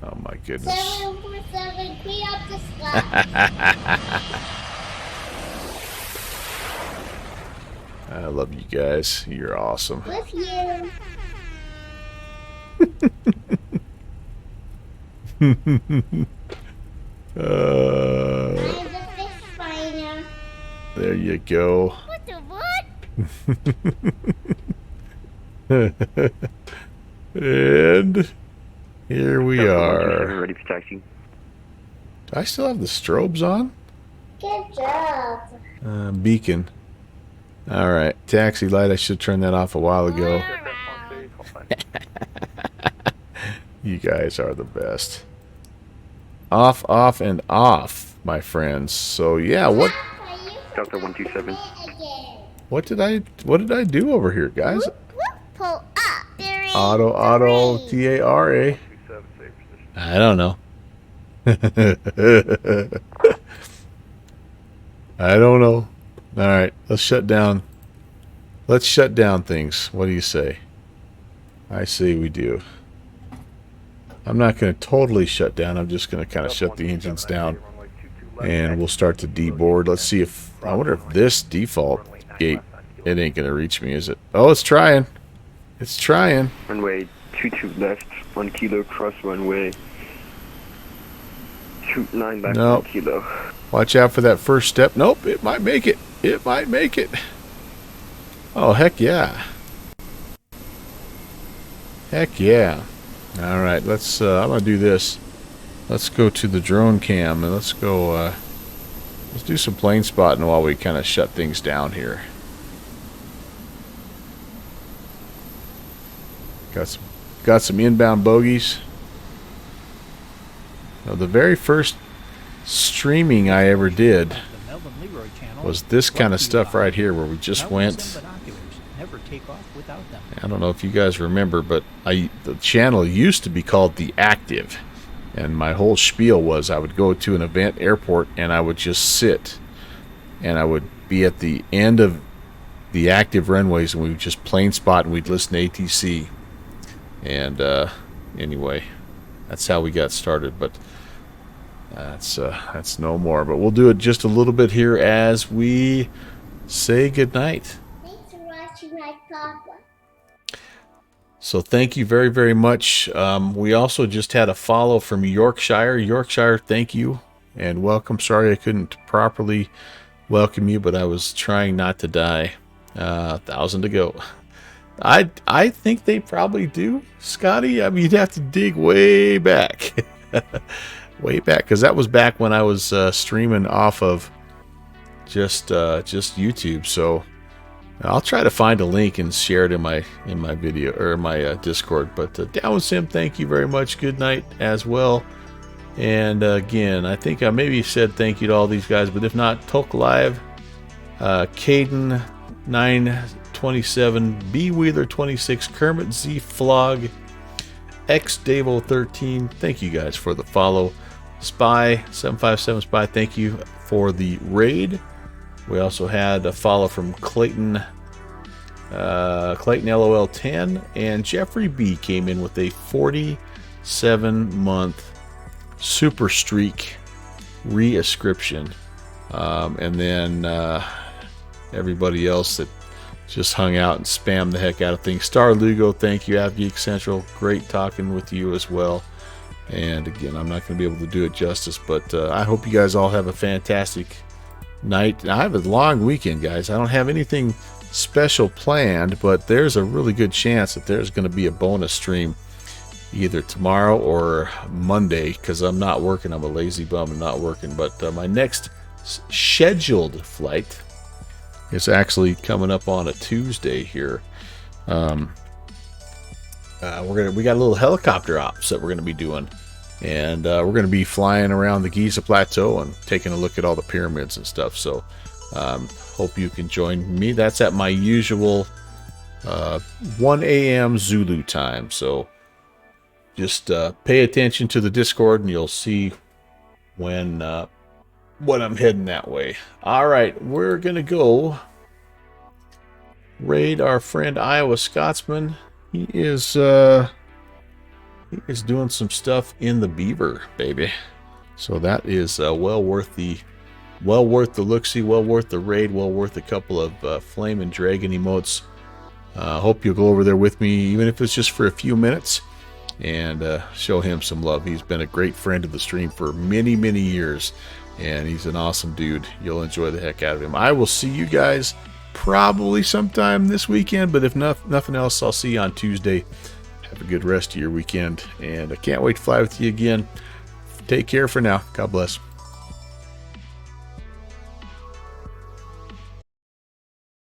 Oh my goodness.
747, clean up the sky.
I love you guys. You're awesome.
With you. I'm the fish finder.
There you go.
What the what?
And here we are.
Ready for taxi.
Do I still have the strobes on?
Good job.
Beacon. Alright, taxi light. I should turn that off a while ago. You guys are the best. Off, off, and off, my friends. So yeah, what
Delta 127.
what did I do over here, guys?
Pull up. There is
Auto TARA. I don't know. I don't know. All right, let's shut down. Let's shut down things. What do you say? I say we do. I'm not going to totally shut down. I'm just going to kind of shut the engines down, and we'll start to deboard. Let's see if I wonder if this default gate, it ain't going to reach me, is it? Oh, it's trying. It's trying.
Runway 22 left, 1 kilo, cross runway 29 back,
Nope.
1 kilo.
Watch out for that first step. Nope, it might make it. It might make it. Oh, heck yeah. Heck yeah. All right, let's, I'm going to do this. Let's go to the drone cam, and let's go, let's do some plane spotting while we kind of shut things down here. Got some inbound bogeys. Now, the very first streaming I ever did was this kind of stuff right here, where we just went.
Never take off without them.
I don't know if you guys remember, but the channel used to be called The Active, and my whole spiel was I would go to an event airport and I would just sit, and I would be at the end of the active runways, and we would just plane spot and we'd listen to ATC. And anyway, that's how we got started. But That's no more. But we'll do it just a little bit here as we say goodnight.
Thanks for watching my papa.
So thank you very, very much. We also just had a follow from Yorkshire. Yorkshire, thank you and welcome. Sorry I couldn't properly welcome you, but I was trying not to die. 1,000 to go. I think they probably do, Scotty. I mean, you'd have to dig way back. Way back, because that was back when I was streaming off of just YouTube. So I'll try to find a link and share it in my video or my Discord. But Down Sim, thank you very much. Good night as well. And again, I think I maybe said thank you to all these guys, but if not, Toke Live, KDEN 927, B Wheeler 26, Kermit Z Flog, X Davo 13. Thank you guys for the follow. Spy 757 Spy, thank you for the raid. We also had a follow from Clayton LOL 10, and Jeffrey B came in with a 47-month super streak re-ascription, and then everybody else that just hung out and spammed the heck out of things. Star Lugo, thank you. AvGeek Central, great talking with you as well. And again, I'm not going to be able to do it justice, but I hope you guys all have a fantastic night. I have a long weekend, guys. I don't have anything special planned, but there's a really good chance that there's going to be a bonus stream either tomorrow or Monday, because I'm not working. I'm a lazy bum and not working. But my next scheduled flight is actually coming up on a Tuesday here. We got a little helicopter ops that we're going to be doing, and we're going to be flying around the Giza Plateau and taking a look at all the pyramids and stuff. So hope you can join me. That's at my usual 1 a.m. Zulu time. So just pay attention to the Discord and you'll see when I'm heading that way. All right, we're going to go raid our friend Iowa Scotsman. He is doing some stuff in the Beaver, baby. So that is well worth the look-see, well worth the raid, well worth a couple of Flame and Dragon emotes. Hope you'll go over there with me, even if it's just for a few minutes, and show him some love. He's been a great friend of the stream for many, many years, and he's an awesome dude. You'll enjoy the heck out of him. I will see you guys probably sometime this weekend, but if nothing else, I'll see you on Tuesday. Have a good rest of your weekend, and I can't wait to fly with you again. Take care for now. God bless.